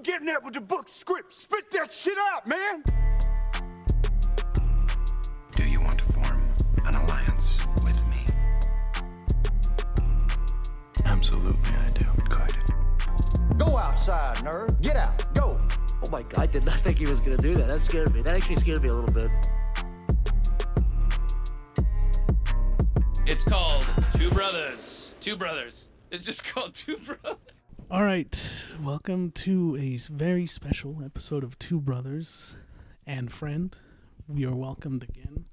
getting at with the book script? Spit that shit out, man! Do you want to form an alliance with me? Absolutely, I do. Excited. Go outside, nerd. Get out. Go. Oh my God, I did not think he was going to do that. That scared me. That actually scared me a little bit. It's called Two Brothers. Two Brothers. It's just called Two Brothers. All right, welcome to a very special episode of Two Brothers and Friend. We are welcomed again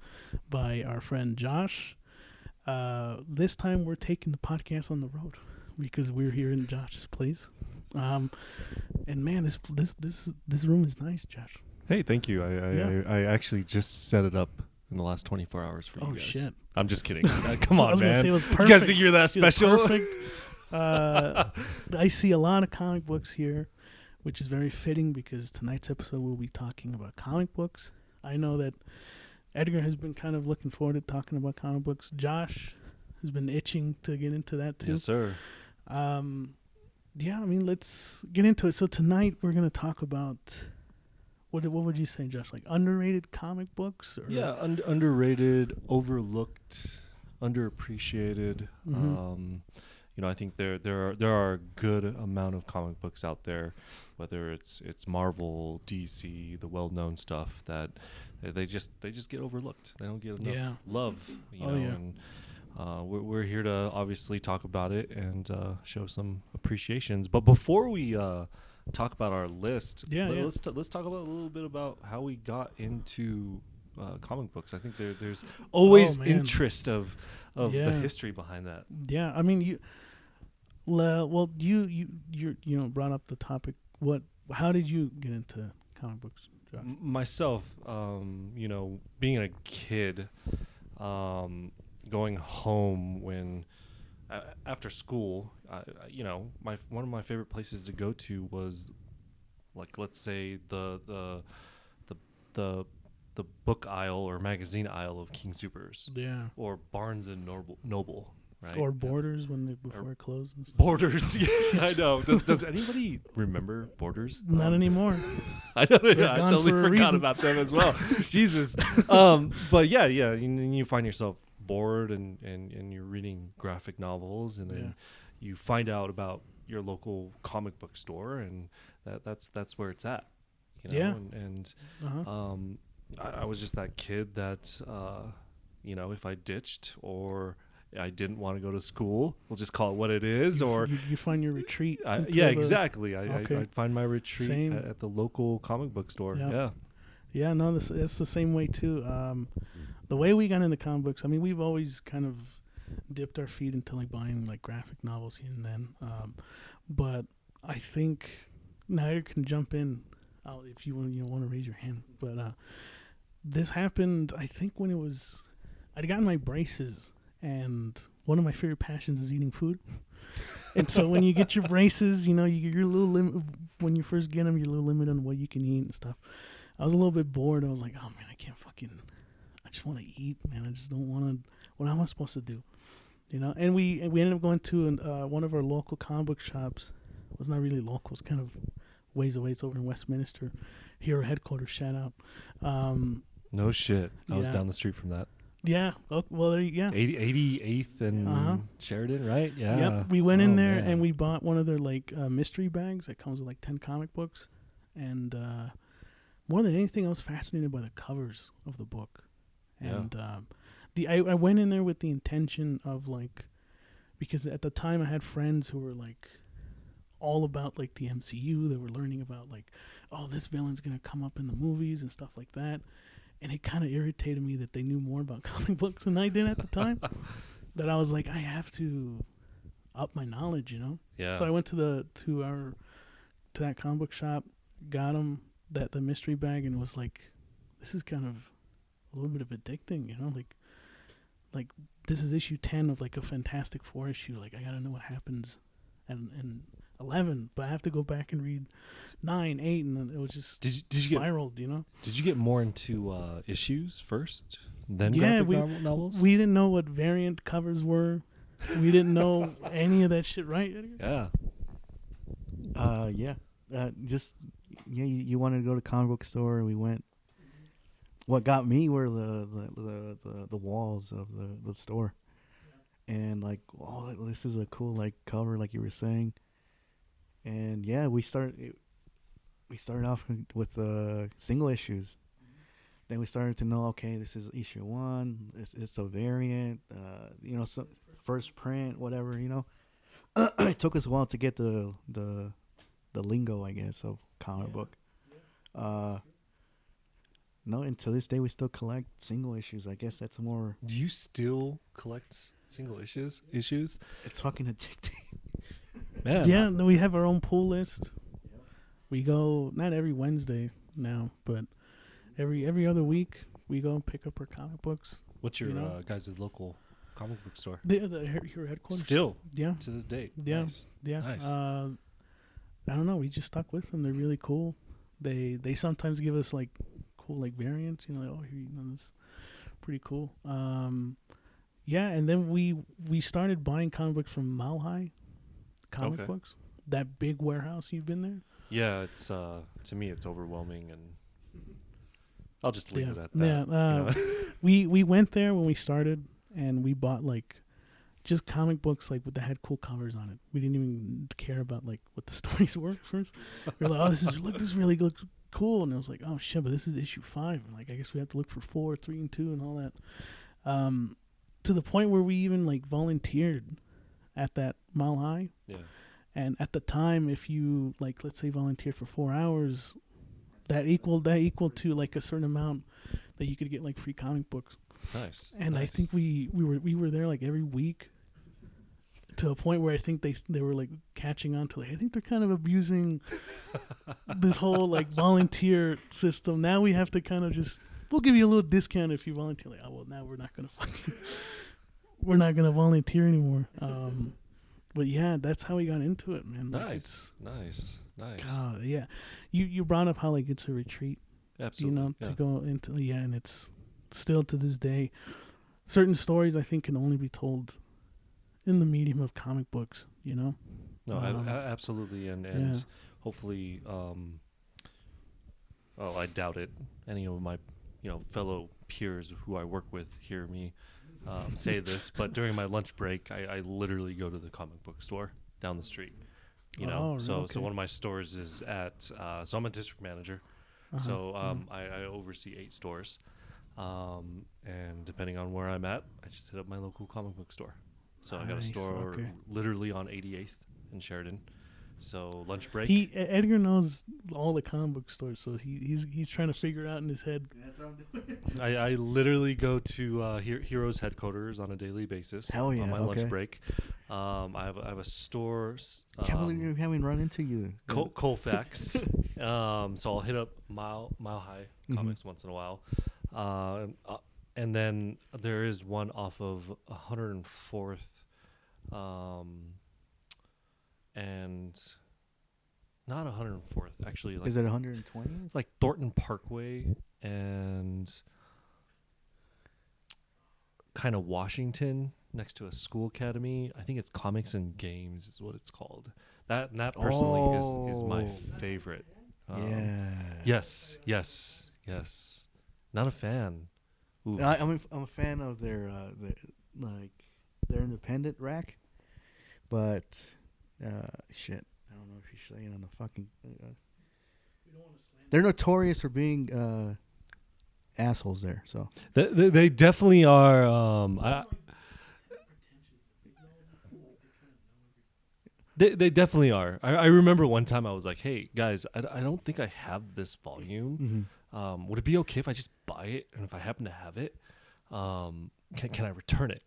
by our friend Josh. This time we're taking the podcast on the road because we're here in Josh's place. And man, this room is nice, Josh. Hey, thank you. I actually just set it up in the last 24 hours for you guys. Oh shit! I'm just kidding. Come on, man. You guys think you're that special? Perfect. I see a lot of comic books here, which is very fitting because tonight's episode we'll be talking about comic books. I know that Edgar has been kind of looking forward to talking about comic books. Josh has been itching to get into that too. Yes, sir. Yeah, I mean, let's get into it. So tonight we're going to talk about, what would you say, Josh? Like underrated comic books? Or? Yeah, underrated, overlooked, underappreciated. Mm-hmm. I think there are a good amount of comic books out there, whether it's Marvel, DC, the well-known stuff that they just get overlooked. They don't get enough love, and we're here to obviously talk about it and show some appreciations. But before we talk about our list, let's talk about a little bit about how we got into comic books. I think there's always interest of the history behind that. Yeah, I mean you brought up the topic. How did you get into comic books, Josh? Myself, being a kid, going home when after school, one of my favorite places to go to was, like, let's say the book aisle or magazine aisle of King Soopers, or Barnes and Noble, right? Or Borders before it closed. And stuff. Borders, yeah, I know. Does anybody remember Borders? Not anymore. I totally forgot about them as well. Jesus. But yeah, you find yourself bored and you're reading graphic novels, and then you find out about your local comic book store, and that's where it's at. I was just that kid that if I ditched or I didn't want to go to school, we'll just call it what it is, or you find your retreat. Exactly. I'd find my retreat at the local comic book store. Yeah, no, it's the same way too. The way we got into comic books, I mean, we've always kind of dipped our feet into like buying like graphic novels here and then. But I think now you can jump in if you want to raise your hand. But this happened, I think, when I'd gotten my braces, and one of my favorite passions is eating food. And so when you get your braces, you're a little limit when you first get them. You're a little limited on what you can eat and stuff. I was a little bit bored. I was like, oh man, I just want to eat, man. I just don't want to. What am I supposed to do? And we ended up going to one of our local comic book shops. It was not really local. It's kind of ways away. It's over in Westminster. Hero headquarters. Shout out. No shit. I was down the street from that. Yeah. Oh, well, there you go. 88th and Sheridan, right? Yeah. Yep. We went in there and we bought one of their like mystery bags that comes with like 10 comic books, and more than anything, I was fascinated by the covers of the book. And I went in there with the intention of like, because at the time I had friends who were like all about like the MCU. They were learning about like, oh, this villain's gonna come up in the movies and stuff like that. And it kind of irritated me that they knew more about comic books than I did at the time. That I was like, I have to up my knowledge, Yeah. So I went to that comic book shop, got them the mystery bag, and was like, this is kind of a little bit of addicting, like this is issue 10 of like a Fantastic Four issue. Like I gotta know what happens and 11, but I have to go back and read 9, 8, and it was just spiraled, Did you get more into issues first, then graphic novels? We didn't know what variant covers were. We didn't know any of that shit, right, Edgar? Yeah. Yeah. just you wanted to go to comic book store. We went. What got me were the walls of the store, and like, oh, this is a cool like cover, like you were saying. And yeah, we started off with single issues. Then we started to know, okay, this is issue 1. It's a variant, so first print, whatever, It took us a while to get the lingo, I guess, of comic book. No, and to this day we still collect single issues. I guess that's more. Do you still collect single issues? It's fucking addicting. Man. Yeah, no, we have our own pull list. We go not every Wednesday now, but every other week we go and pick up our comic books. What's your guys' local comic book store? The your headquarters. Still, yeah, to this date. Yeah, Nice. yeah. Nice. I don't know. We just stuck with them. They're really cool. They sometimes give us like cool like variants. Like, oh, here, this is pretty cool. Yeah, and then we started buying comic books from Mile High Comic Books. That big warehouse. You've been there? Yeah, it's to me it's overwhelming, and I'll just leave it at that. Yeah, we went there when we started, and we bought like just comic books like that had cool covers on it. We didn't even care about like what the stories were first. We were like, oh, this really looks cool, and I was like, oh shit, but this is issue 5. And, like, I guess we have to look for 4, 3, and 2, and all that. To the point where we even like volunteered at that Mile High. Yeah. And at the time, if you like, let's say, volunteered for 4 hours, that equaled to like a certain amount that you could get like free comic books. Nice. And nice. I think we were there like every week, to a point where I think they were like catching on to like, I think they're kind of abusing this whole like volunteer system. Now we have to kind of we'll give you a little discount if you volunteer. Like, oh well, now we're not gonna volunteer anymore. But yeah, that's how we got into it, man. Like, nice. God, yeah. You brought up how like it's a retreat. Absolutely. To go into, and it's still to this day, certain stories I think can only be told in the medium of comic books. No, absolutely, and hopefully, I doubt it. Any of my, fellow peers who I work with hear me say this, but during my lunch break, I literally go to the comic book store down the street. So one of my stores is at. So I'm a district manager, so I oversee 8 stores, and depending on where I'm at, I just hit up my local comic book store. So I got a store literally on 88th in Sheridan. So lunch break. Edgar knows all the comic book stores, so he's trying to figure out in his head. That's what I'm doing. I literally go to Heroes headquarters on a daily basis. Hell yeah! On my lunch break. I have a store. Can't believe we haven't run into you. Colfax. So I'll hit up Mile High Comics once in a while. And then there is one off of 104th. And not 104th, actually. Like, is it 120th? Like Thornton Parkway and kind of Washington, next to a school academy. I think it's Comics and Games is what it's called. That personally is my favorite. Yes. Not a fan. I'm a fan of their independent rack, but shit, I don't know if you should say it on the fucking. They're notorious for being assholes there. So they definitely are. They definitely are. I remember one time I was like, "Hey guys, I don't think I have this volume. Would it be okay if I just buy it? And if I happen to have it, can I return it?"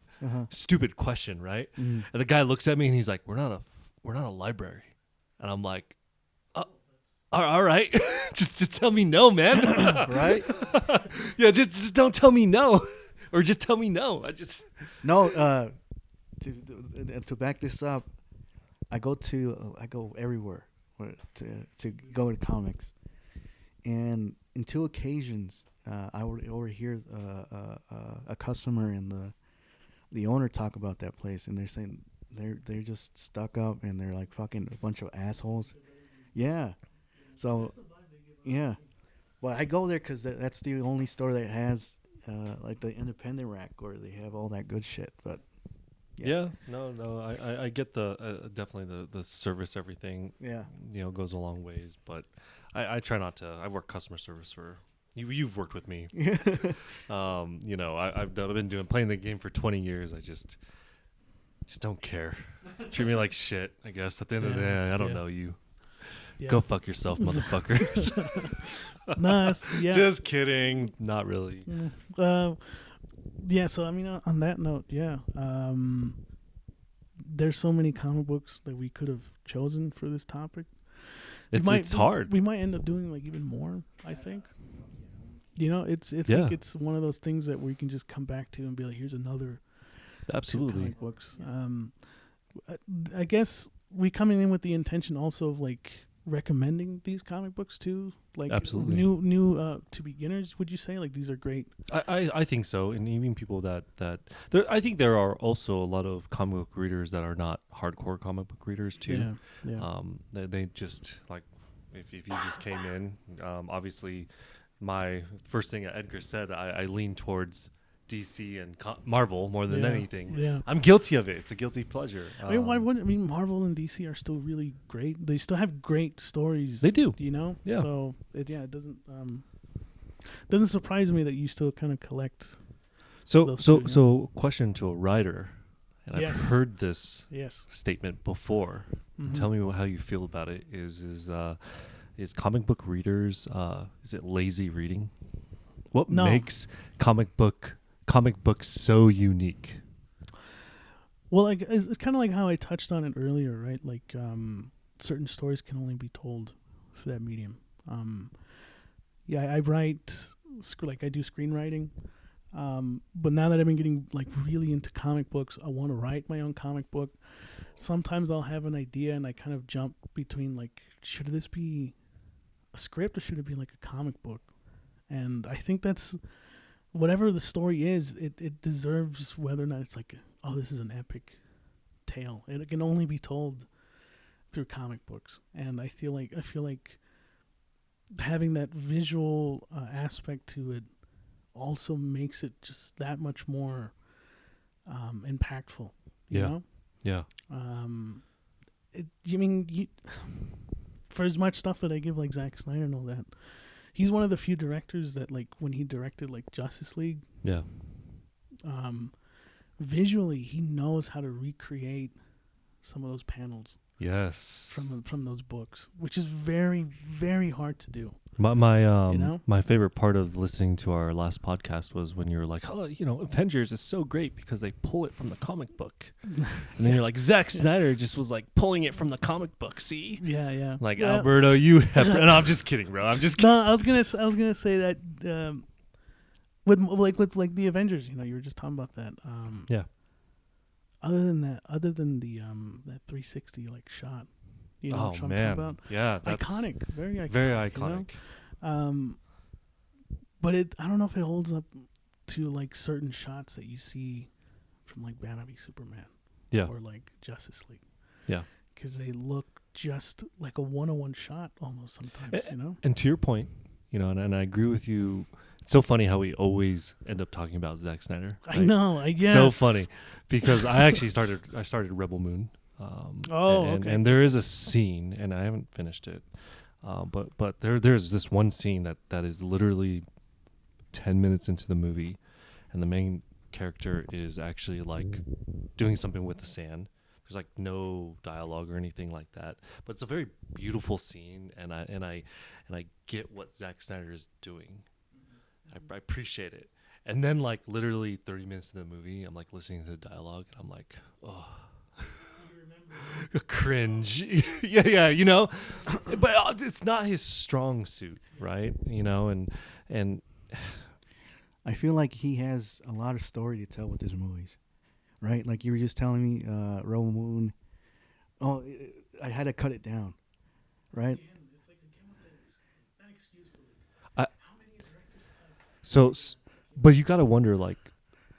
Stupid question, right? And the guy looks at me and he's like, "We're not a library," and I'm like, all right, just tell me no, man." Right? Yeah, just don't tell me no, or just tell me no. No. To back this up, I go everywhere to go to comics, and in 2 occasions, I would overhear a customer and the owner talk about that place, and they're saying they're just stuck up and they're like fucking a bunch of assholes. Yeah, So, yeah. But I go there because that's the only store that has like the independent rack where they have all that good shit. But Yeah, no, I get the definitely the service, everything. yeah, Goes a long ways, but I try not to. I've worked customer service for you've worked with me. I've been playing the game for 20 years. I just don't care. Treat me like shit. I guess at the end of the day, I don't know you. Yeah. Go fuck yourself, motherfuckers. Nice. Yeah. Just kidding. Not really. Yeah. So I mean, on that note, yeah. There's so many comic books that we could have chosen for this topic. It's hard. We might end up doing like even more. I think. It's I think Yeah. it's one of those things that we can just come back to and be like, here's another. Absolutely. Comic books. I guess we coming in with the intention also of like recommending these comic books too, like Absolutely. new to beginners. Would you say like these are great? I think so, and even people that there, I think there are also a lot of comic book readers that are not hardcore comic book readers too. Yeah. They just like if you just came in, obviously my first thing Edgar said, I lean towards DC and Marvel more than anything. Yeah. I'm guilty of it. It's a guilty pleasure. I mean, why wouldn't? I mean, Marvel and DC are still really great. They still have great stories. They do. Yeah. So it doesn't surprise me that you still kind of collect. So question to a writer, and Yes. I've heard this Yes. statement before. Mhm. Tell me how you feel about it. Is comic book readers is it lazy reading? What No. makes comic books so unique? Well, like it's kind of like how I touched on it earlier, right? Like certain stories can only be told through that medium. I write like I do screenwriting, but now that I've been getting like really into comic books, I want to write my own comic book. Sometimes I'll have an idea and I kind of jump between like, should this be a script or should it be like a comic book? And I think that's whatever the story is, it deserves whether or not it's like, oh, this is an epic tale. It can only be told through comic books. And I feel like having that visual aspect to it also makes it just that much more impactful. You know? Yeah. For as much stuff that I give like Zack Snyder and all that, he's one of the few directors that like when he directed like Justice League, Yeah. Visually he knows how to recreate some of those panels Yes. from those books, which is very, very hard to do. My favorite part of listening to our last podcast was when you were like, oh, Avengers is so great because they pull it from the comic book. And then you're like, Zack Snyder just was like pulling it from the comic book, see? Yeah. Like, Yeah. Alberto, you have... No, I'm just kidding, bro. I'm just kidding. No, I was gonna say that with the Avengers, you were just talking about that. Yeah. Other than the that 360 like shot, what I'm talking about? Yeah, that's Iconic, very iconic. very iconic. But I don't know if it holds up to like certain shots that you see from like Batman v Superman, Yeah. or like Justice League, Yeah. because they look just like a 101 shot almost sometimes, And to your point, and I agree with you. It's so funny how we always end up talking about Zack Snyder. I know. So funny, because I actually started Rebel Moon. Okay. And there is a scene, and I haven't finished it, but there's this one scene that is literally 10 minutes into the movie, and the main character is actually like doing something with the sand. There's like no dialogue or anything like that, but it's a very beautiful scene, and I get what Zack Snyder is doing. I appreciate it. And then like literally 30 minutes of the movie, I'm like listening to the dialogue, and I'm like, oh, cringe. yeah. But it's not his strong suit, right? And I feel like he has a lot of story to tell with his movies, right? Like you were just telling me, Rebel Moon. Oh, I had to cut it down, right? But you gotta wonder, like,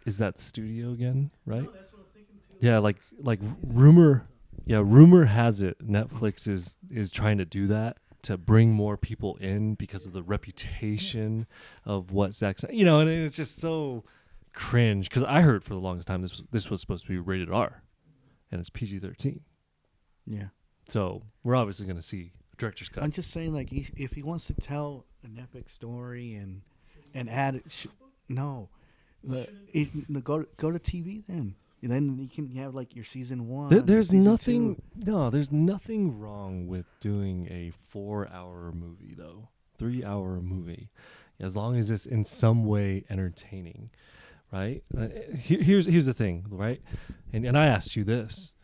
is that the studio again, right? No, that's what I was thinking too. Yeah, like rumor has it Netflix is trying to do that, to bring more people in because of the reputation of what Zack Snyder, you know, and it's just so cringe because I heard for the longest time this was supposed to be rated R, and it's PG-13. Yeah. So we're obviously going to see a director's cut. I'm just saying, like, if he wants to tell an epic story and add, no, go to TV then. And then you can have like your season 1. There's season nothing. 2. No, there's nothing wrong with doing a 4-hour movie though, 3-hour movie, as long as it's in some way entertaining, right? Here's the thing, right? And I asked you this: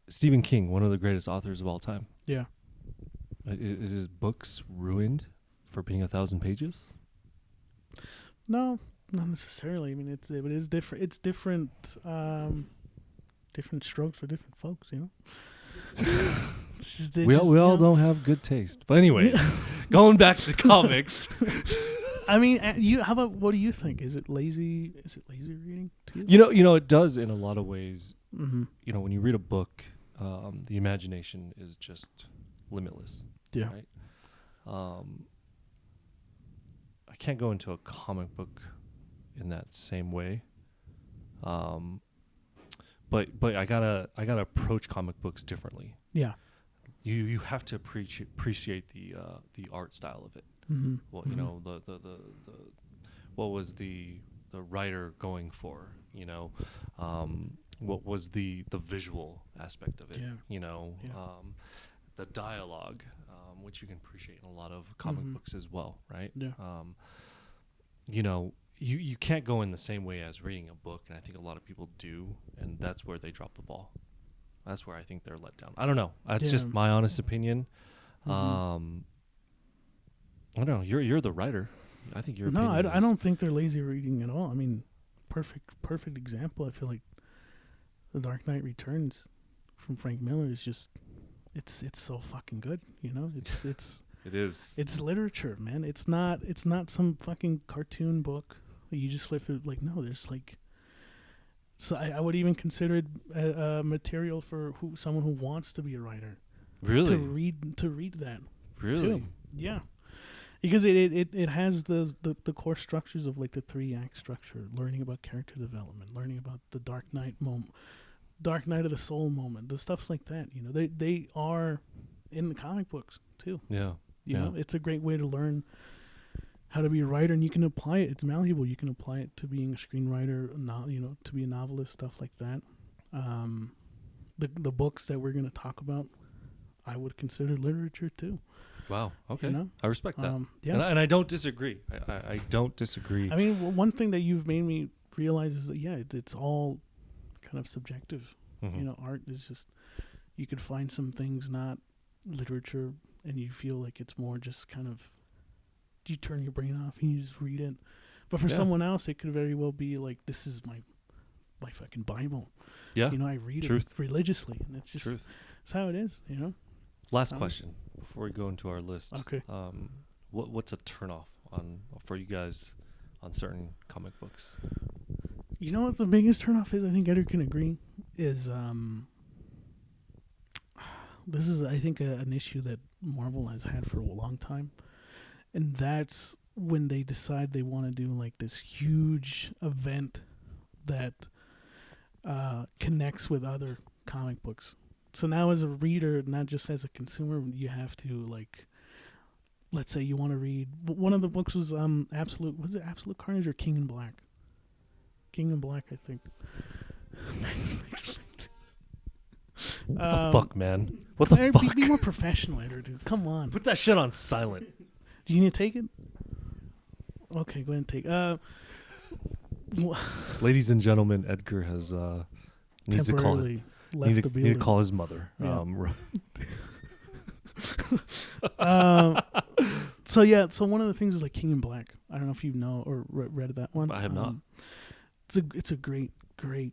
Stephen King, one of the greatest authors of all time. Yeah. Is his books ruined for being 1,000 pages? No, not necessarily. I mean, it is different. It's different. Different strokes for different folks. You know. We all don't have good taste. But anyway, going back to comics. I mean, how about what do you think? Is it lazy? Is it lazy reading to you? You know, it does in a lot of ways. Mm-hmm. You know, when you read a book, the imagination is just limitless. Yeah. Right. I can't go into a comic book in that same way. But I gotta approach comic books differently. Yeah. You have to appreciate the art style of it. Mm-hmm. Well, you know, the what was the writer going for? You know, what was the visual aspect of it? Yeah. You know, Yeah. the dialogue, which you can appreciate in a lot of comic books as well, right? Yeah. You know, you can't go in the same way as reading a book, and I think a lot of people do, and that's where they drop the ball. That's where I think they're let down. I don't know. That's just my honest opinion. I don't know. You're the writer. I think your No, opinion I don't think they're lazy reading at all. I mean, perfect example. I feel like The Dark Knight Returns from Frank Miller is just it's so fucking good. You know, it's It is. It's literature, man. It's not some fucking cartoon book that you just flip through. Like, no, there's like. So I would even consider it material for someone who wants to be a writer. Really? To read that. Really? Too. Yeah. Because it has the core structures of like the 3-act structure, learning about character development, learning about the Dark Knight of the Soul moment, the stuff like that. You know, they are in the comic books too. Yeah. You know, it's a great way to learn how to be a writer, and you can apply it. It's malleable. You can apply it to being a screenwriter, to be a novelist, stuff like that. The books that we're going to talk about, I would consider literature too. Wow. Okay. You know? I respect that. Yeah. And I don't disagree. I don't disagree. I mean, one thing that you've made me realize is that, it's all kind of subjective. Mm-hmm. You know, art is just, you could find some things not literature, and you feel like it's more just kind of, you turn your brain off and you just read it. But for someone else, it could very well be like, this is my fucking Bible. Yeah. You know, I read Truth. it religiously, and it's just, Truth. it's how it is, you know? Last question before we go into our list. Okay. What's a turnoff for you guys on certain comic books? You know what the biggest turnoff is? I think Edgar can agree. Is this is, I think, an issue that Marvel has had for a long time, and that's when they decide they want to do like this huge event that connects with other comic books. So now, as a reader, not just as a consumer, you have to, like, let's say you want to read. One of the books was Absolute Carnage or King in Black? King in Black, I think. What the fuck, man? What the fuck? Be more professional, Edgar, dude. Come on. Put that shit on silent. Do you need to take it? Okay, go ahead and take it. Ladies and gentlemen, Edgar has needs to call temporarily left the need building. to call his mother. Yeah. So one of the things is like King in Black. I don't know if you know or read that one. I have not. It's a great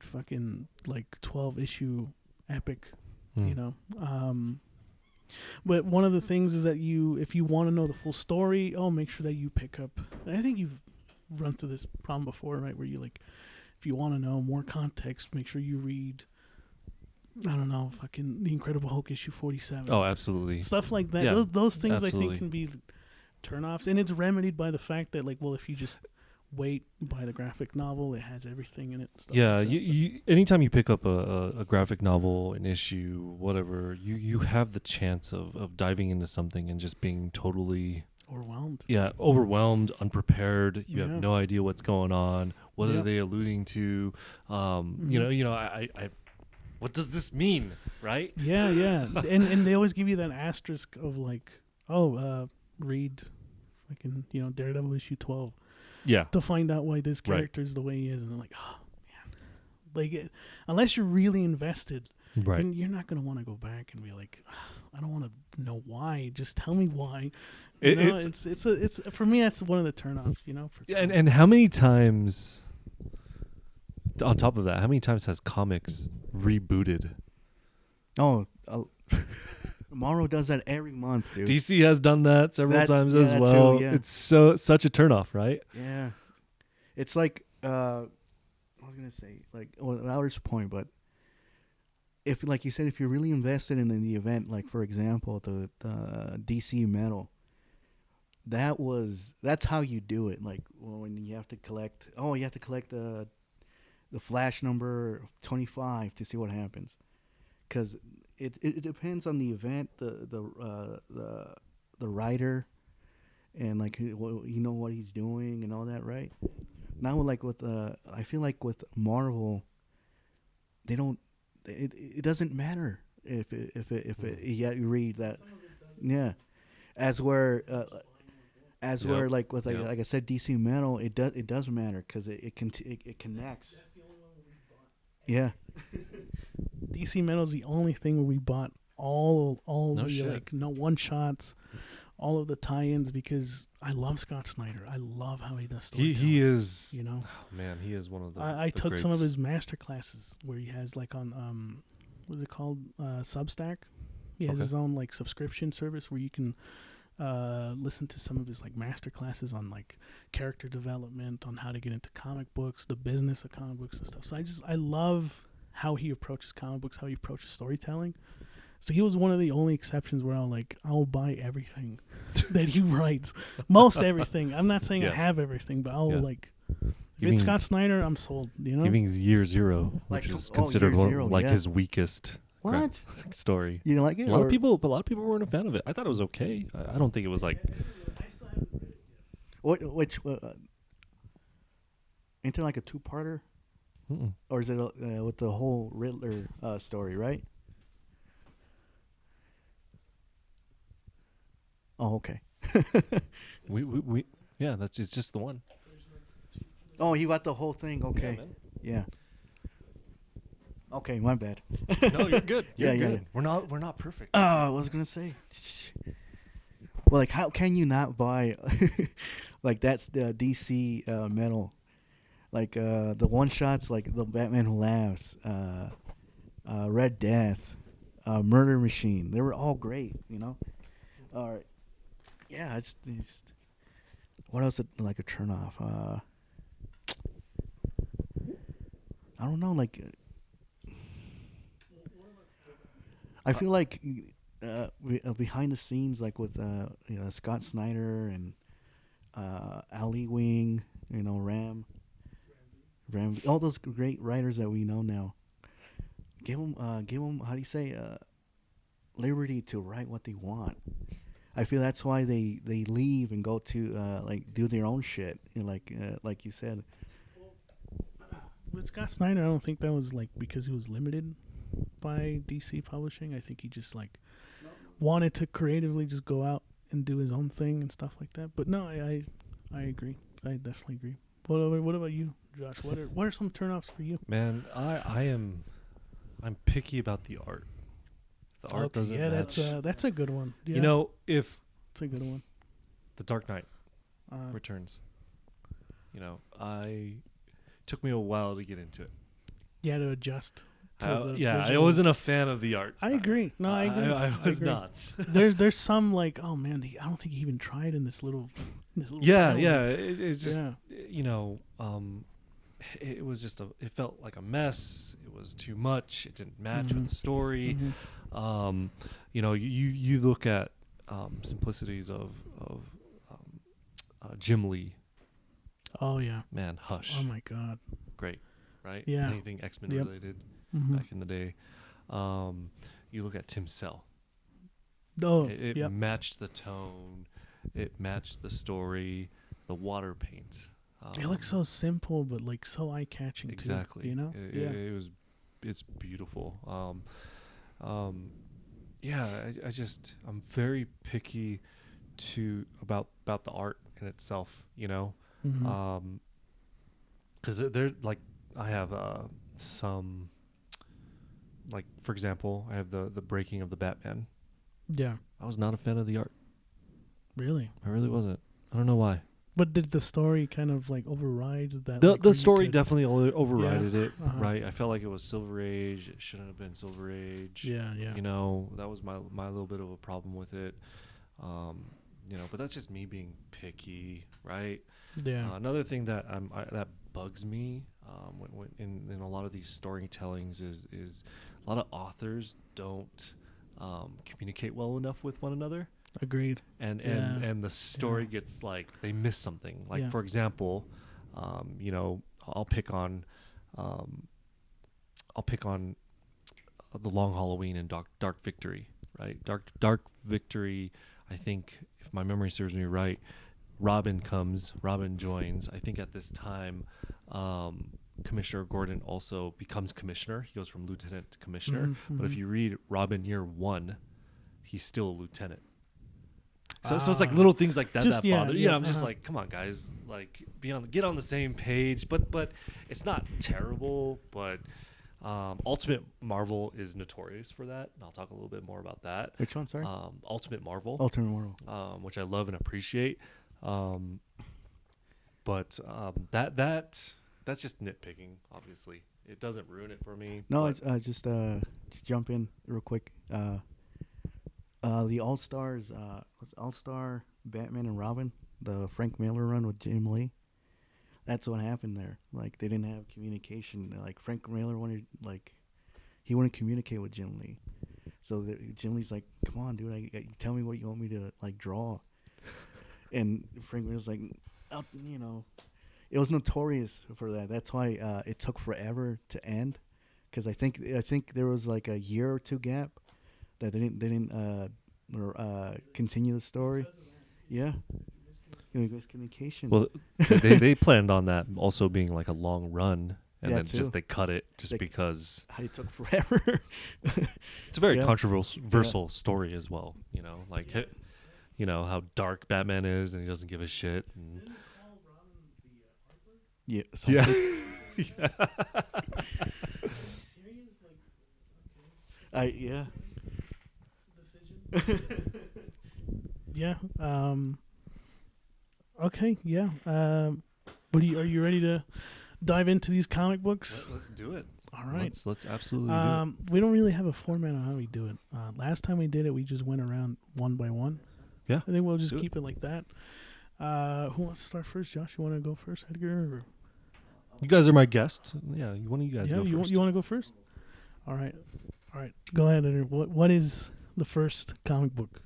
fucking like 12-issue epic, you know. But one of the things is that if you want to know the full story, make sure that you pick up. And I think you've run through this problem before, right? Where you, like, if you want to know more context, make sure you read I don't know, fucking The Incredible Hulk issue 47. Oh, absolutely. Stuff like that. Yeah, Those things I absolutely. think can be turnoffs, and it's remedied by the fact that, like, well, if you just wait, buy the graphic novel, it has everything in it. Stuff Yeah, like that. you anytime you pick up a graphic novel, an issue, whatever, you have the chance of diving into something and just being totally Overwhelmed. overwhelmed, unprepared. You have Yeah. no idea what's going on. What Yeah. are they alluding to? I what does this mean, right? Yeah, yeah, and they always give you that asterisk of like, read, fucking, Daredevil issue 12 Yeah, to find out why this Right. character is the way he is, and they're like, oh man, like unless you're really invested, right. you're not gonna want to go back and be like, I don't want to know why. Just tell me why. It's for me. That's one of the turnoffs. For And how many times? On top of that, how many times has comics rebooted? Oh, Morrow does that every month, dude. DC has done that several times as that well. too, yeah. It's such a turnoff, right? Yeah, it's like I was gonna say, like, Alex point, but if, like you said, if you're really invested in the event, like for example, the DC Metal, that's how you do it. Like when you have to collect, the Flash number 25 to see what happens, because it depends on the event, the writer, and like what he's doing and all that, right? Now, like with I feel like with Marvel, they don't. It doesn't matter if you read that, yeah. As where like with like I said, DC Metal, it does matter because it connects. Yeah. DC Metal's the only thing where we bought all No the shit. like no one shots, all of the tie-ins, because I love Scott Snyder. I love how he does storytelling. He is. Oh, man, he is one of the. I the took some of greats. his master classes where he has like on what's it called, Substack. He has Okay. his own like subscription service where you can listen to some of his like master classes on like character development, on how to get into comic books, the business of comic books and stuff. So I love how he approaches comic books, how he approaches storytelling. So he was one of the only exceptions where I'll buy everything that he writes, most everything. I'm not saying I Yeah. have everything, but I'll Yeah. like. If You it's mean- Scott Snyder, I'm sold. Even Year Zero, Like, which is oh, considered Year one, Zero, like yeah. his weakest What? story. You don't like it? A lot or- of people weren't a fan of it. I thought it was okay. I don't think it was like. Which ain't it like a two-parter, Mm-mm. or is it with the whole Riddler story, right? Oh, okay. We yeah, it's just the one. Oh, you got the whole thing. Okay. man. Yeah. Okay, my bad. No, you're good. You're Yeah, yeah. good. We're not perfect. I was gonna say. Well, like, how can you not buy? Like, that's the DC Metal, like the one shots, like the Batman Who Laughs, Red Death, Murder Machine. They were all great, yeah, it's what else? Like a turnoff. I don't know. Like, I feel like behind the scenes, like with Scott Snyder and Ali Wing, Ram, all those great writers that we know now. Give them, how do you say, liberty to write what they want. I feel that's why they leave and go to like do their own shit. Like you said. With Scott Snyder, I don't think that was like because he was limited by DC Publishing. I think he just like wanted to creatively just go out and do his own thing and stuff like that. But no, I agree. I definitely agree. What about you, Josh? What are some turnoffs for you? Man, I'm picky about the art. The art doesn't match. That's a good one. Yeah, If it's a good one. The Dark Knight Returns, took me a while to get into it. You had to adjust. I visual. wasn't a fan of the art. I agree. No, I agree. I was agree. not. There's some like, oh man, I don't think he even tried in this little. Yeah, panel. yeah. It's just Yeah. it was just it felt like a mess. It was too much. It didn't match with the story. You know, you look at simplicities of Jim Lee. Oh yeah. Man, Hush. Oh my God. Great, right? Yeah. Anything X-Men Yep. related Mm-hmm. back in the day. You look at Tim Cell. Oh, It yep. matched the tone. It matched the story. The water paint. It looks so simple, but like so eye-catching Exactly. too. You know? It's beautiful. I'm very picky about the art in itself, you know. Mm-hmm. Because there's like I have some, like for example, I have the breaking of the Batman. Yeah. I was not a fan of the art. Really? I really wasn't. I don't know why. But did the story kind of like override that? The like, where you story could- definitely overrided it, Uh-huh. right? I felt like it was Silver Age. It shouldn't have been Silver Age. Yeah, yeah. You know, that was my little bit of a problem with it. You know, but that's just me being picky, right? Yeah. Another thing that that bugs me when in a lot of these storytellings is a lot of authors don't communicate well enough with one another. Agreed. And Yeah. the story gets like they miss something. Like Yeah. for example, you know, I'll pick on The Long Halloween and Dark Victory, right? Dark Victory. I think if my memory serves me right, Robin joins. I think at this time, Commissioner Gordon also becomes commissioner. He goes from lieutenant to commissioner. But if you read Robin year 1, he's still a lieutenant. So it's like little things like that Just- that yeah, bother. yeah, You know, I'm just uh-huh. like, come on, guys, like get on the same page. But it's not terrible. But Ultimate Marvel is notorious for that, and I'll talk a little bit more about that. Which one? Sorry. Ultimate Marvel. Ultimate Marvel. Which I love and appreciate. But that's just nitpicking. Obviously, it doesn't ruin it for me. No, but it's just jump in real quick. The All-Stars, All-Star Batman and Robin, the Frank Miller run with Jim Lee. That's what happened there. Like they didn't have communication. Like Frank Miller he wouldn't communicate with Jim Lee. So Jim Lee's like, "Come on, dude, tell me what you want me to like draw." And Frank Miller's like, oh, you know, it was notorious for that. That's why it took forever to end, because I think there was like a year or two gap that they didn't continue the story. Yeah, miscommunication. well, they planned on that also being like a long run, and Yeah, then too. just they cut it just because It took forever. it's a very Yeah. controversial story as well. You know, like you know how dark Batman is, and he doesn't give a shit. And Yeah. yeah. Yeah. Yeah. Okay. Yeah. Are you ready to dive into these comic books? Let's do it. All right. Let's absolutely do it. We don't really have a format on how we do it. Last time we did it, we just went around one by one. Yeah. I think we'll just do it. keep it like that. Who wants to start first? Josh, you want to go first, Edgar? Or? You guys are my guest. Yeah, one of you guys Yeah, go you first. want to go first? All right. Go ahead, Edgar. What is the first comic book?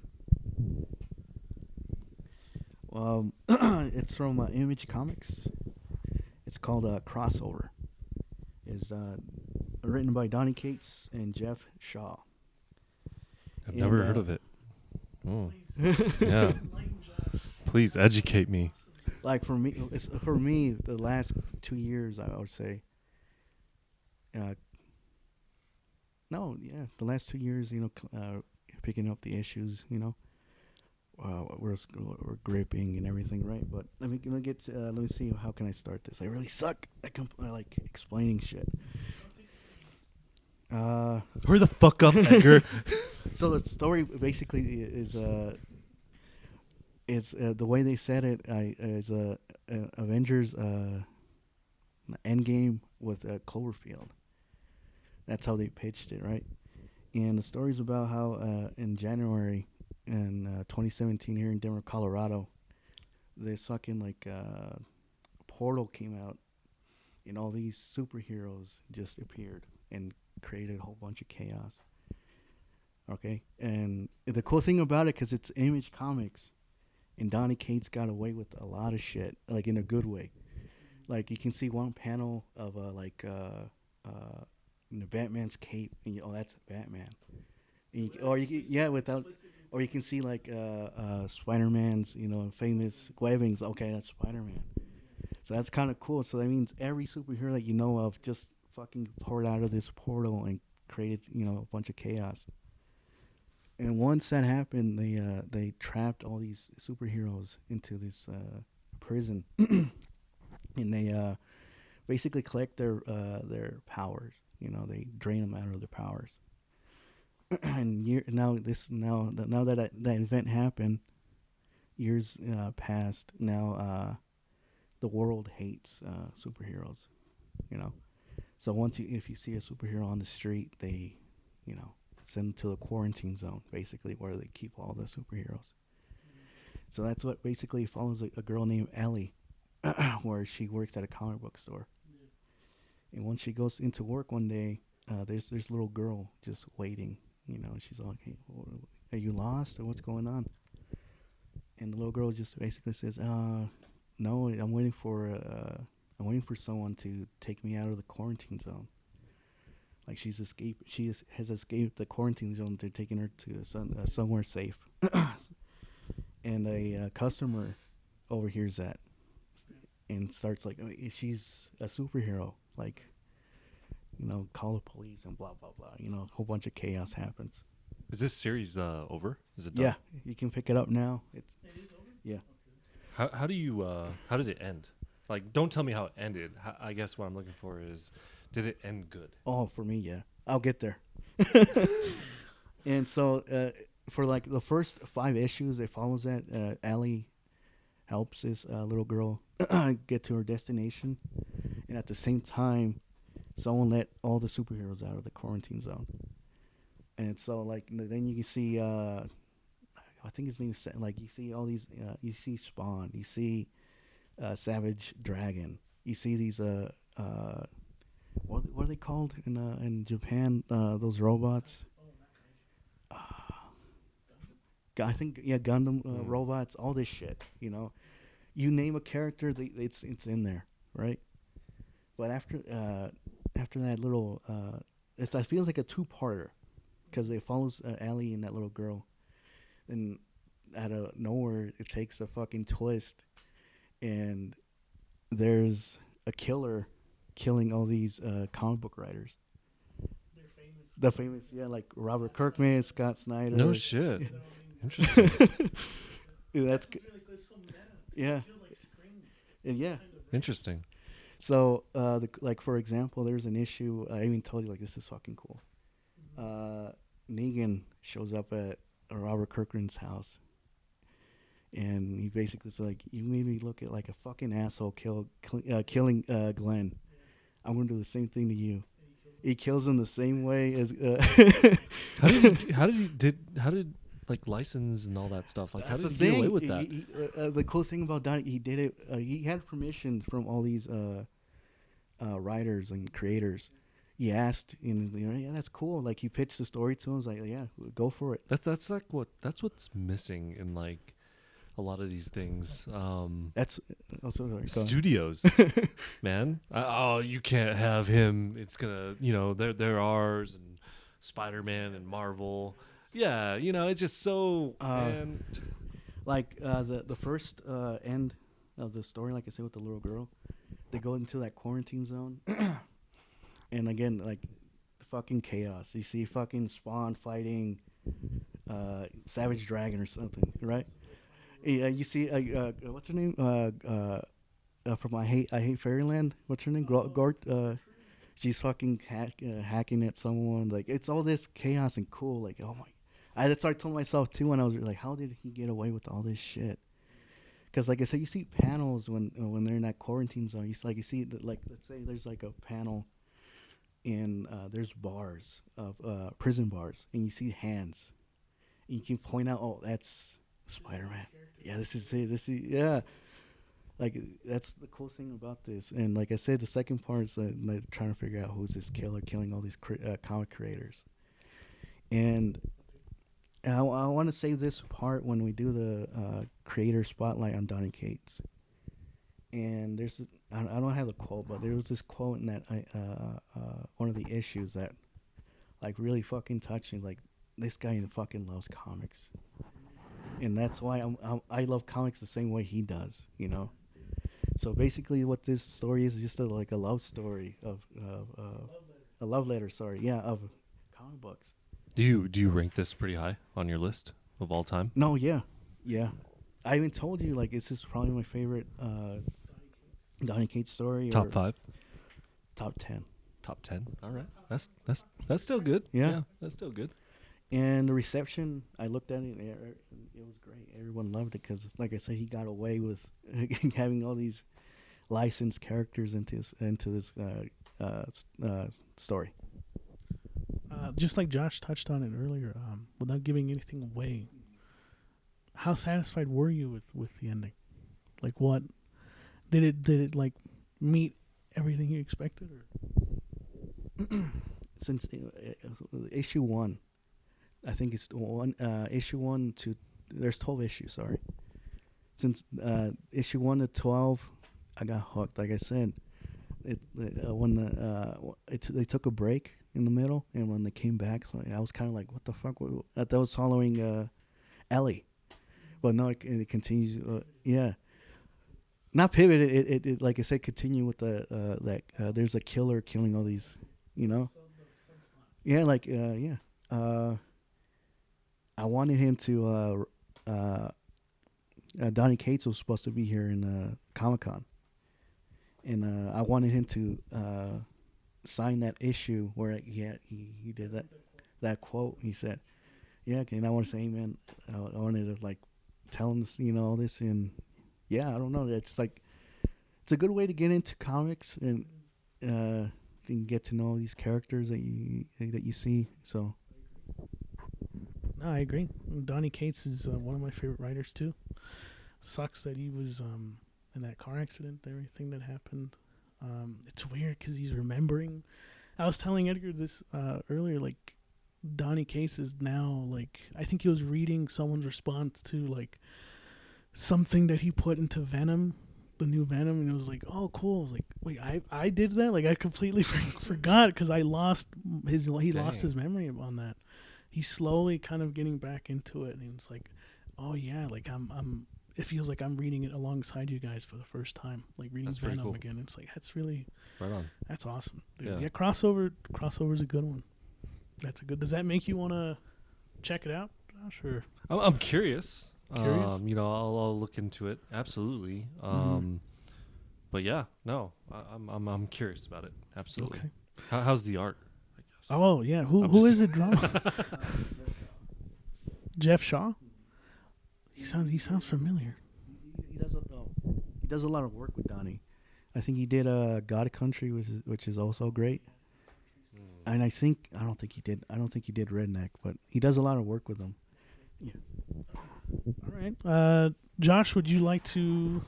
It's from Image Comics. It's called Crossover. It's written by Donny Cates and Jeff Shaw. I've never heard of it. Oh. Yeah. Please educate me. Like for me, the last 2 years, I would say. The last 2 years, picking up the issues, we're gripping and everything, right? But let me see, how can I start this? I really suck. I like explaining shit. Hurry the fuck up, Edgar. So the story basically is the way they said it is Avengers Endgame with Cloverfield. That's how they pitched it, right? And the story's about how in January in 2017 here in Denver, Colorado, this fucking portal came out, and all these superheroes just appeared and created a whole bunch of chaos. Okay, and the cool thing about it, because it's Image Comics, and Donny Cates got away with a lot of shit, like in a good way. Like you can see one panel of Batman's cape, and that's Batman. And or you can see like Spider-Man's famous webbings. Okay, that's Spider-Man. So that's kind of cool. So that means every superhero that you know of just fucking poured out of this portal and created a bunch of chaos. And once that happened, they trapped all these superheroes into this prison, and they basically collect their powers. They drain them out of their powers. And now that event happened, years passed. Now the world hates superheroes. So if you see a superhero on the street, they send them to the quarantine zone, basically, where they keep all the superheroes. So that's what basically follows a girl named Ellie, where she works at a comic book store. And once she goes into work one day, there's a little girl just waiting. She's like, "Hey, are you lost or what's going on?" And the little girl just basically says, "No, I'm waiting for someone to take me out of the quarantine zone." Like has escaped the quarantine zone. They're taking her to somewhere safe. And a customer overhears that and starts like, she's a superhero. Like, call the police and blah, blah, blah. A whole bunch of chaos happens. Is this series over? Is it done? Yeah, you can pick it up now. It is over? Yeah. How do you how did it end? Like, don't tell me how it ended. I guess what I'm looking for is, did it end good? Oh, for me, yeah. I'll get there. And so for like the first 5 issues, it follows that Allie helps this little girl get to her destination, and at the same time, someone let all the superheroes out of the quarantine zone. And so like then you can see I think his name is like you see all these you see Spawn, you see Savage Dragon, you see these what are they called in Japan, those robots? I think Gundam robots, all this shit. You name a character, it's in there, right? But after that little, it feels like a 2-parter, because it follows Allie and that little girl, and out of nowhere it takes a fucking twist, and there's a killer killing all these comic book writers. They're famous, yeah, like Robert Kirkman, Scott Snyder. No shit. Interesting. That's yeah. Yeah. Interesting. So, like for example, there's an issue. I even told you, like, this is fucking cool. Negan shows up at Robert Kirkman's house, and he basically is like, "You made me look at like a fucking asshole killing Glenn. I'm gonna do the same thing to you." He kills him the same way as. How did like license and all that stuff? Like, how did he get away with that? The cool thing about Donnie, he did it. He had permission from all these writers and creators. He asked, and yeah, that's cool. Like, he pitched the story to him. I was like, yeah, go for it. That's what's missing in like a lot of these things. That's also studios, man. You can't have him. It's gonna, they're ours, and Spider-Man and Marvel. Yeah, it's just so. Like the first end of the story, like I said, with the little girl, they go into that quarantine zone, and again, like fucking chaos. You see fucking Spawn fighting Savage Dragon or something, right? You see what's her name? From I Hate Fairyland. What's her name? Gort. She's fucking hacking at someone. Like, it's all this chaos and cool. Like, oh my. That's what I told myself too when I was like, how did he get away with all this shit? Because like I said, you see panels when they're in that quarantine zone. You see that, like, let's say there's like a panel, and there's bars of prison bars, and you see hands, and you can point out, oh, that's Spider-Man. Yeah, this is yeah. like that's the cool thing about this. And like I said, the second part is like trying to figure out who's this killer killing all these comic creators. And I want to save this part when we do the creator spotlight on Donny Cates. And I don't have the quote, but there was this quote in that one of the issues that like really fucking touching. Like, this guy fucking loves comics, and that's why I love comics the same way he does. You know. So basically, what this story is just like a love story of a love letter. Sorry, yeah, of comic books. Do you rank this pretty high on your list of all time? No, yeah. I even told you like this is probably my favorite Donny Cates story. Top 5? Top 10. Top 10. All right. That's still good. Yeah. That's still good. And the reception, I looked at it, and it was great. Everyone loved it because, like I said, he got away with having all these licensed characters into this story. Just like Josh touched on it earlier, without giving anything away, how satisfied were you with the ending? Like, what did it like meet everything you expected? Or Since issue 1, I think it's issue 1 to there's 12 issues. Sorry, since issue 1 to 12, I got hooked. Like I said, they took a break in the middle, and when they came back, I was kind of like, what the fuck? That was following Ellie, but no, it continues. Not pivot. It like I said, continue with the there's a killer killing all these, you know. Yeah, like I wanted him to. Donny Cates was supposed to be here in Comic-Con, and I wanted him to sign that issue where he did that quote. He said, "Yeah," and I want to say, "Amen." I wanted to like tell him this, all this, and yeah, I don't know. It's like it's a good way to get into comics and get to know these characters that you see. So. No, I agree. Donny Cates is one of my favorite writers too. Sucks that he was in that car accident, everything that happened. It's weird because he's remembering. I was telling Edgar this earlier. Like, Donny Cates is now like, I think he was reading someone's response to like something that he put into Venom, the new Venom, and it was like, oh, cool. I was like, wait, I did that? Like, I completely forgot because he lost his memory on that. He's slowly kind of getting back into it, and it's like, oh yeah, like I'm. It feels like I'm reading it alongside you guys for the first time, like reading Venom cool. again. It's like that's really right on. That's awesome. Dude. Yeah, crossover's a good one. That's a good. Does that make you want to check it out? Sure. I'm curious. I'll look into it. Absolutely. But yeah, no, I'm curious about it. Absolutely. Okay. How's the art? Oh yeah, who is it drawing? Jeff Shaw. He sounds familiar. He does a lot of work with Donny. I think he did God Country, which is also great. And I don't think he did Redneck, but he does a lot of work with them. Yeah. All right. Josh, would you like to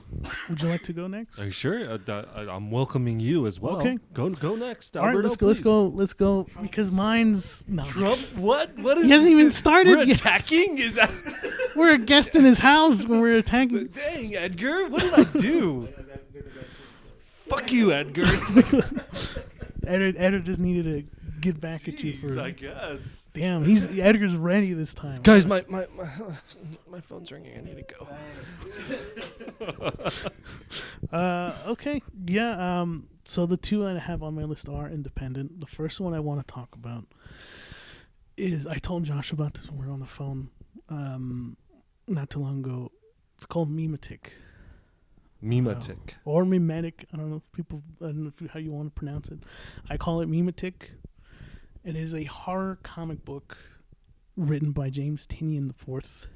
go next? Are you sure? I'm welcoming you as well. Okay. Go next. All right, let's go because mine's no. Trump. What is he hasn't even started We're yet. Attacking? Is that we're a guest in his house when we're attacking. Dang, Edgar, what did I do? Fuck you, Edgar. Edgar just needed to get back at you for. I guess. Damn, Edgar's ready this time. Guys, my phone's ringing. I need to go. Okay. Yeah. So the two that I have on my list are independent. The first one I want to talk about is I told Josh about this when we were on the phone not too long ago. It's called Memetic. Memetic. Or Memetic. I don't know how you want to pronounce it. I call it Memetic. It is a horror comic book written by James Tynion IV,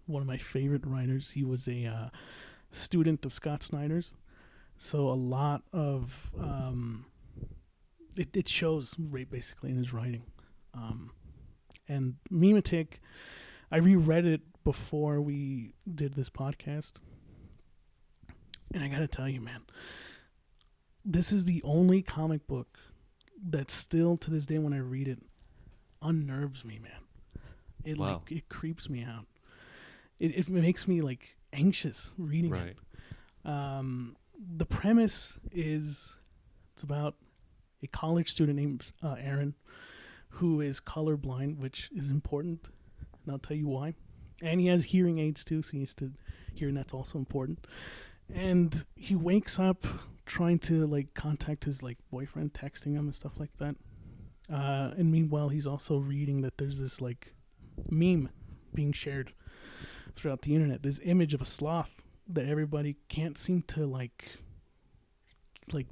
one of my favorite writers. He was a student of Scott Snyder's, so a lot of it shows right basically in his writing. And Memetic, I reread it before we did this podcast, And I gotta tell you, man, this is the only comic book that still to this day when I read it unnerves me, man. It Wow. like it creeps me out. It makes me like anxious reading Right. it. The premise is it's about a college student named Aaron who is colorblind, which is important, and I'll tell you why. And he has hearing aids too, so he needs to hear, and that's also important. And he wakes up trying to like contact his like boyfriend, texting him and stuff like that. And meanwhile, he's also reading that there's this like meme being shared throughout the internet. This image of a sloth that everybody can't seem to like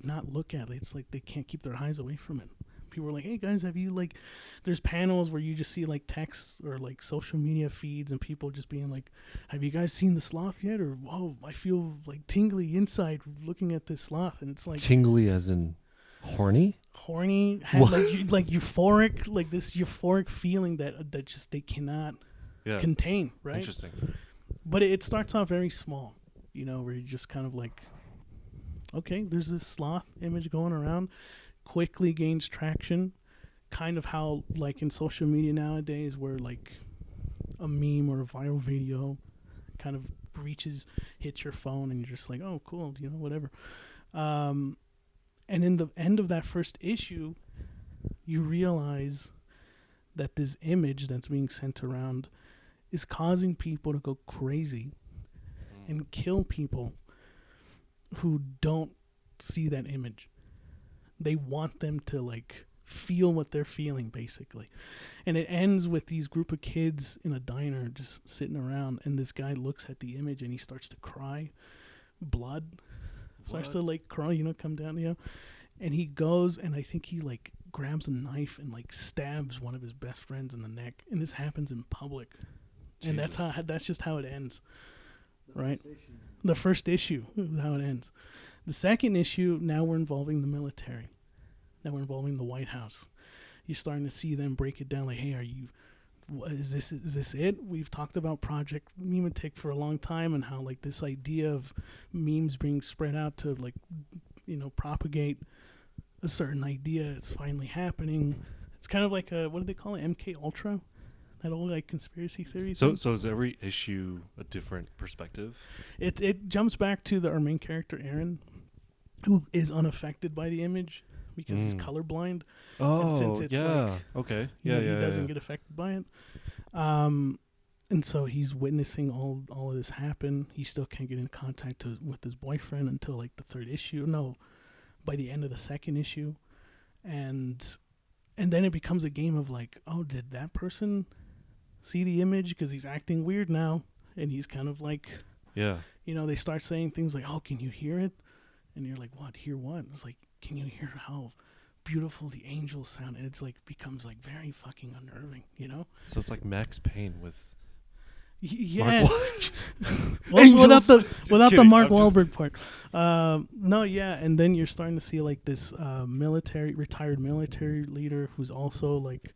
not look at. It's like they can't keep their eyes away from it. People are like, "Hey guys, have you like?" There's panels where you just see like texts or like social media feeds and people just being like, "Have you guys seen the sloth yet?" Or "Whoa, I feel like tingly inside looking at this sloth," and it's like Tingly as in horny? horny, like euphoric, like this euphoric feeling that just they cannot contain, right? Interesting. But it starts off very small, where you just kind of like, okay, there's this sloth image going around, quickly gains traction, kind of how like in social media nowadays where like a meme or a viral video kind of hits your phone and you're just like, oh cool, whatever. And in the end of that first issue, you realize that this image that's being sent around is causing people to go crazy and kill people who don't see that image. They want them to like feel what they're feeling, basically. And it ends with these group of kids in a diner just sitting around, and this guy looks at the image and he starts to cry. Blood starts to like crawl, come down, and he goes and I think he like grabs a knife and like stabs one of his best friends in the neck, and this happens in public. And that's just how it ends. Right? The first issue is how it ends. The second issue, now we're involving the military. Now we're involving the White House. You're starting to see them break it down like, hey, is this it? We've talked about Project Memetic for a long time and how like this idea of memes being spread out to like, propagate a certain idea. It's finally happening. It's kind of like what do they call it? MK Ultra? That old like conspiracy theory thing? So is every issue a different perspective? It jumps back to our main character, Aaron, who is unaffected by the image because he's colorblind. Oh, and since it's like, okay. he doesn't get affected by it. And so he's witnessing all of this happen. He still can't get in contact with his boyfriend until like the third issue. No, by the end of the second issue. And then it becomes a game of like, oh, did that person see the image? Because he's acting weird now. And he's kind of like, they start saying things like, oh, can you hear it? And you're like, what? Hear what? It's like, can you hear how beautiful the angels sound? And it's like, becomes like very fucking unnerving, So it's like Max Payne with yeah. Angels. without the kidding. Mark Wahlberg part. No, yeah. And then you're starting to see like this retired military leader who's also like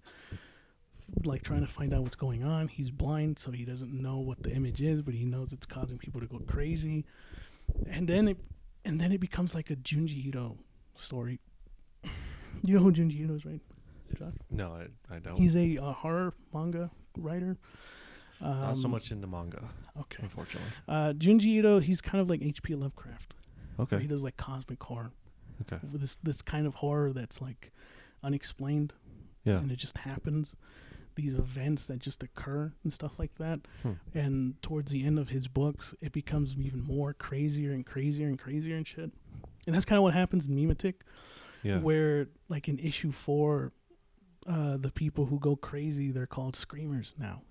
trying to find out what's going on. He's blind, so he doesn't know what the image is, but he knows it's causing people to go crazy. And then it becomes like a Junji Ito story. You know who Junji Ito is, right? Josh? No, I don't. He's a horror manga writer. Not so much into manga. Okay. Unfortunately. Junji Ito, he's kind of like H.P. Lovecraft. Okay. He does like cosmic horror. Okay. With this kind of horror that's like unexplained. Yeah. And it just happens. These events that just occur and stuff like that. And towards the end of his books, it becomes even more crazier and crazier and crazier and shit. And that's kind of what happens in Memetic. Yeah. Where like in issue 4, the people who go crazy, they're called screamers now.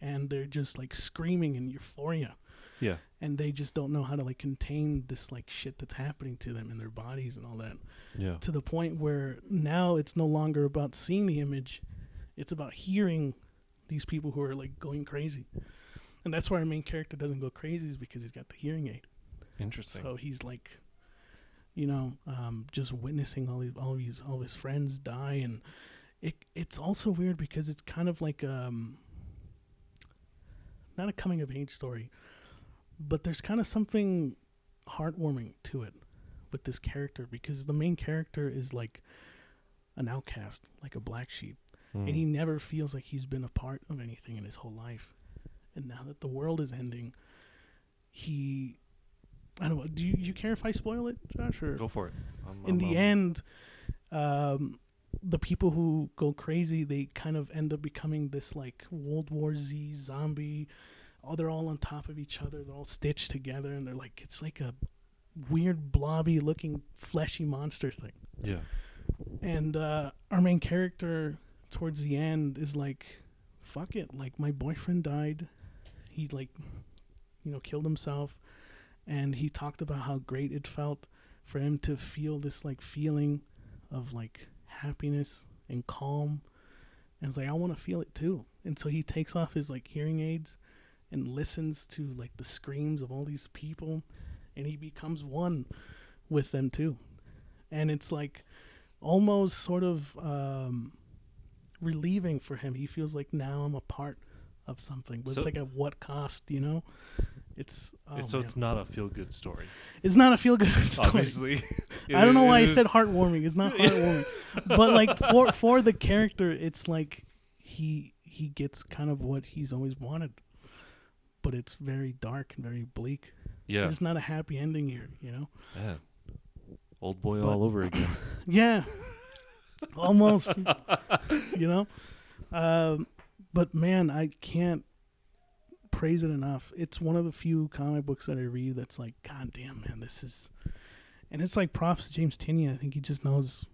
And they're just like screaming in euphoria. Yeah. And they just don't know how to like contain this like shit that's happening to them in their bodies and all that. Yeah. To the point where now it's no longer about seeing the image. It's about hearing these people who are like going crazy. And that's why our main character doesn't go crazy, is because he's got the hearing aid. Interesting. So he's like, just witnessing all of his friends die. And it's also weird because it's kind of like not a coming of age story, but there's kind of something heartwarming to it with this character, because the main character is like an outcast, like a black sheep, and he never feels like he's been a part of anything in his whole life. And now that the world is ending, I don't know. Do you care if I spoil it, Josh? Or Go for it. in the end, the people who go crazy, they kind of end up becoming this like World War Z zombie. Oh, they're all on top of each other. They're all stitched together, and they're like, it's like a weird blobby looking fleshy monster thing. Yeah. And our main character towards the end is like, fuck it. Like, my boyfriend died. He like, killed himself. And he talked about how great it felt for him to feel this like feeling of like happiness and calm. And it's like, I want to feel it too. And so he takes off his like hearing aids and listens to like the screams of all these people, and he becomes one with them too. And it's like almost sort of relieving for him. He feels like, now I'm a part of something, but it's like, at what cost, It's It's not a feel-good story. It's not a feel-good story. Obviously. I don't know why I said heartwarming. It's not heartwarming. But like for the character, it's like he gets kind of what he's always wanted. But it's very dark and very bleak. Yeah. There's not a happy ending here, Yeah. Old boy all over again. Yeah. Almost. But man, I can't praise it enough. It's one of the few comic books that I read that's like, God damn, man, this is... And it's like props to James Tynion. I think he just knows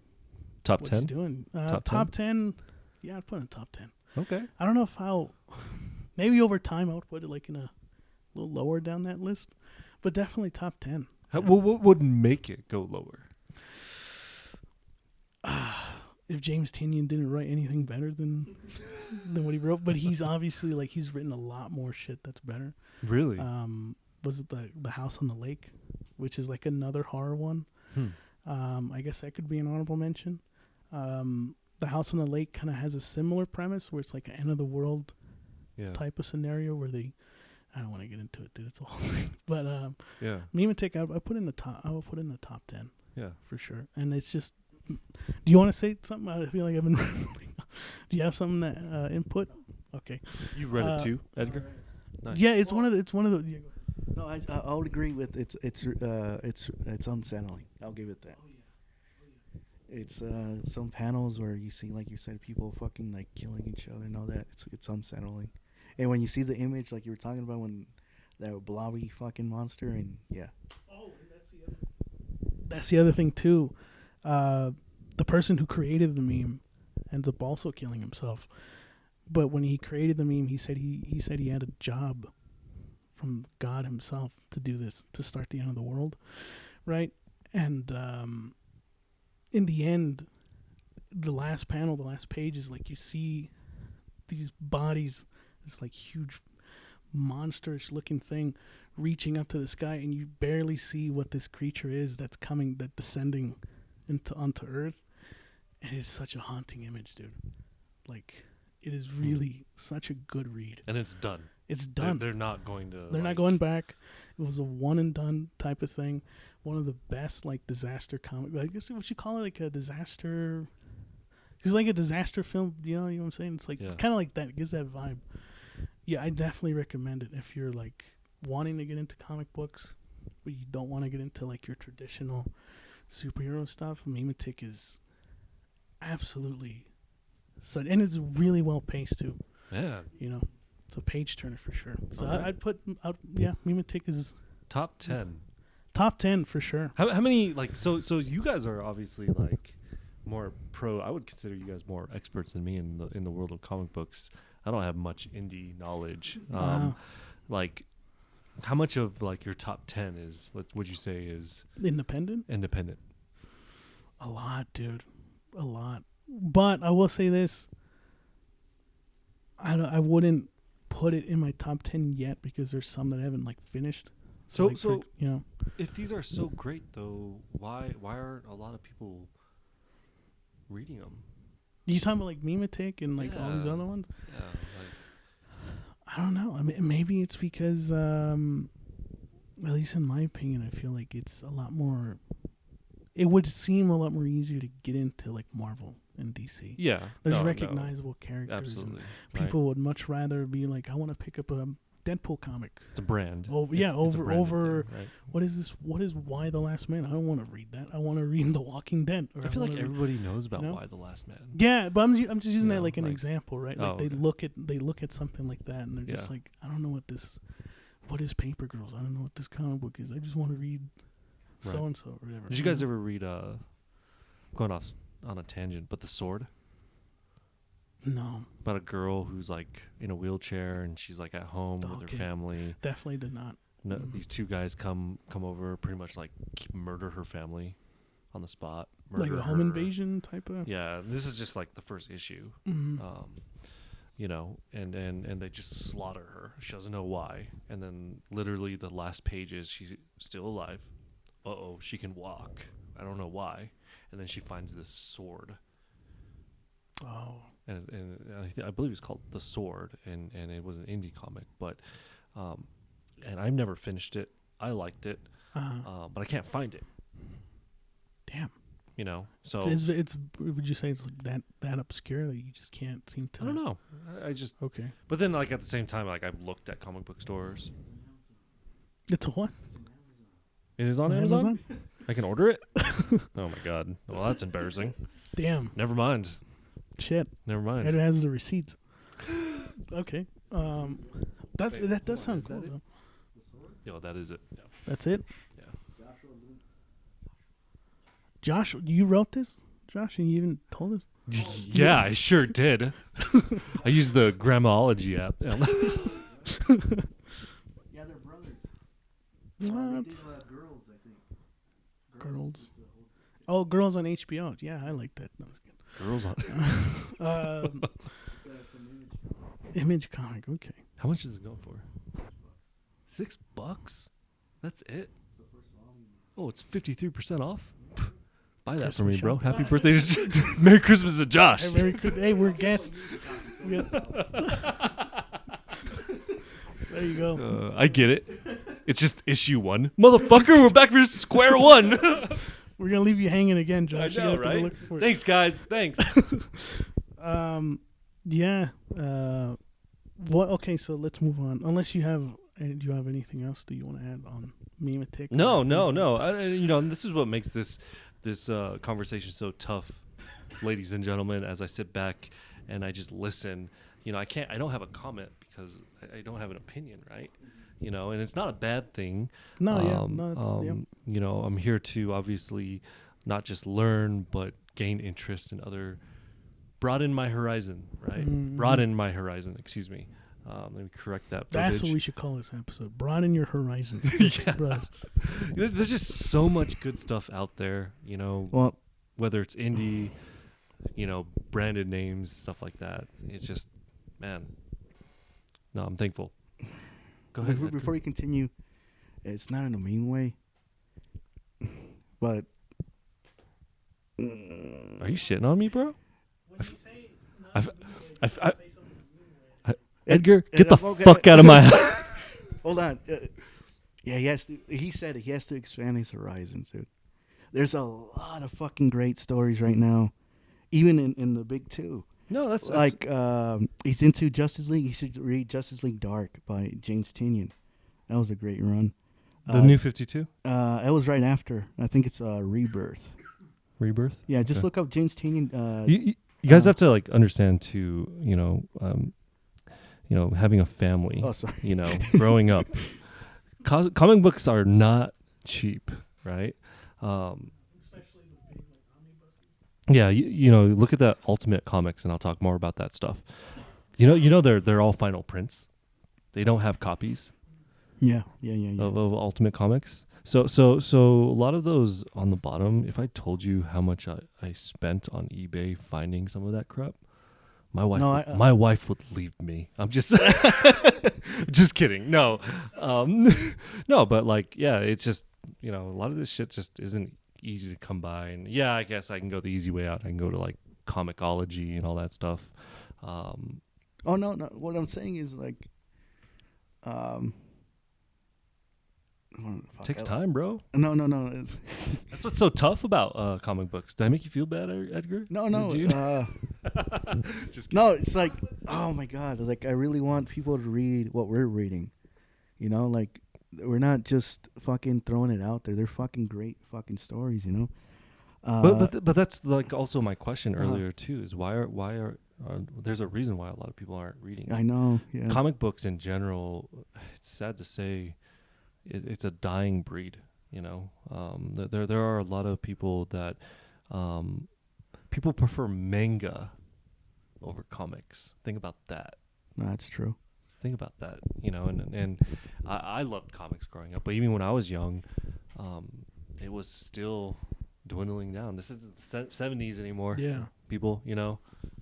Top what 10? he's doing. Top 10? Yeah, I'd put it in top 10. Okay. I don't know if I'll... Maybe over time I would put it like in a little lower down that list. But definitely top 10. What would make it go lower? If James Tynion didn't write anything better than what he wrote, but he's obviously like, he's written a lot more shit that's better. Really? Was it the House on the Lake, which is like another horror one? I guess that could be an honorable mention. The House on the Lake kind of has a similar premise where it's like an end of the world type of scenario where they... I don't want to get into it, dude. It's a whole thing. But yeah, Memetic, I put in the top. I will put in the top 10. Yeah, for sure. And it's just. Do you want to say something? I feel like I've been. Do you have something that input? Okay. You read it too, Edgar? Nice. Yeah, it's one of the. Yeah, no, I would agree with it's unsettling. I'll give it that. It's some panels where you see, like you said, people fucking like killing each other and all that. It's unsettling. And when you see the image, like you were talking about, when that blobby fucking monster, and yeah. Oh, and that's the other thing too. The person who created the meme ends up also killing himself. But when he created the meme, he said he had a job from God himself to do this, to start the end of the world, right? And in the end, the last panel, the last page is like, you see these bodies, this like huge monsterish looking thing reaching up to the sky, and you barely see what this creature is that's descending onto Earth. And it's such a haunting image, dude. Like, it is really such a good read. And it's done. It's done. They're not going to... They're not going back. It was a one and done type of thing. One of the best like disaster comic. I guess what you call it, like a disaster... It's like a disaster film, you know what I'm saying? It's like, it's kind of like that. It gives that vibe. Yeah, I definitely recommend it if you're like wanting to get into comic books, but you don't want to get into like your traditional superhero stuff. Memetic is absolutely, and it's really well paced too. Yeah, it's a page turner for sure. So right. I'd put Memetic is top 10. Top 10 for sure. How many like so you guys are obviously like more pro. I would consider you guys more experts than me in the world of comic books. I don't have much indie knowledge. Like, how much of like your top 10 is, would you say, is independent? Independent. A lot, dude. A lot. But I will say this. I wouldn't put it in my top 10 yet because there's some that I haven't like finished. So if these are so great though, why aren't a lot of people reading them? You talking about like Memetic and like all these other ones? Yeah, like, I don't know. I mean, maybe it's because at least in my opinion, I feel like it's a lot more. It would seem a lot more easier to get into like Marvel and DC. Yeah, There's recognizable characters. absolutely. And people would much rather be like, I want to pick up a Deadpool comic. It's a brand. Over, It's a branded over. thing, right? What is this? What is Why the Last Man? I don't want to read that. I want to read The Walking Dead. Or I feel like wanna everybody knows about you know? Why the Last Man. Yeah, but I'm just using that know, like an like- example, right? Like Oh, they okay. look at something like that and they're just Yeah. like, I don't know what is Paper Girls? I don't know what this comic book is. I just want to read Right. so and so or whatever. Did you guys ever read going off on a tangent, but The Sword? No, About a girl who's like in a wheelchair and she's like at home with Okay. her family. definitely did not. No, these two guys come over, pretty much like murder her family on the spot. Like Murder a home her. invasion type of. Yeah, this is just like the first issue. Mhm. You know, and they just slaughter her. She doesn't know why. And then literally the last pages, she's still alive. Uh-oh, she can walk. I don't know why. And then she finds this sword. Oh, And I believe it's called The Sword, and it was an indie comic. But, and I've never finished it. I liked it, but I can't find it. damn. You know, so It's would you say it's like that obscure that you just can't seem to? I don't know. I just Okay, But then, like, at the same time, like, I've looked at comic book stores. it's a what? It is on On Amazon? Amazon? I can order it? Oh, my God. Well, that's embarrassing. Damn, Never mind. shit. Never mind. It has the receipts. Okay, that does sound is cool. that it? Though. Yo, that is it. Yeah. That's it. Yeah. Josh, you wrote this, Josh, and you even told us. Yeah, I sure did. I used the Grammarology app. Yeah, they're brothers. What? Girls, I think. Girls. Oh, Girls on HBO. Yeah, I like that. No, I was kidding. Girls on. Image comic. Okay. How much is it going for? $6? That's it? Oh, it's 53% off? Buy that for Christmas me, bro. shopping. Happy birthday to Merry Christmas to Josh. Hey, we're guests. Yeah. There you go. I get it. It's just issue 1. Motherfucker, we're back for square one. We're gonna leave you hanging again, Josh. I You know, have to go right? look for it. Thanks, guys. Thanks. Yeah. What? Okay, so let's move on. Unless you have, do you have anything else that you want to add on Memetic? No. You know, this is what makes this conversation so tough, ladies and gentlemen. As I sit back and I just listen, you know, I don't have a comment because I don't have an opinion, right? You know, and it's not a bad thing. No, yeah, no, it's You know, I'm here to obviously not just learn, but gain interest in other, broaden my horizon, right? Broaden my horizon. Excuse me. Let me correct that. That's verbiage. what we should call this episode. Broaden your horizon. Yeah. Bro. There's just so much good stuff out there, you know, Well, whether it's indie, you know, branded names, stuff like that. It's just, man. No, I'm thankful. Go ahead. before we continue, it's not in a mean way, but Are you shitting on me, bro? Edgar, get the okay. fuck out of my house. hold on. Yeah, he has to. He said he has to expand his horizons, dude. There's a lot of fucking great stories right now, even in the big two. No, that's Like he's into Justice League. He should read Justice League Dark by James Tynion. That was a great run. the new 52 It was right after. I think it's Rebirth. Rebirth. Yeah, just Okay. look up James Tynion. You guys have to like understand too, you know, having a family. Oh, sorry. You know, growing up, comic books are not cheap, right? Yeah, you know, look at that Ultimate Comics, and I'll talk more about that stuff. You know, they're all final prints. They don't have copies Yeah. of Ultimate Comics. So a lot of those on the bottom. If I told you how much I spent on eBay finding some of that crap, my wife my wife would leave me. I'm just just kidding. No, no, but like, yeah, it's just, you know, a lot of this shit just isn't easy to come by. And yeah, I guess I can go the easy way out. I can go to like Comixology and all that stuff. Oh no. What I'm saying is like, Takes time, bro. No. That's what's so tough about comic books. Did I make you feel bad, Edgar? No. Did you? Just No, it's like, oh my god, like I really want people to read what we're reading. You know, like we're not just fucking throwing it out there. They're fucking great fucking stories, you know. But that's like also my question earlier too. Is why are there's a reason why a lot of people aren't reading. I know. Yeah. Comic books in general. It's sad to say, it's a dying breed. You know, there are a lot of people that people prefer manga over comics. Think about that. No, that's true. Think about that. You know, and I loved comics growing up, but even when I was young, it was still dwindling down. This isn't the 70s anymore. Yeah. People, you know.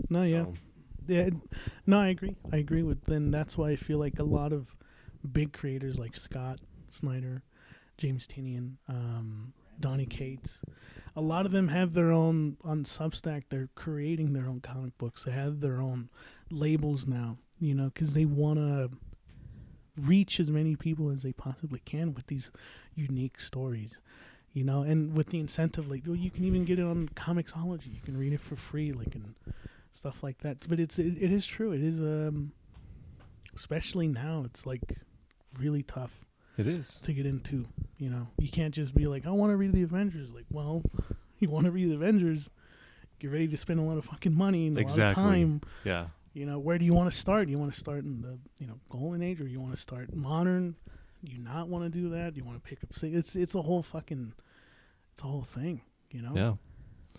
No, yeah. So, Yeah, no, I agree. I agree with. Then that's why I feel like a lot of big creators like Scott Snyder, James Tynion, Donny Cates, a lot of them have their own on Substack. They're creating their own comic books. They have their own labels now, you know, because they want to reach as many people as they possibly can with these unique stories, you know, and with the incentive, like, well, you can even get it on Comixology. You can read it for free, like, and stuff like that. But it is true. It is, especially now, it's like really tough. it is. To get into, you know, you can't just be like, I want to read the Avengers. Like, well, you want to read the Avengers, get ready to spend a lot of fucking money and a lot of time. Yeah. You know, where do you want to start? You want to start in the, you know, golden age, or you want to start modern? You not want to do that? You want to pick up? It's a whole fucking, it's a whole thing. You know. Yeah.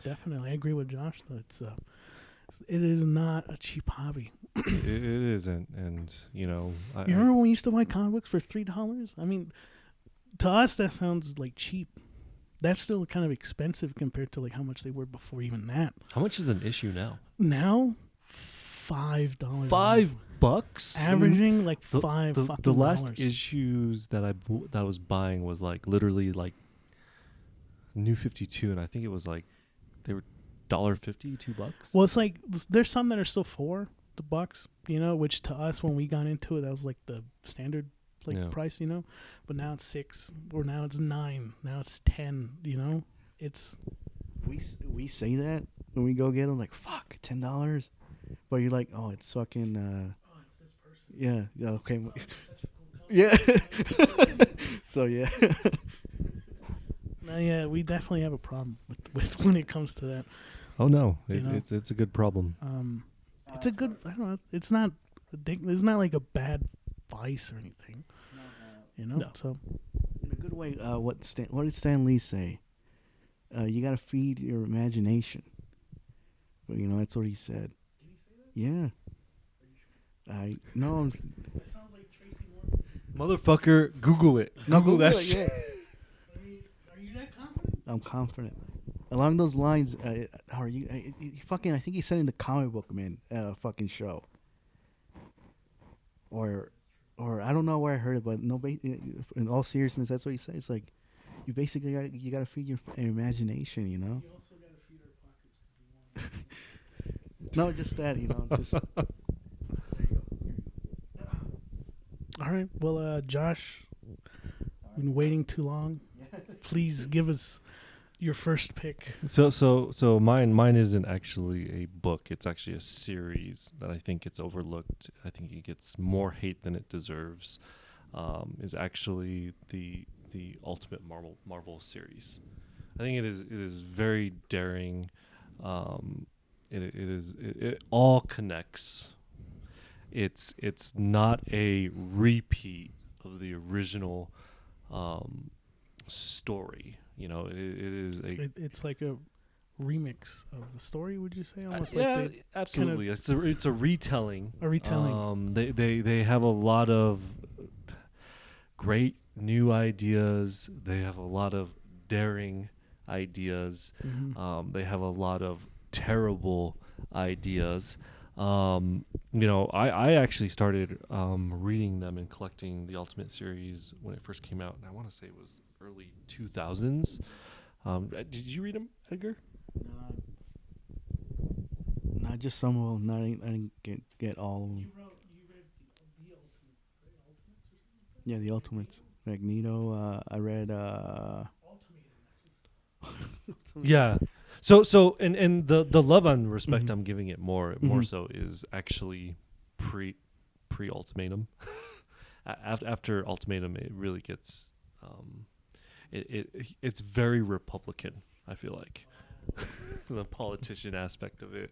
Definitely, I agree with Josh. Though it is not a cheap hobby. it isn't, and you know. You remember when we used to buy comic books for $3? I mean, to us that sounds like cheap. That's still kind of expensive compared to like how much they were before even that. How much is an issue now? Now, $5. $5? Averaging like the, $5 the, fucking the last dollars. issues that I was buying was like literally like New 52, and I think it was like they were $1.50, $2. Well, it's like there's some that are still $4, you know, which to us when we got into it, that was like the standard price, you know. But now it's $6, or now it's $9, now it's $10. You know, it's We say that when we go get them, like, fuck, $10. But you're like, oh, it's fucking. oh, it's this person. Yeah. Okay. Yeah. So yeah. No, yeah, we definitely have a problem with when it comes to that. Oh no, You know? it's a good problem. It's a good. I don't know. It's not. It's not like a bad vice or anything. You know. No. So. In a good way. What did Stan Lee say? You gotta feed your imagination. But you know that's what he said. Did he say that? Yeah. I no. That sounds like Tracy Morgan. Motherfucker, Google it. No, Google that it, shit. I mean, are you that confident? I'm confident. Along those lines, how are you? Fucking, I think he said in the comic book man, fucking show. Or I don't know where I heard it, but no. In all seriousness, that's what he says. It's like you basically gotta feed your imagination, you know. We also got to feed our pockets. No, just that, you know. Just All right. Well, Josh, we've been waiting too long. Please give us your first pick. So mine isn't actually a book. It's actually a series that I think gets overlooked. I think it gets more hate than it deserves. Is actually the Ultimate Marvel series. I think it is very daring. It all connects. It's not a repeat of the original story. You know, it is a. It's like a remix of the story. Would you say almost yeah, like they absolutely. It's a retelling. a retelling? They have a lot of great new ideas. They have a lot of daring ideas. Mm-hmm. They have a lot of terrible ideas. You know, I actually started reading them and collecting the Ultimate series when it first came out, and I want to say it was early 2000s. Did you read them, Edgar? not just some of them. I didn't get all of them. You read the Ultimate, right? Ultimates or something like that? Yeah, the Ultimates. Magneto. I read. Yeah. So and the love and respect I'm giving it more so is actually pre ultimatum. After ultimatum, it really gets it's very Republican. I feel like the politician aspect of it,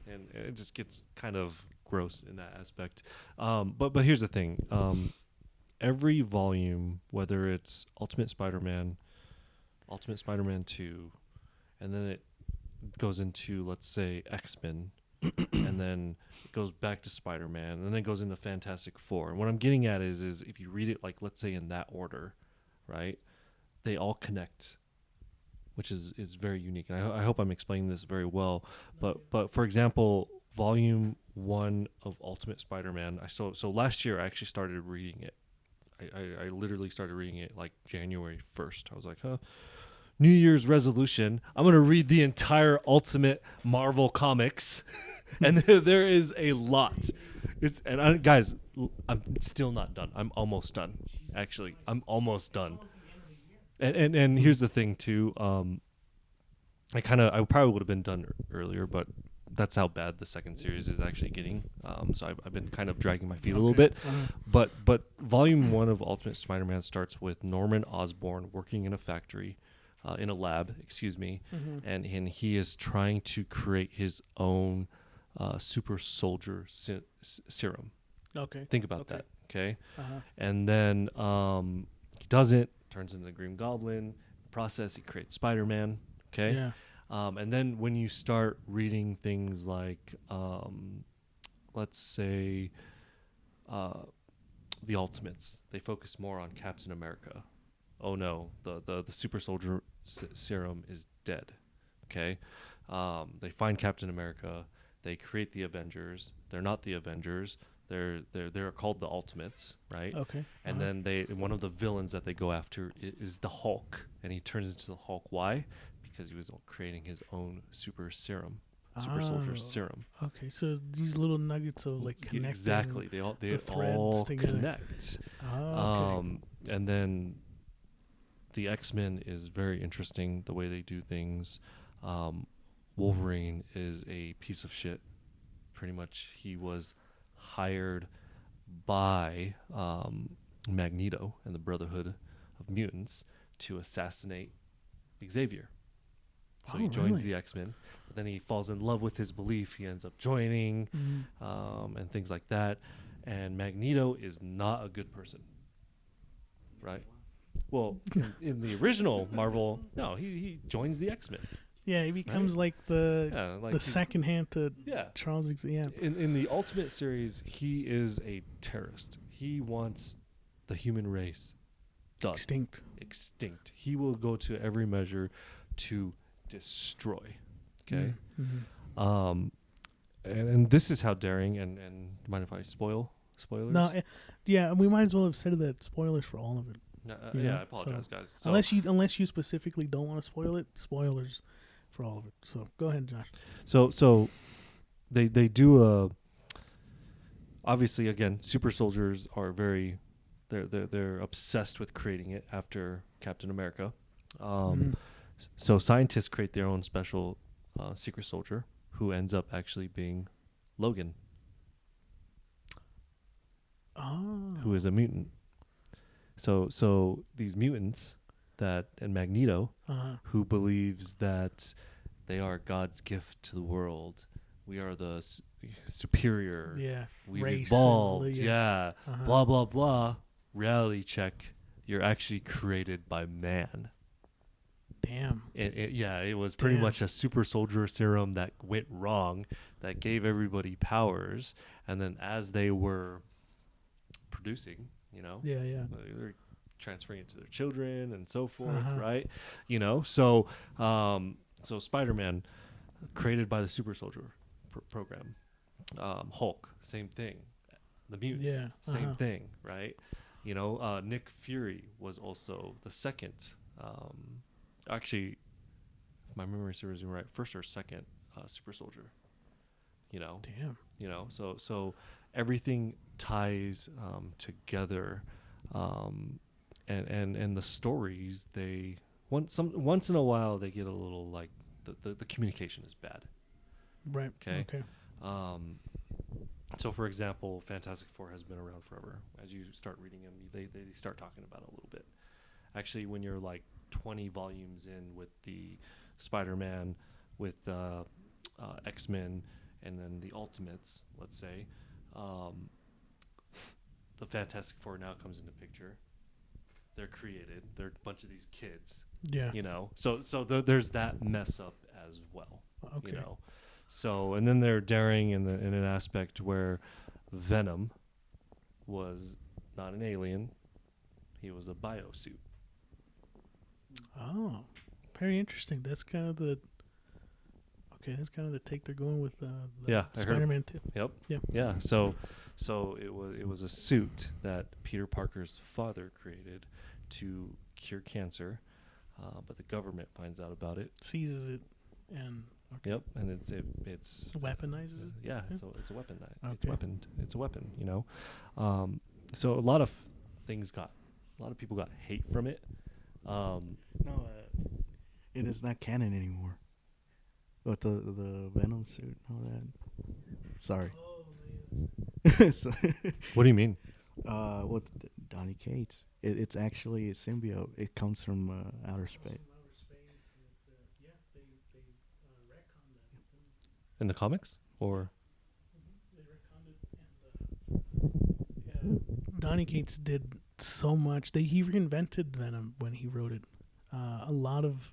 and it just gets kind of gross in that aspect. But here's the thing. Every volume, whether it's Ultimate Spider-Man 2, and then it goes into, let's say, X-Men, and then it goes back to Spider-Man, and then it goes into Fantastic Four. And what I'm getting at is if you read it, like, let's say in that order, right, they all connect, which is very unique. And I hope I'm explaining this very well. But for example, Volume 1 of Ultimate Spider-Man, so last year I actually started reading it. I literally started reading it like January 1st. I was like, New Year's resolution, I'm going to read the entire Ultimate Marvel comics. And there is a lot. Guys, I'm still not done. I'm almost done. Actually, I'm almost done. And here's the thing too. I probably would have been done earlier, but that's how bad the second series is actually getting. So I've been kind of dragging my feet a little bit. But Volume 1 of Ultimate Spider-Man starts with Norman Osborn working in a factory, in a lab, and he is trying to create his own super soldier serum. Okay. Think about that. Okay. And then he doesn't. Turns into the Green Goblin. In the process, he creates Spider-Man. Okay. Yeah. And then when you start reading things like, let's say, the Ultimates, they focus more on Captain America. Oh no, the super soldier serum is dead. Okay. They find Captain America. They create the Avengers. They're not the Avengers. They're called the Ultimates, right? Okay. And then one of the villains that they go after is the Hulk, and he turns into the Hulk. Why? Because he was creating his own super soldier serum. Okay, so these little nuggets of like connecting. Exactly, they all together. connect. Okay. And then the X-Men is very interesting the way they do things. Wolverine is a piece of shit. Pretty much, he was hired by Magneto and the Brotherhood of Mutants to assassinate Xavier. So he joins the X-Men, but then he falls in love with his belief. He ends up joining, and things like that. And Magneto is not a good person, right? Well, in the original Marvel, no, he joins the X-Men. Yeah, he becomes like the second hand to Yeah. Charles Xavier. In the Ultimate series, he is a terrorist. He wants the human race done. Extinct. He will go to every measure to destroy. Okay? And this is how daring, and mind if I spoilers? No, yeah, we might as well have said that spoilers for all of it. I apologize, guys. So, unless you specifically don't want to spoil it, spoilers for all of it. So go ahead, Josh. So they do obviously, again, super soldiers are they're obsessed with creating it after Captain America. So scientists create their own special secret soldier who ends up actually being Logan, who is a mutant. So these mutants and Magneto, who believes that they are God's gift to the world. We are the superior. Yeah. We've race evolved. Yeah. Blah, blah, blah. Reality check. You're actually created by man. Damn. It was pretty much a super soldier serum that went wrong, that gave everybody powers, and then as they were producing, they're transferring it to their children and so forth, right? So Spider-Man, created by the super soldier program. Hulk, same thing. The mutants, same thing, right? Nick Fury was also the second. Actually, if my memory serves me right, first or second super soldier. Damn. So everything ties together, and the stories, they once in a while they get a little like the communication is bad. Right. Okay. Okay. So for example, Fantastic Four has been around forever. As you start reading them, they start talking about it a little bit. Actually, when you're like 20 volumes in with the Spider-Man, with X-Men, and then the Ultimates, let's say, the Fantastic Four now comes into picture. They're created. They're a bunch of these kids. Yeah. You know, so there's that mess up as well. Okay. You know, so and then they're daring in an aspect where Venom was not an alien; he was a biosuit. Oh, very interesting. That's kind of the. Okay, that's kind of the take they're going with. Yeah, I heard. Spider-Man 2. Yep. Yeah. Yeah. So it was a suit that Peter Parker's father created to cure cancer, but the government finds out about it. Seizes it and. Okay. Yep, and it's Weaponizes it. yeah, it's a weapon. It's Okay. weaponed. It's a weapon. You know, so a lot of people got hate from it. No, it is not canon anymore. With the Venom suit and all that. Sorry. So, What do you mean? with Donny Cates, it's actually a symbiote. It comes from outer space. In the comics or? Donny Cates did so much. He reinvented Venom when he wrote it. A lot of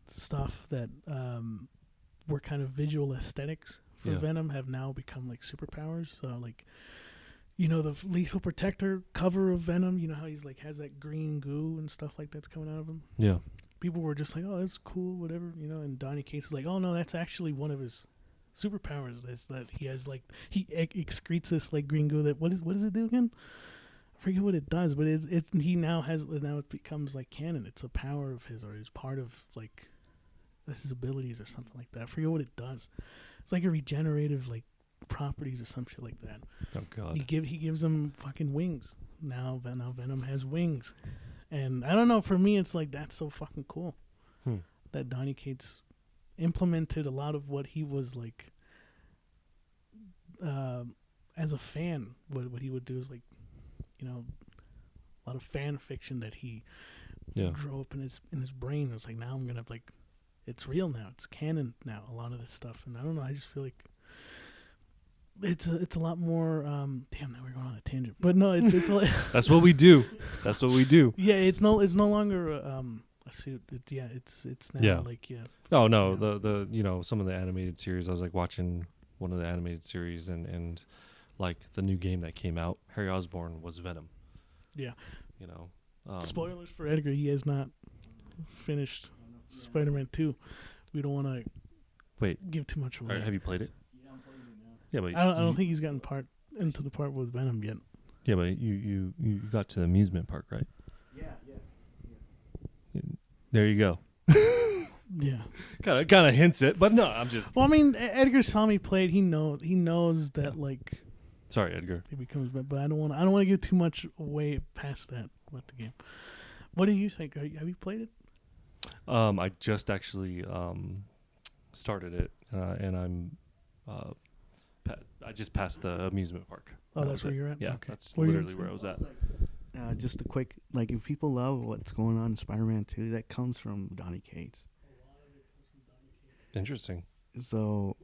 stuff that were kind of visual aesthetics for Yeah. Venom have now become like superpowers. So like, you know, the Lethal Protector cover of Venom. You know how he's like has that green goo and stuff like that's coming out of him. Yeah. People were just like, "Oh, that's cool, whatever," you know. And Donny Cates is like, "Oh no, that's actually one of his superpowers. Is that he has like he excretes this like green goo that what does it do again? I forget what it does, but now it becomes like canon. It's a power of his, or it's part of like his abilities or something like that. I forget what it does. It's like a regenerative like properties or some shit like that. Oh God. He gives him fucking wings. Now Venom has wings, and I don't know. For me, it's like that's so fucking cool that Donny Cates implemented a lot of what he was like. As a fan, what he would do is like, you know, a lot of fan fiction that he drew up in his brain. It's like now I'm gonna like, it's real now. It's canon now. A lot of this stuff, and I don't know. I just feel like it's a lot more. Damn, now we're going on a tangent. But no, it's That's what we do. That's what we do. Yeah, it's no longer a suit. It's now like Oh no, the you know, some of the animated series. I was like watching one of the animated series and like the new game that came out. Harry Osborn was Venom. Yeah. You know. Spoilers for Edgar. He has not finished Spider-Man 2. We don't want to give too much away. Have you played it? Yeah, I'm playing it now. Yeah, but I don't think he's gotten into the part with Venom yet. Yeah, but you got to the amusement park, right? Yeah. There you go. Yeah. Kind of hints it, but no, I'm just. Well, I mean, Edgar saw me play it. He knows that like Sorry, Edgar. he becomes, but I don't want to give too much away past that about the game. What do you think? Have you played it? I just actually started it, and I'm I just passed the amusement park. Oh, That that's was where it. you're at? Yeah, Okay. that's What were you literally where I was at. Just a quick, like, if people love what's going on in Spider-Man 2, that comes from Donny Cates. Interesting. So,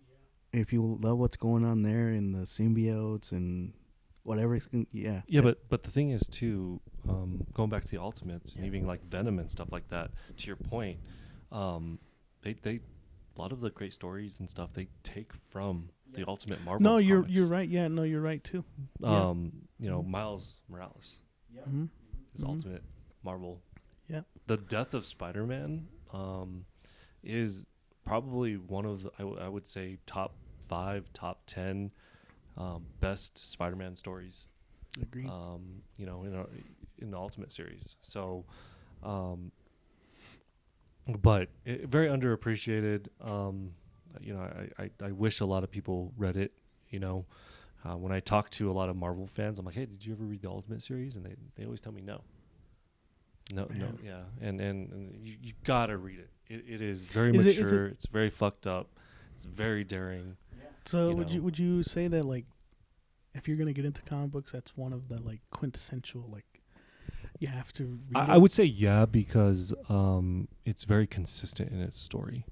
if you love what's going on there in the symbiotes and whatever, Yeah, but the thing is too, going back to the Ultimates and even like Venom and stuff like that. To your point, they a lot of the great stories and stuff they take from the Ultimate Marvel. No, you're comics. right. Yeah, no, you're right too. You know, Miles Morales, Mm-hmm. his Ultimate Marvel. Yeah. The death of Spider-Man is probably one of the, I would say top 5, top 10 best Spider-Man stories. Agreed. You know, in the Ultimate series. So, but very underappreciated. You know, I wish a lot of people read it. You know, when I talk to a lot of Marvel fans, I'm like, hey, did you ever read the Ultimate series? And they always tell me no. No, Man. yeah, and you gotta read it. It is very Is it- mature. It's very fucked up. It's very daring. So You would know. would you say that like if you're gonna get into comic books, that's one of the like quintessential like you have to read I it? would say yeah because it's very consistent in its story,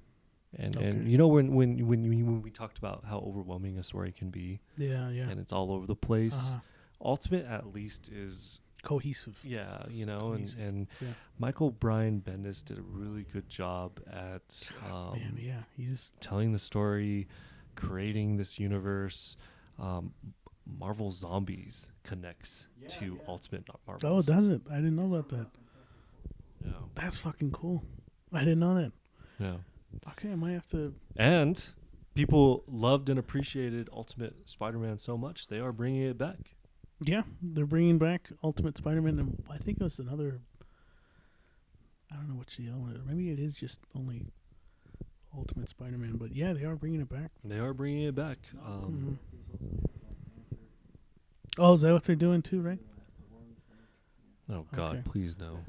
and Okay. you know when we talked about how overwhelming a story can be, Yeah, yeah. and it's all over the place. Uh-huh. Ultimate at least is Cohesive. yeah, you know, Cohesive. and Yeah. Michael Brian Bendis did a really good job at Man, yeah. He's telling the story, creating this universe. Marvel Zombies connects to Ultimate Marvel. Oh, does it? I didn't know about that. Yeah. That's fucking cool. I didn't know that. Yeah. Okay, I might have to. And people loved and appreciated Ultimate Spider-Man so much, they are bringing it back. Yeah, they're bringing back Ultimate Spider-Man, and I think it was another. I don't know which the other one is. Maybe it is just only Ultimate Spider-Man, but yeah, they are bringing it back. They are bringing it back. Mhm. Oh, is that what they're doing too? Right? Oh God, Okay. please no.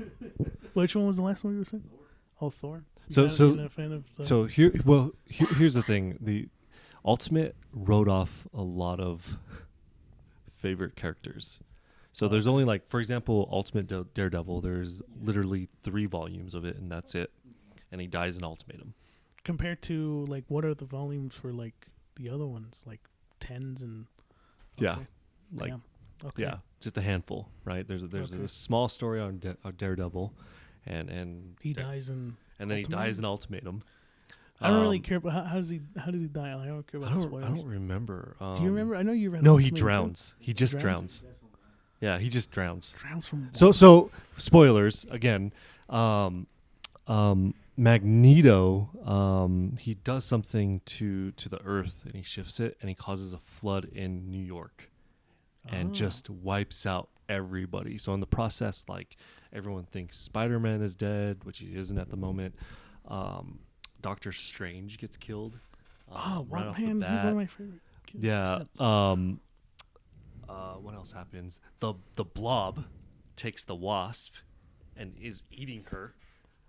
Which one was the last one you were saying? Oh, Thor. So- You're not a fan of the So here's the thing: the Ultimate wrote off a lot of favorite characters. So there's only like, for example, Ultimate Daredevil. There's literally 3 volumes of it, and that's it. And he dies in Ultimatum. compared to like what are the volumes for like the other ones, like tens and Yeah, okay. like Damn. Okay. yeah, just a handful, right? There's Okay. a small story on Daredevil, and He dies in. and then he dies in Ultimatum. I don't really care about how does he die. Like, I don't care I about the don't. spoilers. I don't remember. Do you remember? I know you read. No, he Ultimatum too. drowns. He just drowns? drowns. Yeah, he just drowns. Drowns from. So spoilers again. Magneto, he does something to the Earth, and he shifts it, and he causes a flood in New York, and just wipes out everybody. So in the process, like everyone thinks Spider-Man is dead, which he isn't at the moment. Doctor Strange gets killed. Oh, right what off the man? He's one bat. of my favorite. Kids. Yeah. Shit. What else happens? The Blob takes the Wasp and is eating her.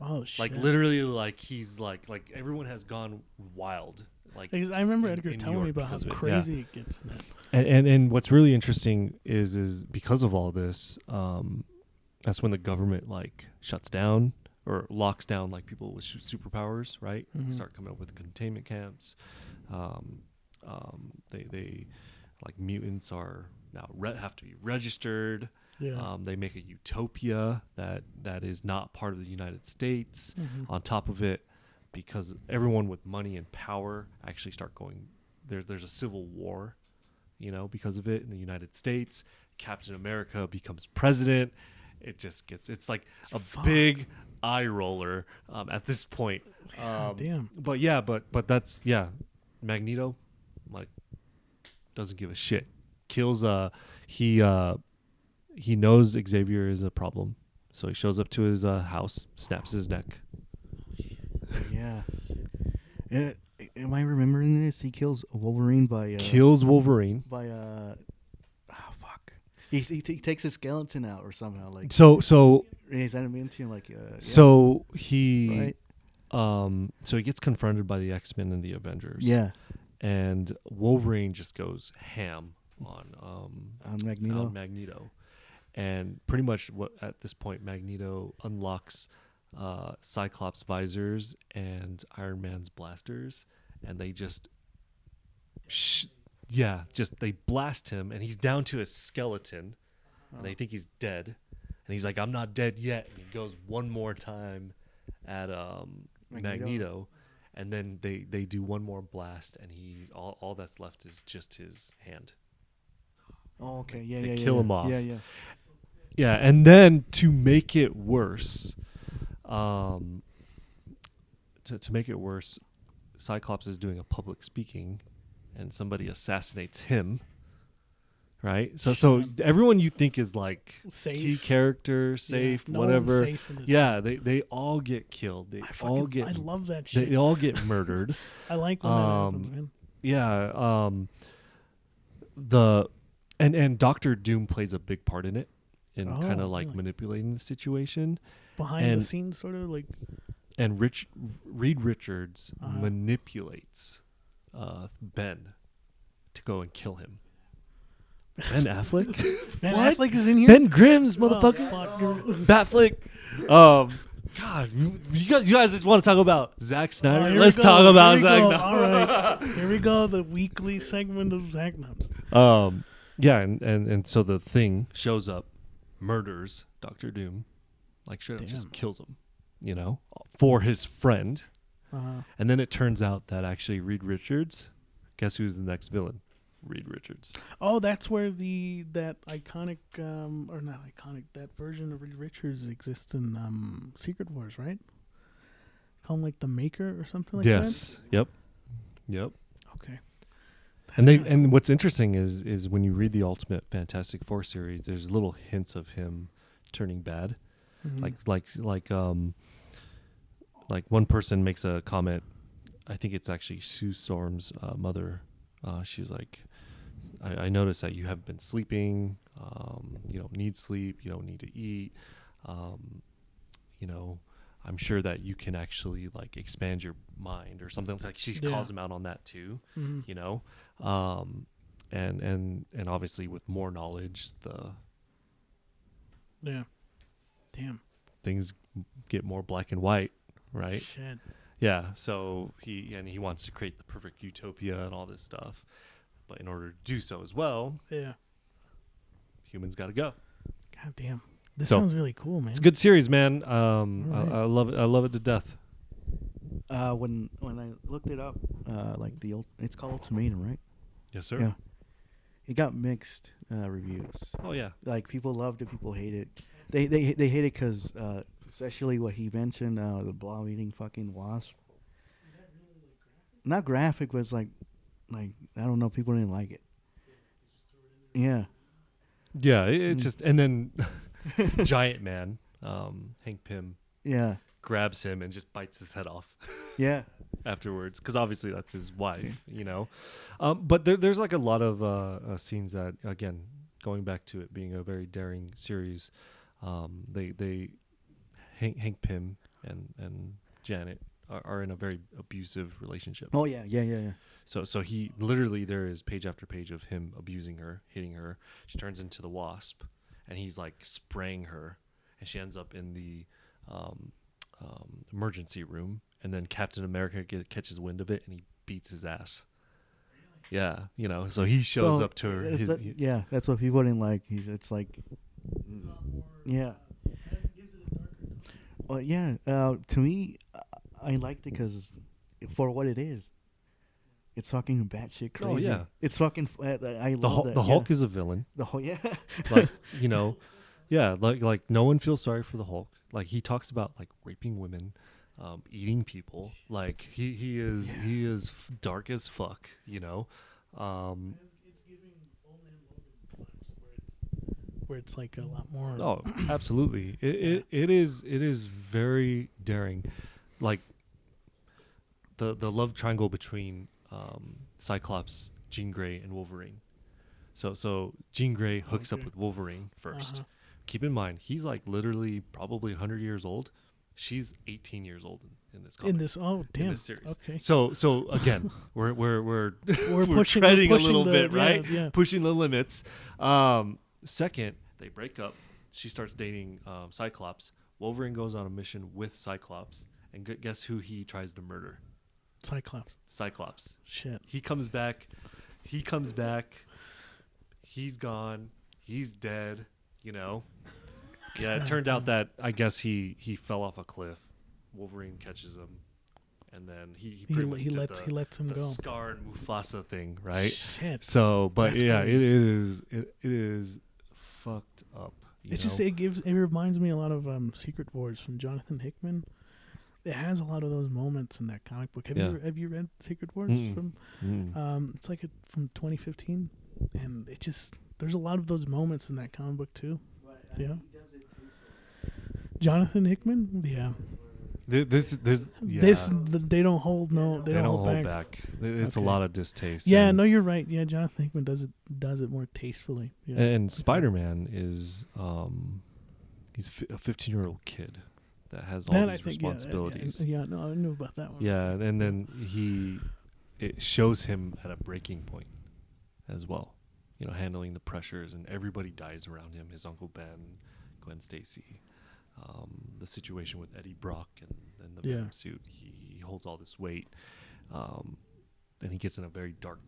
Oh shit. Like literally, like he's like everyone has gone wild. Like Because I remember in- Edgar in New telling me York about how because of it, crazy it gets. In that. and what's really interesting is because of all this, that's when the government like shuts down or locks down like people with superpowers, right? Mhm. Start coming up with containment camps. They like mutants are now have to be registered. Yeah. They make a utopia that is not part of the United States. Mhm. On top of it, because everyone with money and power actually start going. There's a civil war, because of it in the United States. Captain America becomes president. It just it's like a big eye roller at this point. Damn. But that's Magneto, like, doesn't give a shit. Kills he knows Xavier is a problem, so he shows up to his house, snaps his neck. Yeah. Am I remembering this? He kills Wolverine by Kills Wolverine. by fuck. He takes his skeleton out or somehow like. So He's adamantium like. Yeah. so he Right. so he gets confronted by the X-Men and the Avengers. Yeah. And Wolverine just goes ham on Magneto. on Magneto. And pretty much at this point Magneto unlocks Cyclops visors and Iron Man's blasters, and they just they blast him, and he's down to a skeleton, and they think he's dead, and he's like, I'm not dead yet, and he goes one more time at Magneto, and then they do one more blast, and he all that's left is just his hand. Oh, okay. Yeah, They yeah, kill yeah. him off. Yeah, yeah. Yeah, and then to make it worse, to make it worse, Cyclops is doing a public speaking, and somebody assassinates him. Right, so everyone you think is like Safe. key character, safe, no one's whatever. safe in this Yeah, they all get killed. They all get. I love that shit. They all get murdered. I like when that happens, man. Yeah. And Doctor Doom plays a big part in it, in kind Oh, of like really? manipulating the situation. behind the And- scenes, sort of like. And Reed Richards Uh-huh. manipulates Ben to go and kill him. Ben Affleck? Ben What? Affleck is in here. Ben Grimm's, Oh, motherfucker. fuck. Batflick. God, you guys just want to talk about Zack Oh, Snyder? here Let's we go, talk about here we Zack go. Snyder. All right, here we go. The weekly segment of Zack Nuts. Yeah, and so the Thing shows up, murders Doctor Doom, like straight up just Damn. kills him, for his friend. Uh, And then it turns out that actually Reed Richards, guess who's the next villain? Reed Richards. oh, that's where that iconic or not iconic, that version of Reed Richards exists in Secret Wars, right? Call him like the Maker or something like Yes. Yep. that. Okay. And what's interesting is when you read the Ultimate Fantastic Four series, there's little hints of him turning bad. Mhm. Like one person makes a comment. I think it's actually Sue Storm's mother. She's like, I noticed that you haven't been sleeping. You don't need sleep. You don't need to eat. I'm sure that you can actually like expand your mind or something like. She calls him out on that too. Mhm. And obviously with more knowledge, Yeah. Damn. things get more black and white, right? Shit. Yeah. So he wants to create the perfect utopia and all this stuff, but in order to do so as well, Yeah. humans got to go. God damn. This So, sounds really cool, man. It's a good series, man. Alright. I love it. I love it to death. When I looked it up, it's called Ultimatum, right? Yes, sir. Yeah. It got mixed reviews. Oh yeah. Like people loved it, people hate it. They hate it because especially what he mentioned, the blob eating fucking wasp. Not graphic, but it's like I don't know. People didn't like it. Yeah. Yeah. It's just and then Giant Man, Hank Pym, Yeah. grabs him and just bites his head off. Yeah. Afterwards, because obviously that's his wife, But there's like a lot of scenes that, again, going back to it being a very daring series, they Hank Pym and Janet are in a very abusive relationship. Oh yeah. So he literally, there is page after page of him abusing her, hitting her. She turns into the Wasp, and he's like spraying her, and she ends up in the emergency room. And then Captain America catches wind of it, and he beats his ass. Yeah, so he shows up to her. Yeah, that's what people didn't like. It's like, yeah. Well, yeah. To me, I liked it because for what it is, it's fucking batshit crazy. Oh yeah, it's fucking. I love that. The Hulk is a villain. The Hulk, yeah. Like yeah, like no one feels sorry for the Hulk. Like he talks about like raping women, eating people. Like he is dark as fuck. It's giving Old Man Logan vibes where it's like a lot more. Oh, absolutely. It is very daring. Like the love triangle between Cyclops, Jean Grey, and Wolverine. So Jean Grey hooks up with Wolverine first. Uh-huh. Keep in mind, he's like literally probably 100 years old. She's 18 years old in this comic. In this, oh damn, in this series. Okay. So again, we're We're pushing, pushing- treading we're a little pushing bit, the- right? yeah. Pushing the limits. Second, they break up. She starts dating Cyclops. Wolverine goes on a mission with Cyclops, and guess who he tries to murder? Cyclops. Shit. He comes back. He's gone. He's dead. Yeah, it turned out that I guess he fell off a cliff. Wolverine catches him, and then he pretty much did he lets him the go. Scar and Mufasa thing, right? Shit. So, but That's yeah, funny. it is fucked up. It reminds me a lot of Secret Wars from Jonathan Hickman. It has a lot of those moments in that comic book. Have you read Secret Wars from? It's like from 2015, and there's a lot of those moments in that comic book too. Yeah. Jonathan Hickman, yeah. They don't hold back. It's a lot of distaste. Yeah, and, no, you're right. Yeah, Jonathan Hickman does it more tastefully. Yeah. and Spider-Man is he's a 15-year-old kid, that has all That I these think, responsibilities. Yeah, no, I knew about that one. Yeah, and then it shows him at a breaking point as well. You know, handling the pressures, and everybody dies around him. His Uncle Ben, Gwen Stacy, the situation with Eddie Brock and the Venom suit. He holds all this weight, and he gets in a very dark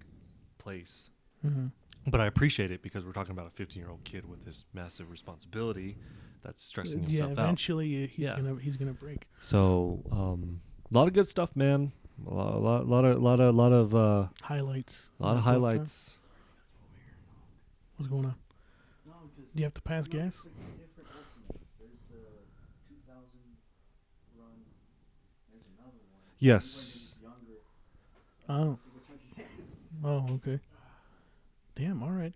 place. Mm-hmm. But I appreciate it because we're talking about a 15-year-old kid with this massive responsibility that's stressing himself out. Eventually he's gonna break. So, a lot of good stuff, man. A lot of Highlights. A lot of highlights. What's going on? Do you have to pass gas? Different Ultimates. There's the 2000 run. There's another one. Yes. Oh. Oh, okay. Damn. All right.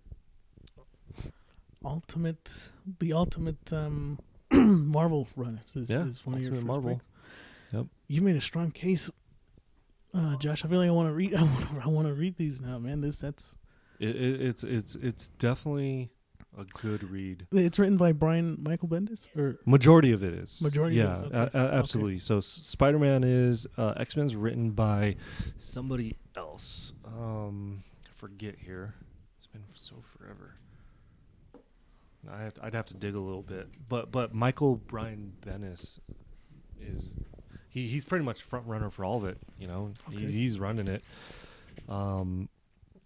The ultimate Marvel run is one of your first Marvel. breaks. Yep. You made a strong case, Josh. I feel like I want to read. I want to read these now, man. It's definitely a good read. It's written by Brian Michael Bendis, or Majority of it is. Majority yeah, is, okay. absolutely. Okay. So Spider-Man is X-Men's written by somebody else. I forget here. It's been so forever. I'd have to dig a little bit, but Michael Brian Bendis is he's pretty much front runner for all of it. You know, Okay. he's running it.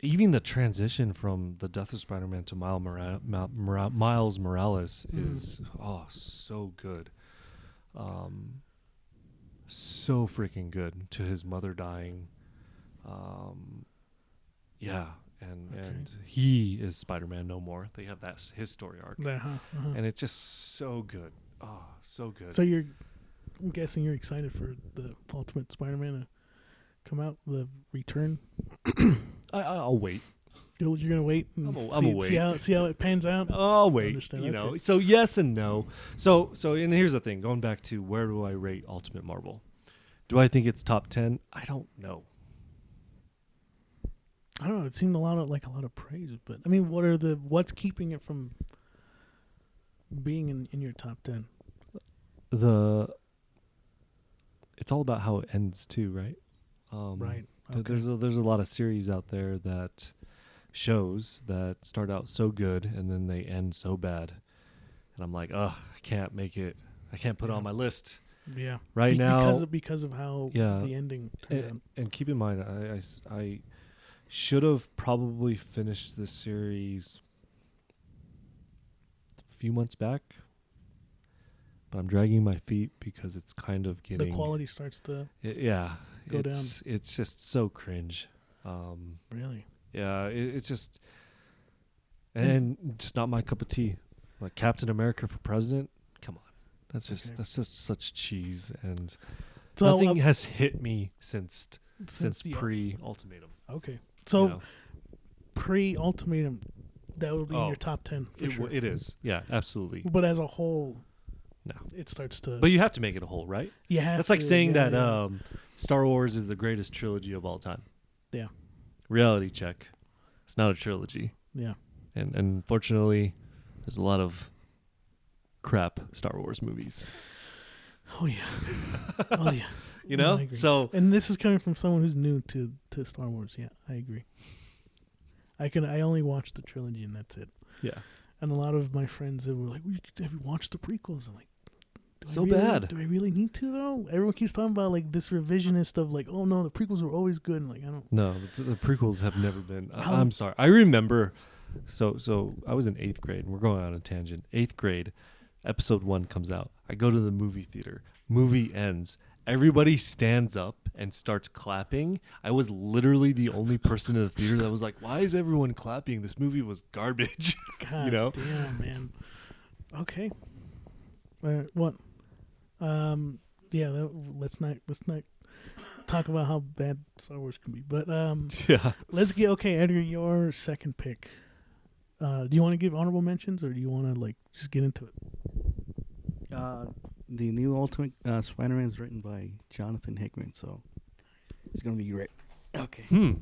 Even the transition from the death of Spider-Man to Miles Morales is so good, so freaking good. To his mother dying, and he is Spider-Man no more. They have his story arc, and it's just so good. Oh, so good. So I'm guessing you're excited for the Ultimate Spider-Man to come out, the return. I'll wait. You're gonna wait. And I'm gonna wait. See how it pans out. I'll wait. Understand, You okay. know. So yes and no. So and here's the thing. Going back to where do I rate Ultimate Marvel? Do I think it's top 10? I don't know. I don't know. It seemed a lot of praise, but I mean, what's keeping it from being in your top 10? It's all about how it ends too, right? Right. Okay. There's a lot of series out there that shows that start out so good and then they end so bad, and I'm like, I can't make it. I can't put it on my list. Yeah. Now because of how the ending turned out. And keep in mind, I should have probably finished this series a few months back, but I'm dragging my feet because it's kind of getting... The quality starts to go down. It's just so cringe. Really? Yeah, it's just... And just not my cup of tea. Like Captain America for president? Come on. That's just such cheese, and So, nothing has hit me since the pre-Ultimatum. Okay. So, You know? pre-Ultimatum, that would be in Oh, your top 10 for sure. It is. Yeah, absolutely. But as a whole, No. it starts to... But you have to make it a whole, right? you have That's like to, saying yeah, that yeah. Star Wars is the greatest trilogy of all time. Yeah. Reality check. It's not a trilogy. Yeah. And unfortunately, there's a lot of crap Star Wars movies. Oh, yeah. Oh, yeah. You No, know? I agree. So And this is coming from someone who's new to Star Wars. Yeah, I agree. I only watched the trilogy and that's it. yeah. And a lot of my friends were like, have you watched the prequels? I'm like, Bad. Do I really need to though? Everyone keeps talking about like this revisionist of like, oh no, the prequels were always good. And like, I don't. No, the prequels have never been. I'm sorry. I remember. So I was in 8th grade. And we're going on a tangent. 8th grade, episode 1 comes out. I go to the movie theater. Movie ends. Everybody stands up and starts clapping. I was literally the only person in the theater that was like, "Why is everyone clapping? This movie was garbage." God You know? damn, man. Okay. What? Yeah. Let's not talk about how bad Star Wars can be. But Yeah. let's get Edgar, your second pick. Do you want to give honorable mentions or do you want to like just get into it? The new Ultimate Spider-Man is written by Jonathan Hickman, so it's gonna be great. Okay.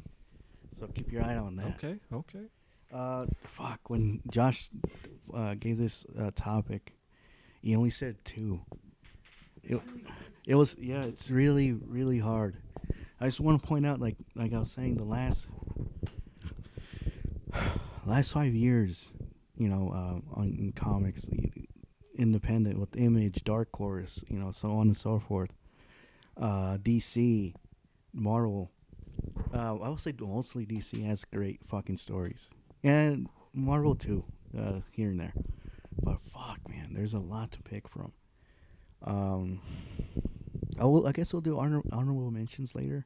So keep your eye on that. Okay. When Josh gave this topic, he only said 2. it was it's really really hard. I just want to point out, like I was saying, the last 5 years, in comics, independent with Image, Dark Horse, so on and so forth. DC, Marvel. I would say mostly DC has great fucking stories, and Marvel too, here and there. But fuck, man, there's a lot to pick from. I guess we'll do honorable mentions later.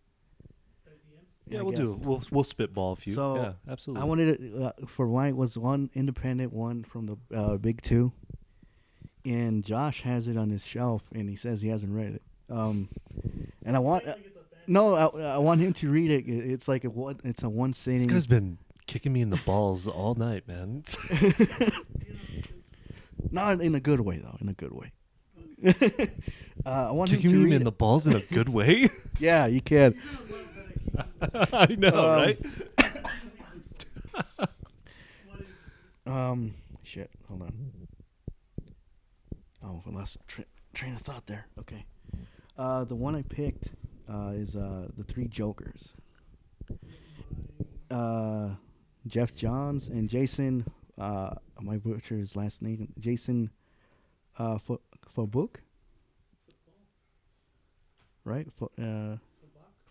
Yeah, I we'll guess. do. We'll spitball a few. So yeah, absolutely. I wanted to, for mine was one independent, one from the big two, and Josh has it on his shelf, and he says he hasn't read it. And I want I want him to read it. It's like it's a one sitting. This guy's been kicking me in the balls all night, man. Not in a good way, though. In a good way. I want him Kicking to me read in the balls in a good way. Yeah, you can. I know, right? Shit. Hold on. Oh, I lost train of thought there. Okay. The one I picked is the Three Jokers. Jeff Johns and Jason. My butcher's last name, Jason Fabuk. Right?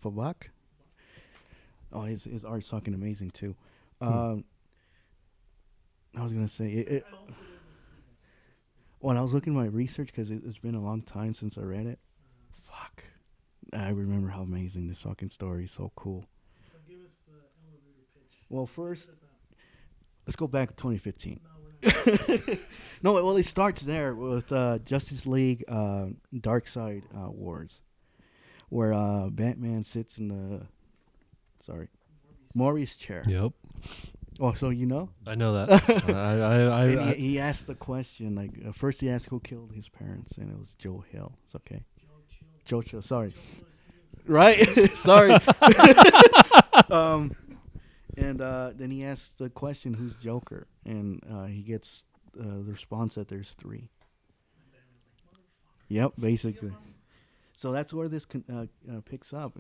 Fabak. Oh, his art's fucking amazing too. I was gonna say when I was looking at my research, because it's been a long time since I read it. Fuck, I remember how amazing this fucking story is. So cool. So give us the elevator pitch. Well, first, let's go back to 2015. No, well, it starts there with Justice League Darkseid Wars, where Batman sits in the Maurice chair. Yep. Oh, so you know? I know that. And he asked the question, like, first he asked who killed his parents, and it was Joe Hill. It's okay. Joe Chill, sorry. Right? Sorry. And then he asked the question, who's Joker? And he gets the response that there's three. Yep, basically. So that's where this picks up,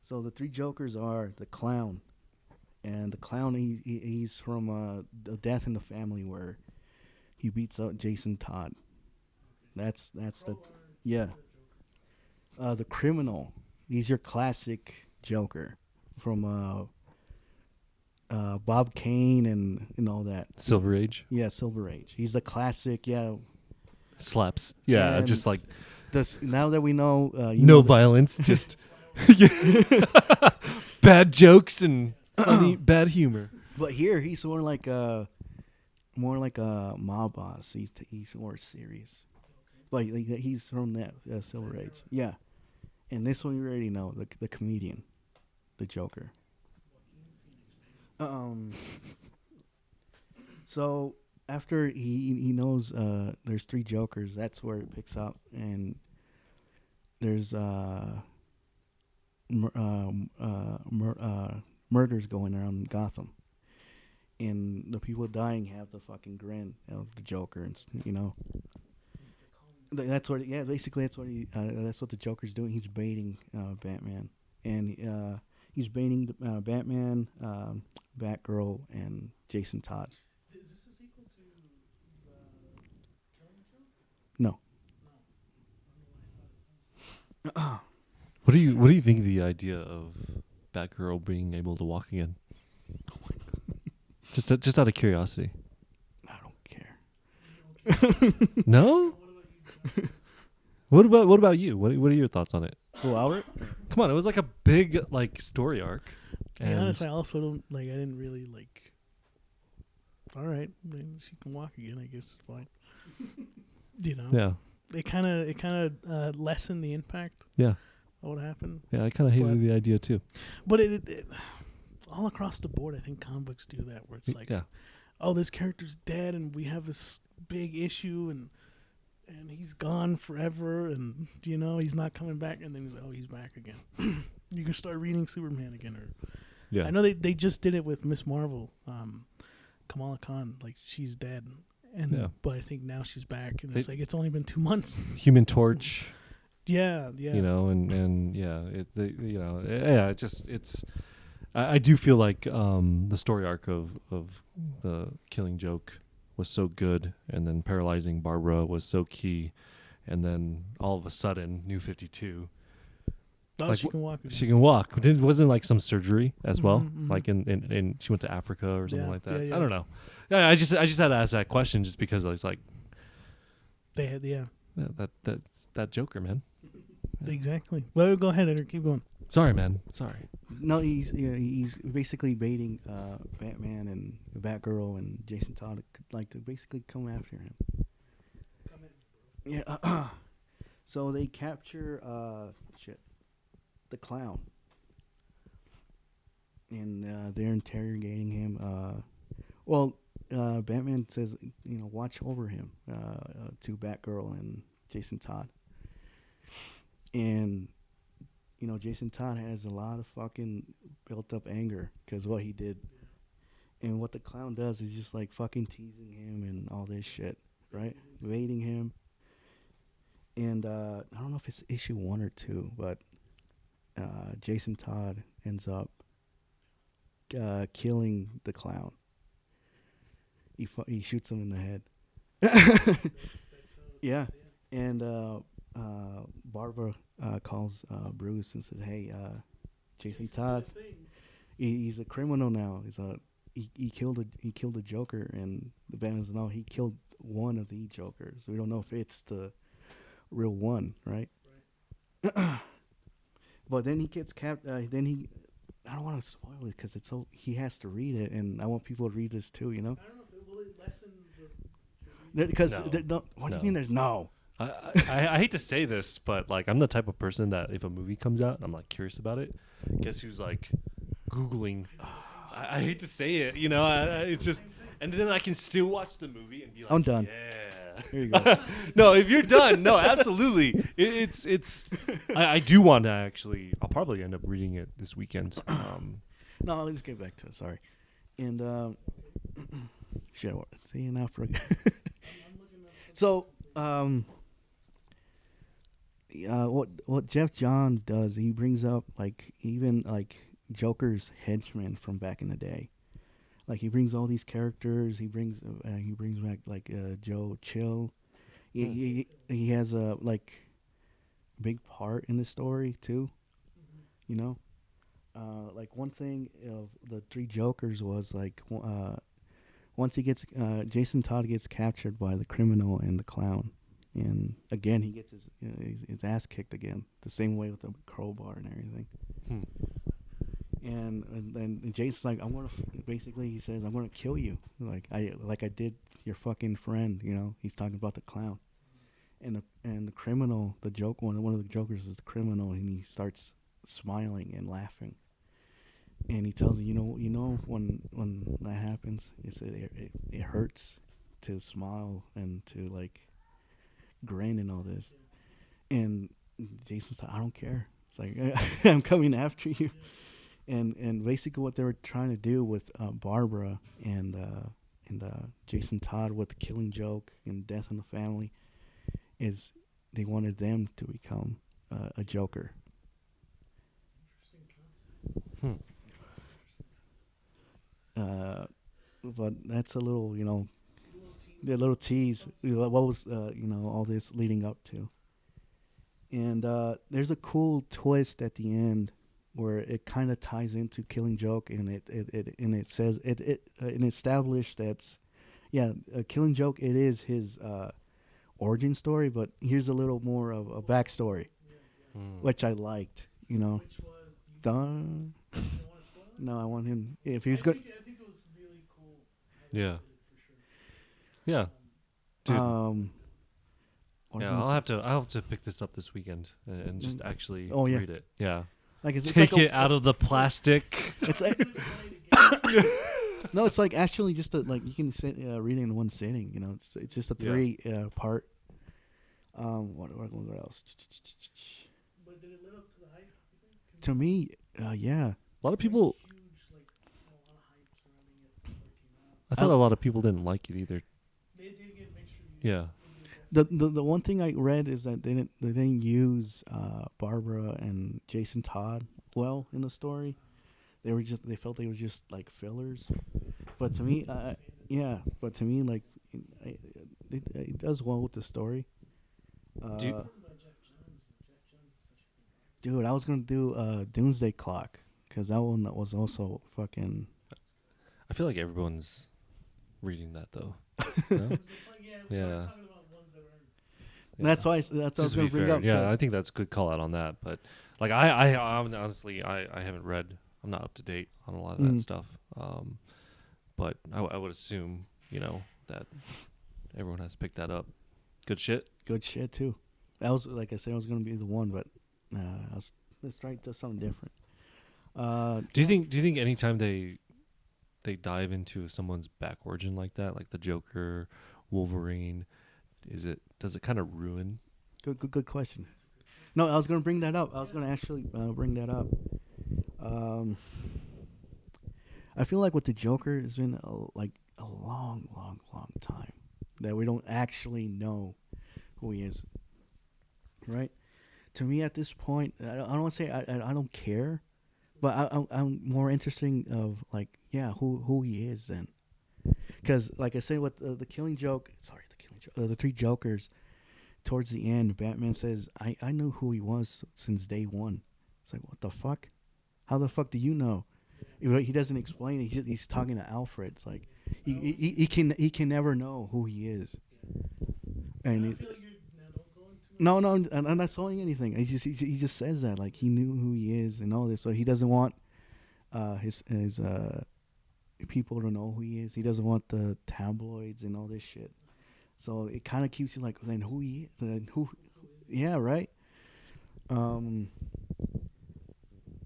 So the three Jokers are the Clown. And the Clown, he's from the Death in the Family, where he beats up Jason Todd. That's the... Yeah. The Criminal. He's your classic Joker from Bob Kane and all that. Silver Age. Yeah, Silver Age. He's the classic. Yeah. Slaps. Yeah, And just like now that we know, no violence, just bad jokes and funny bad humor. But here he's more like a mob boss. He's more serious. Like he's from that Silver Age. Yeah. And this one you already know, the comedian, the Joker. So after he knows there's three Jokers, that's where it picks up, and there's murders going around in Gotham, and the people dying have the fucking grin of the Joker, and that's what. Yeah, basically that's what that's what the Joker's doing. He's baiting Batman, and he's baiting Batman, Batgirl, and Jason Todd. Is this a sequel to the Killing Joke? No. What do you think of the idea of Batgirl being able to walk again? Just out of curiosity. I don't care. No? What about you? What are your thoughts on it? Well, Albert? Come on, it was like a big story arc. To be honest, I also don't I didn't really like. All right, I mean, she can walk again. I guess it's fine. Yeah. It kind of lessened the impact. Yeah. Of what happened. Yeah, I kind of hated the idea too. But it all across the board, I think comic books do that, where it's like, oh, this character's dead, and we have this big issue, and he's gone forever, and he's not coming back, and then he's like, oh, he's back again. You can start reading Superman again, or I know they just did it with Miss Marvel, Kamala Khan, like she's dead, And but I think now she's back, and it's They- like it's only been 2 months. Human Torch. Yeah. You know, and yeah, it's. I do feel like the story arc of the Killing Joke was so good, and then paralyzing Barbara was so key, and then all of a sudden, New 52. Oh, Like, she can walk. She can walk. Wasn't like some surgery as well, Mhm. like in she went to Africa or something Yeah, like that. yeah. I don't know. Yeah, I just had to ask that question just because I was like, They had that Joker, man. exactly. Well, go ahead, Edgar. Keep going. Sorry, man. Sorry. No, he's basically baiting Batman and Batgirl and Jason Todd to basically come after him. Yeah. So they capture the clown, and they're interrogating him. Batman says, watch over him to Batgirl and Jason Todd, and. Jason Todd has a lot of fucking built up anger because what he did. And what the clown does is just like fucking teasing him and all this shit, right? Baiting him. And I don't know if it's issue 1 or 2, but Jason Todd ends up killing the clown. He shoots him in the head. Yeah. And Barbara calls Bruce and says, "Hey, Jason Todd, he's a criminal now. He killed a Joker." And the Batman says, "No, he killed one of the Jokers. We don't know if it's the real one, right?" But then he gets I don't want to spoil it because he has to read it, and I want people to read this too. I don't know if will it lessen because what do you mean? There's no. I hate to say this, but like I'm the type of person that if a movie comes out, I'm like curious about it. Guess who's like Googling? I hate to say it, it's just, and then I can still watch the movie and be like, I'm done. Yeah. Here you go. No, if you're done, no, absolutely. It's. I do want to actually. I'll probably end up reading it this weekend. No, let's get back to it. Sorry, and shit. See you now for. So what Jeff Johns does, he brings up even Joker's henchmen from back in the day. Like he brings all these characters. He brings back Joe Chill. He has a big part in the story too. One thing of the 3 Jokers was once Jason Todd gets captured by the criminal and the clown. And again, he gets his ass kicked again, the same way with the crowbar and everything. And then Jason's like, basically he says, "I'm gonna kill you, like I did your fucking friend." He's talking about the clown, and the criminal, one of the Jokers is the criminal, and he starts smiling and laughing. And he tells him, when that happens, it hurts to smile and to grin and all this. And Jason's like, "I don't care. It's like I'm coming after you." And basically what they were trying to do with Barbara and Jason Todd with the Killing Joke and Death in the Family is they wanted them to become a Joker. But that's a little, the little tease. What was all this leading up to? And there's a cool twist at the end where it kind of ties into Killing Joke, and it says it established that's Killing Joke. It is his origin story, but here's a little more of a backstory, which I liked. Which was done. No, I want him if he's good. I think it was really cool. Yeah. Yeah. Dude. I'll have to pick this up this weekend and just actually read it. Yeah. Take it out of the plastic. It's no, it's actually just you can read it in one sitting. It's just a 3 part. What else? But did it live up to the hype? To me, yeah. A lot of people. I thought a lot of people didn't like it either. They Yeah. The one thing I read is that they didn't use Barbara and Jason Todd well in the story. They felt they were just like fillers. But to me, But to me, like it does well with the story. Do you, Dude, I was gonna do Doomsday Clock because that one was also fucking. I feel like everyone's reading that though. No? Yeah. That's why. That's what I was Just to gonna be bring fair, up. yeah, I think that's a good call out on that. But like, I honestly, I haven't read. I'm not up to date on a lot of that stuff. But I would assume, that everyone has picked that up. Good shit. Good shit too. That was like I said, I was gonna be the one, but let's try to do something different. Do you think anytime they dive into someone's back origin like that, like the Joker, Wolverine, does it kind of ruin? Good question. No, I was gonna bring that up. I was gonna actually bring that up. I feel like with the Joker, it's been a long time that we don't actually know who he is. Right? To me, at this point, I don't want to say I don't care, but I'm more interested of like, who he is then. Because like I said, with the Killing Joke, the three Jokers, towards the end, Batman says, I knew who he was since day one. It's like, what the fuck? How the fuck do you know? He doesn't explain it. He's talking to Alfred. It's like he can never know who he is. And no, I'm not saying anything. He just says that like he knew who he is and all this. So he doesn't want his people to know who he is. He doesn't want the tabloids and all this shit. So it kind of keeps you like, then who he is? Then who? Yeah, right.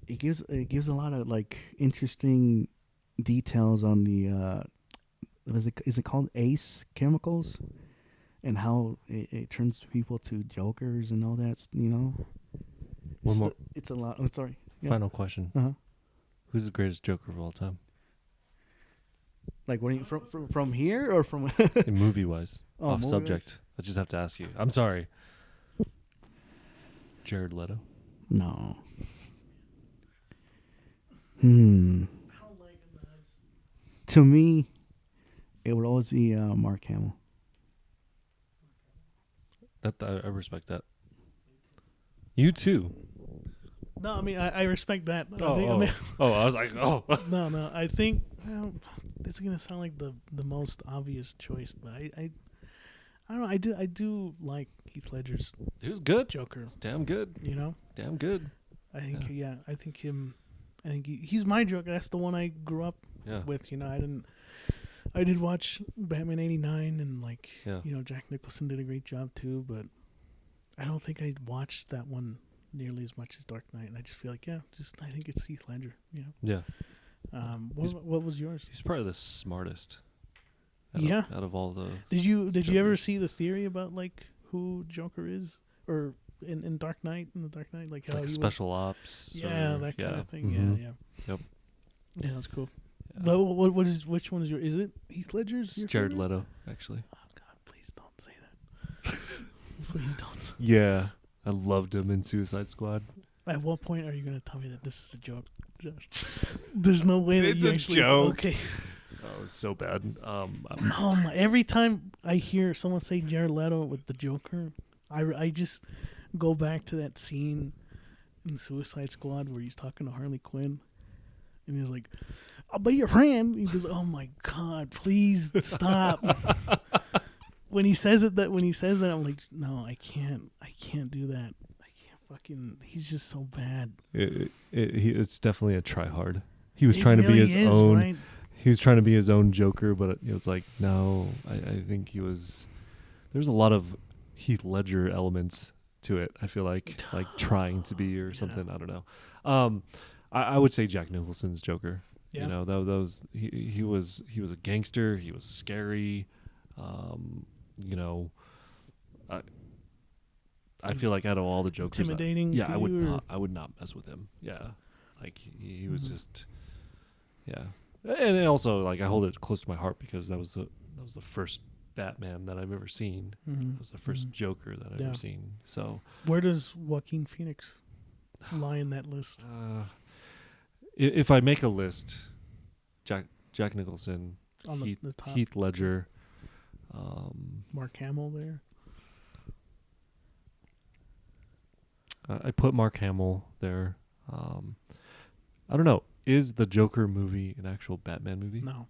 It gives a lot of like interesting details on the is it called ACE chemicals, and how it turns people to jokers and all that. One more. It's a lot. Oh, sorry. Yeah. Final question. Uh huh. Who's the greatest Joker of all time? Like, what are you from here or from Movie wise? Off movie-wise? subject. I just have to ask you. I'm sorry. Jared Leto. No. To me, it would always be Mark Hamill. That I respect that. You too. No, I mean I respect that. I was like, oh. No. I think this is gonna sound like the most obvious choice, but I don't know. I do like Heath Ledger's He was good. Joker. It's damn good. Damn good. I think I think he's my Joker. That's the one I grew up with. I did watch Batman '89 and Jack Nicholson did a great job too, but I don't think I watched that one nearly as much as Dark Knight. And I just feel like I think it's Heath Ledger. Yeah. What was yours? He's probably the smartest. Yeah. Out of all the. Did you ever see the theory about like who Joker is, or in Dark Knight, like how Like he special was, ops. that kind of thing. Mhm. Yeah. Yep. Yeah, that's cool. Yeah. But which one is your? Is it Heath Ledger's? It's your Jared favorite? Leto, actually. Oh God, please don't say that. Please don't. Yeah, I loved him in Suicide Squad. At what point are you going to tell me that this is a joke, Josh? There's no way that It's you a actually. joke. Okay. Oh, it was so bad. Oh my! Every time I hear someone say Jared Leto with the Joker, I just go back to that scene in Suicide Squad where he's talking to Harley Quinn, and he's like, "I'll be your friend." He goes, "Oh my God, please stop." When he says that, I'm like, "No, I can't do that. I can't fucking." He's just so bad. It's definitely a try hard. He was It trying to be really his is, own. right? He was trying to be his own Joker, but it was like, no. I think he was. There's a lot of Heath Ledger elements to it. I feel like trying to be or something. I don't know. I would say Jack Nicholson's Joker. Yeah. You know, that was he was a gangster. He was scary. You know, I feel like out of all the Jokers, Intimidating. I would not mess with him. Yeah, like he was just, yeah. And also, like, I hold it close to my heart because that was the first Batman that I've ever seen. Mhm. It was the 1st Joker that I've Yeah. ever seen. So Where does Joaquin Phoenix lie in that list? if I make a list, Jack Nicholson, On the top. Heath Ledger, Mark Hamill there. I put Mark Hamill there. I don't know. Is the Joker movie an actual Batman movie? No,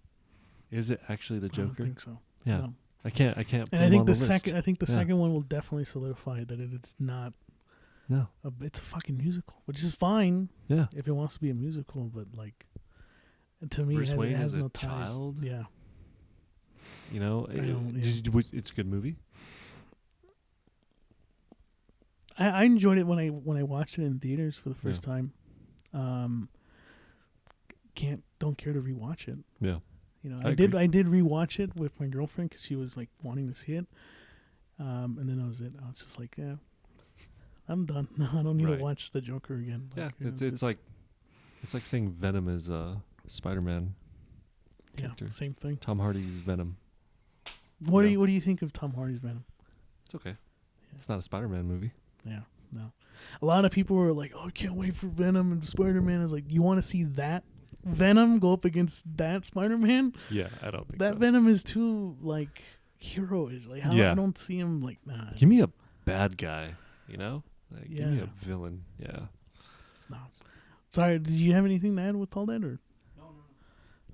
Is it actually the I don't Joker? think so. Yeah. No. I can't. Put And him I think on the list. second. I think the Yeah. second one will definitely solidify that it's not. No. It's a fucking musical, which is fine Yeah. if it wants to be a musical, but like, to me, Bruce it Wayne has as no a ties. child? Yeah. You know, don't- it's a good movie. I enjoyed it when I watched it in theaters for the first time. Don't care to rewatch it. Yeah. You know, I I did agree. rewatch it with my girlfriend because she was like wanting to see it, and then that was it. I was just like, yeah, I'm done. No, I don't need Right. to watch the Joker again. Yeah, Like, you know, it's like saying Venom is a Spider-Man character. same thing. Tom Hardy's Venom. What Yeah. do you think of Tom Hardy's Venom? It's okay. It's not a Spider-Man movie. Yeah, no. A lot of people were like, "Oh, I can't wait for Venom and Spider-Man." I was like, "You want to see that Venom go up against that Spider-Man? Yeah, I don't think That so. Venom is too like heroish. Like, how Yeah. I don't see him like nah. Give me a bad guy, you know? Like, give me a Yeah. villain. Yeah. No. Sorry, did you have anything to add with all that or? No.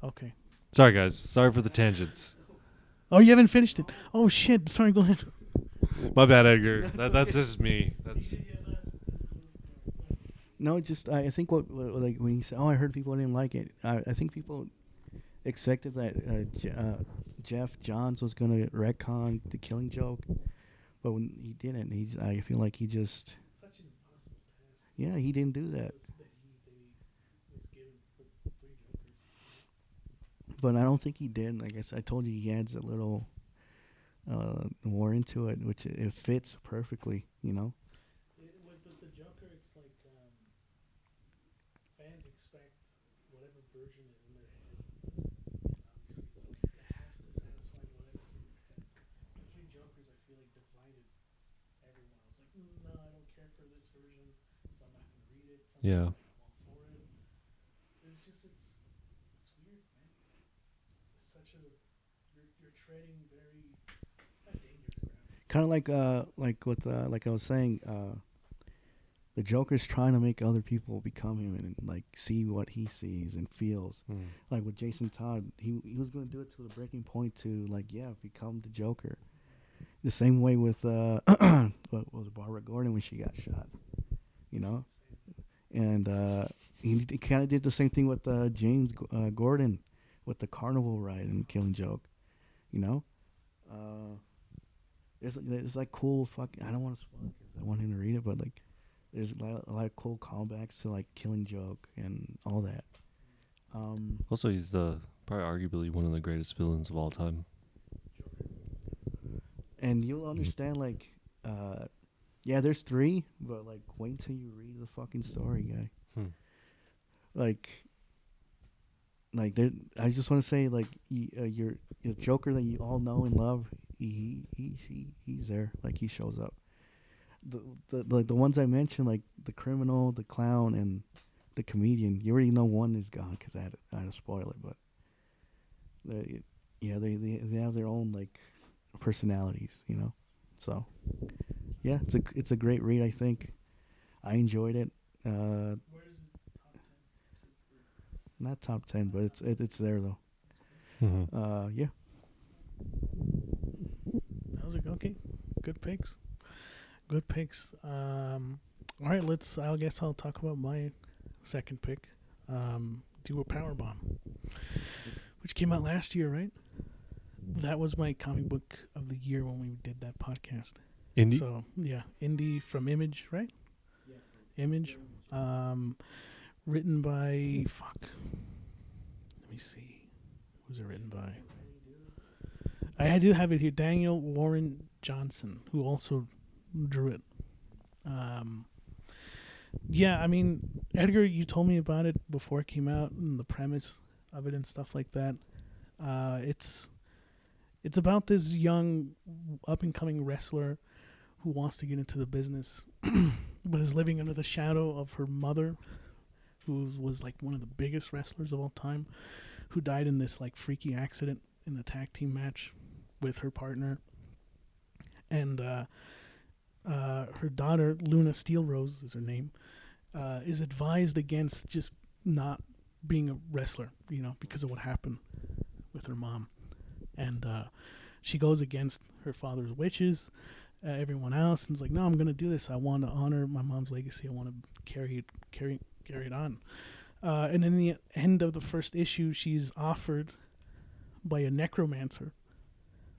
Okay. Sorry, guys. Sorry for the tangents. Oh, you haven't finished it. Oh shit. Sorry. Go ahead. My bad, Edgar. That's just me. That's No, just I think what like when you say, "Oh, I heard people didn't like it," I think people expected that Jeff Johns was gonna retcon the Killing Joke, but when he didn't, I feel like he just Such an impossible task. yeah he didn't do that. But I don't think he did. Like I told you, he adds a little more into it, which it fits perfectly. You know. With the Joker, it's like fans expect whatever version is in their head. And obviously, it's like it has to satisfy whatever's in your head. The three Jokers, I feel like, divided everyone. I was like, no, I don't care for this version, so I'm not going to read it. Some Yeah. people are all for it. It's just, it's weird, man. It's such a, you're treading very, not dangerous ground. Kind of like with like I was saying, the Joker's trying to make other people become him and like see what he sees and feels. Like with Jason Todd, he was going to do it to the breaking point to like become the Joker. The same way with what was it, Barbara Gordon when she got shot, you know, and he kind of did the same thing with James Gordon with the carnival ride and Killing Joke, you know. There's like cool fucking. I don't want to spoil it because I want him to read it, but like, there's a lot of cool callbacks to like Killing Joke and all that. also he's probably arguably one of the greatest villains of all time. And you'll understand like, there's 3, but like wait till you read the fucking story, guy. Like there. I just want to say like, your Joker that you all know and love. He's there. Like he shows up. The ones I mentioned, like the criminal, the clown, and the comedian. You already know one is gone because I had to spoil it. But they have their own like personalities, you know. So yeah, it's a great read. I think I enjoyed it. Where's the top 10? Not top 10, but it's there though. Yeah. I was like, okay, good picks. Good picks. All right, I guess I'll talk about my second pick. Do a Powerbomb, which came out last year, right? That was my comic book of the year when we did that podcast. Indie? So, yeah, Indie from Image, right? Yeah. Image. Written by, let me see. Who's it written by? I do have it here. Daniel Warren Johnson, who also drew it. Yeah, I mean, Edgar, you told me about it before it came out and the premise of it and stuff like that. It's It's about this young, up-and-coming wrestler who wants to get into the business, but is living under the shadow of her mother, who was like one of the biggest wrestlers of all time, who died in this like freaky accident in the tag team match with her partner. And her daughter, Luna Steel Rose is her name, is advised against just not being a wrestler, because of what happened with her mom. And she goes against her father's wishes, everyone else, and is like, no, I'm going to do this. I want to honor my mom's legacy. I want to carry it on. And in the end of the first issue, she's offered by a necromancer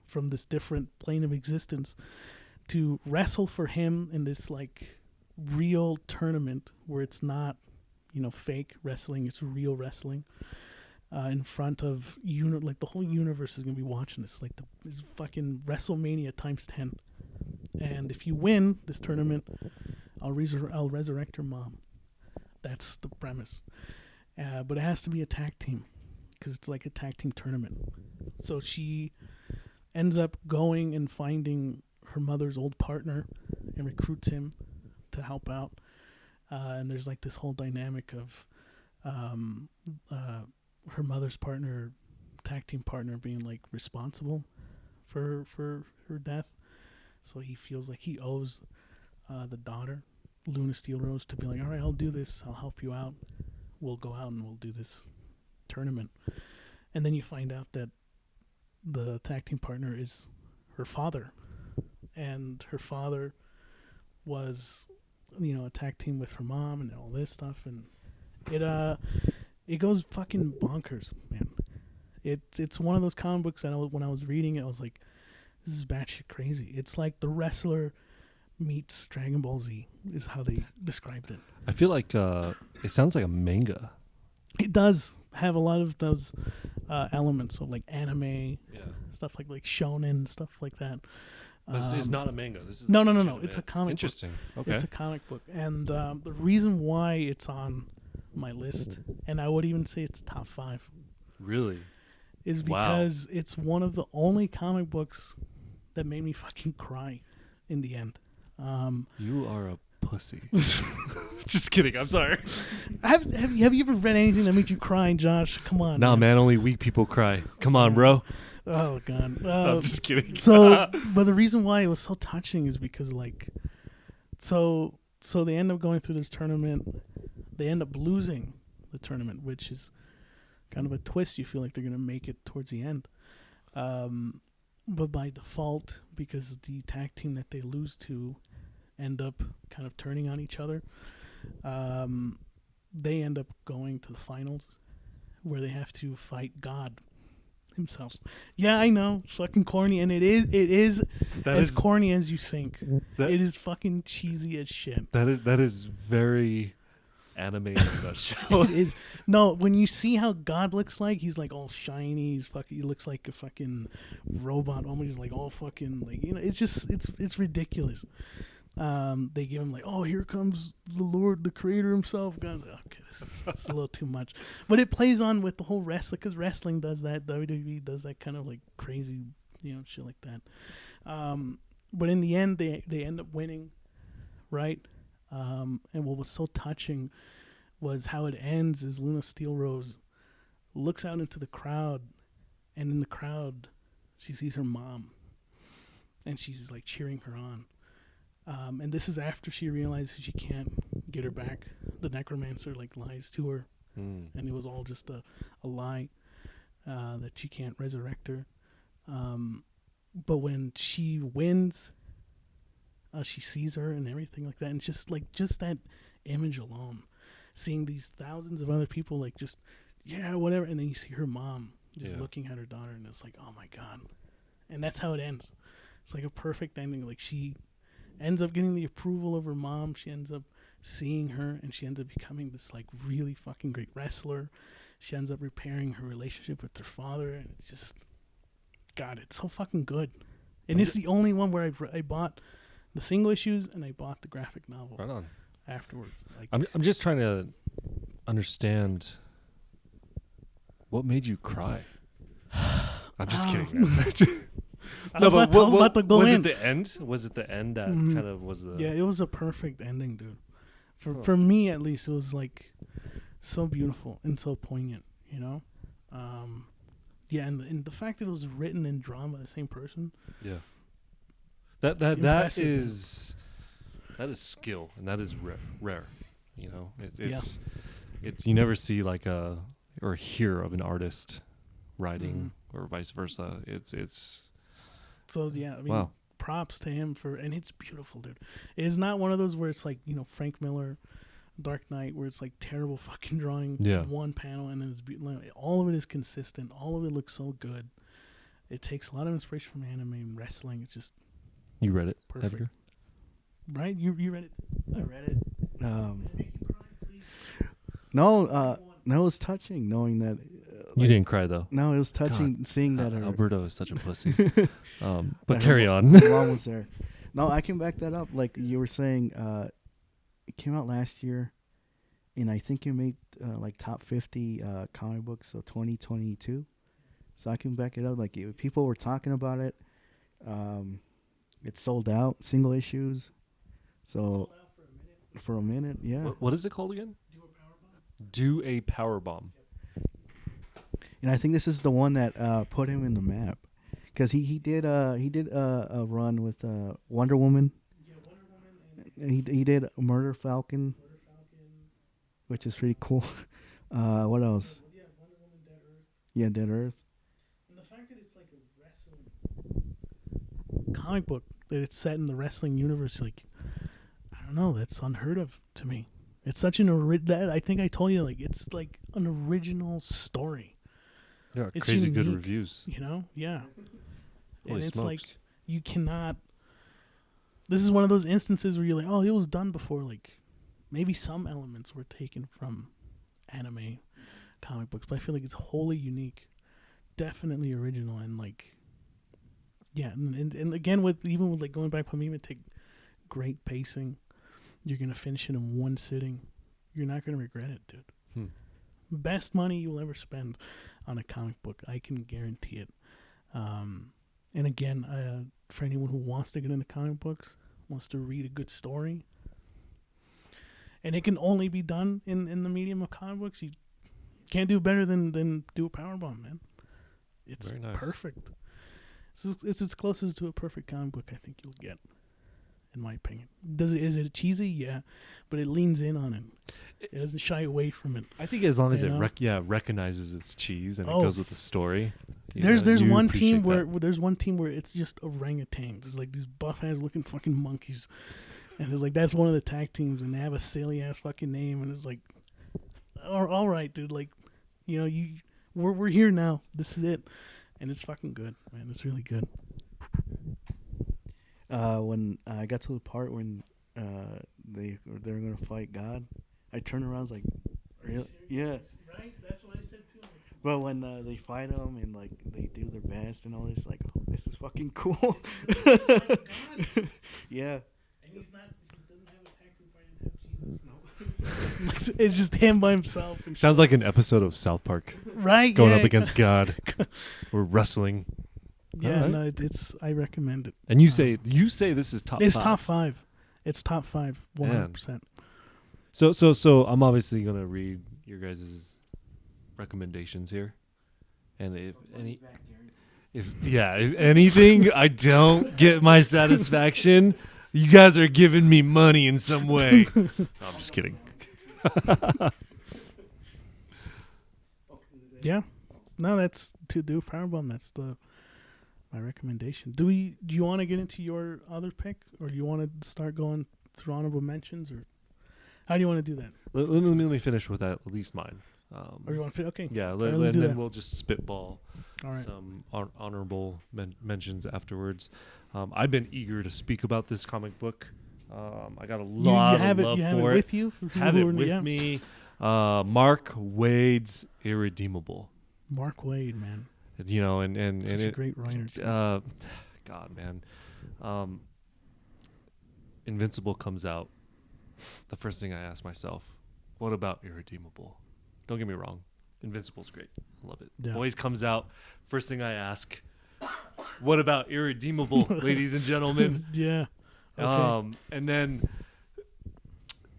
from this different plane of existence to wrestle for him in this like real tournament where it's not, fake wrestling, it's real wrestling. In front of like the whole universe is gonna be watching this, like this fucking WrestleMania times 10. And if you win this tournament, I'll resurrect your mom. That's the premise. But it has to be a tag team because it's like a tag team tournament. So she ends up going and finding her mother's old partner and recruits him to help out. And there's like this whole dynamic of her mother's partner, tag team partner, being like responsible for her death. So he feels like he owes the daughter, Luna Steel Rose, to be like, all right, I'll do this. I'll help you out. We'll go out and we'll do this tournament. And then you find out that the tag team partner is her father. And her father was, a tag team with her mom and all this stuff. And it goes fucking bonkers, man. It's one of those comic books that when I was reading it, I was like, this is batshit crazy. It's like The Wrestler meets Dragon Ball Z is how they described it. I feel like it sounds like a manga. It does have a lot of those elements of like anime, stuff like shonen, stuff like that. This is not a manga. This is no. It's a comic Interesting. book. Okay. It's a comic book. And the reason why it's on my list, and I would even say it's top 5. Really? Is because it's one of the only comic books that made me fucking cry in the end. You are a pussy. Just kidding. I'm sorry. Have you ever read anything that made you cry, Josh? Come on. Nah, man. Only weak people cry. Come on, bro. Oh, God. I'm just kidding. But the reason why it was so touching is because, so they end up going through this tournament. They end up losing the tournament, which is kind of a twist. You feel like they're going to make it towards the end. But by default, because the tag team that they lose to end up kind of turning on each other, they end up going to the finals where they have to fight God himself. Yeah, I know, it's fucking corny, and it is as corny as you think. It is fucking cheesy as shit. That is very anime in a nutshell. It is. No, when you see how God looks like, he's like all shiny. He looks like a fucking robot, almost like all fucking it's just it's ridiculous. They give him oh, here comes the Lord, the Creator himself. God, okay, this is a little too much, but it plays on with the whole wrestling because wrestling does that. WWE does that kind of crazy, shit like that. But in the end, they end up winning, right? And what was so touching was how it ends is Luna Steel Rose looks out into the crowd, and in the crowd she sees her mom, and she's cheering her on. And this is after she realizes she can't get her back. The necromancer lies to her, and it was all just a lie, that she can't resurrect her. But when she wins, she sees her and everything like that, and just that image alone, seeing these thousands of other people whatever, and then you see her mom just looking at her daughter, and it's oh my God. And that's how it ends. It's a perfect ending. She ends up getting the approval of her mom, she ends up seeing her, and she ends up becoming this really fucking great wrestler. She ends up repairing her relationship with her father, and it's just, God, it's so fucking good. And it's the only one where I bought the single issues, and I bought the graphic novel right on afterwards. I'm just trying to understand what made you cry. I'm just kidding, man. I was about to go was in. it the end? Was it the end that kind of was the? Yeah, it was a perfect ending, dude. For me at least, it was like so beautiful and so poignant, you know. Yeah, and the fact that it was written and drawn by the same person. Yeah. That Impressive. is skill, and that is rare. You know, it's you never see like or hear of an artist writing or vice versa. It's So yeah, I mean, wow. props to him and it's beautiful, dude. It is not one of those where it's like, you know, Frank Miller, Dark Knight, where it's like terrible fucking drawing, Yeah. one panel, and then it's all of it is consistent. All of it looks so good. It takes a lot of inspiration from anime and wrestling. It's just You read it, perfect. Edgar? Right? You read it? I read it. No, it was touching knowing that. You didn't cry though. No, it was touching seeing that. Alberto is such a pussy. But that carry her on. mom was there. No, I can back that up. Like you were saying, it came out last year, and I think it made like top 50 comic books of 2022. So I can back it up. Like people were talking about it. It sold out, single issues. So for a minute, yeah. What is it called again? Do a power bomb. And I think this is the one that put him in the map, because he did a run with Wonder Woman. Yeah, Wonder Woman. And he did Murder Falcon, which is pretty cool. What else? Yeah, Wonder Woman, Dead Earth. Yeah, Dead Earth. And the fact that it's like a wrestling comic book, that it's set in the wrestling universe, like, I don't know, that's unheard of to me. It's such an that I think I told you, like, it's like an original story. Yeah, It's crazy good unique, reviews. You know, yeah. Holy And it's smokes. like you cannot. This is one of those instances where you're like, oh, it was done before. Like, maybe some elements were taken from anime comic books, but I feel like it's wholly unique, definitely original, and like, yeah, and again with like going back with Mimetic, great pacing. You're gonna finish it in one sitting. You're not gonna regret it, dude. Best money you'll ever spend on a comic book. I can guarantee it. And again, for anyone who wants to get into comic books, wants to read a good story, and it can only be done in the medium of comic books, you can't do better than do a powerbomb, man. It's Very nice. perfect. It's as close as to a perfect comic book I think you'll get, in my opinion. Is it cheesy? Yeah, but it leans in on it. It doesn't shy away from it. I think as long as You it know? recognizes its cheese and Oh, it goes with the story. There's you one appreciate team that. there's one team where it's just orangutans. It's like these buff ass looking fucking monkeys, and it's like that's one of the tag teams, and they have a silly ass fucking name, and it's like, all right, dude, like, you know, we're here now. This is it, and it's fucking good, man. It's really good. When I got to the part when they're gonna fight God, I turned around, I was like, really? Yeah. Right, that's what I said too. But when they fight him and like they do their best and all this, like, oh, this is fucking cool. Yeah. And he doesn't have a tag team fight and have Jesus. No. It's just him by himself. And Sounds like an episode of South Park right, going yeah. up against God. We're wrestling. Yeah, Alright. no, it's. I recommend it. And you say this is top It's 5. top 5. It's top 5, 100%. So I'm obviously gonna read your guys' recommendations here, and if anything I don't get my satisfaction, you guys are giving me money in some way. No, I'm just kidding. Yeah, no, that's to do Powerbomb. That's my recommendation. Do you want to get into your other pick, or do you want to start going through honorable mentions, or how do you want to do that? Let me finish with at least mine. Or you want to? Okay. Yeah, All right, let's do then that. we'll just spitball All right. some honorable mentions afterwards. I've been eager to speak about this comic book. I got a lot you have of love it, you have for it it. with you. For people Have who it are- with yeah. me. Mark Wade's Irredeemable. Mark Wade, man, You know, and such a it, great writer. God, man. Invincible comes out. The first thing I ask myself, what about Irredeemable? Don't get me wrong. Invincible's great. I love it. Yeah. Boys comes out. First thing I ask, What about irredeemable, ladies and gentlemen? Yeah. Okay. And then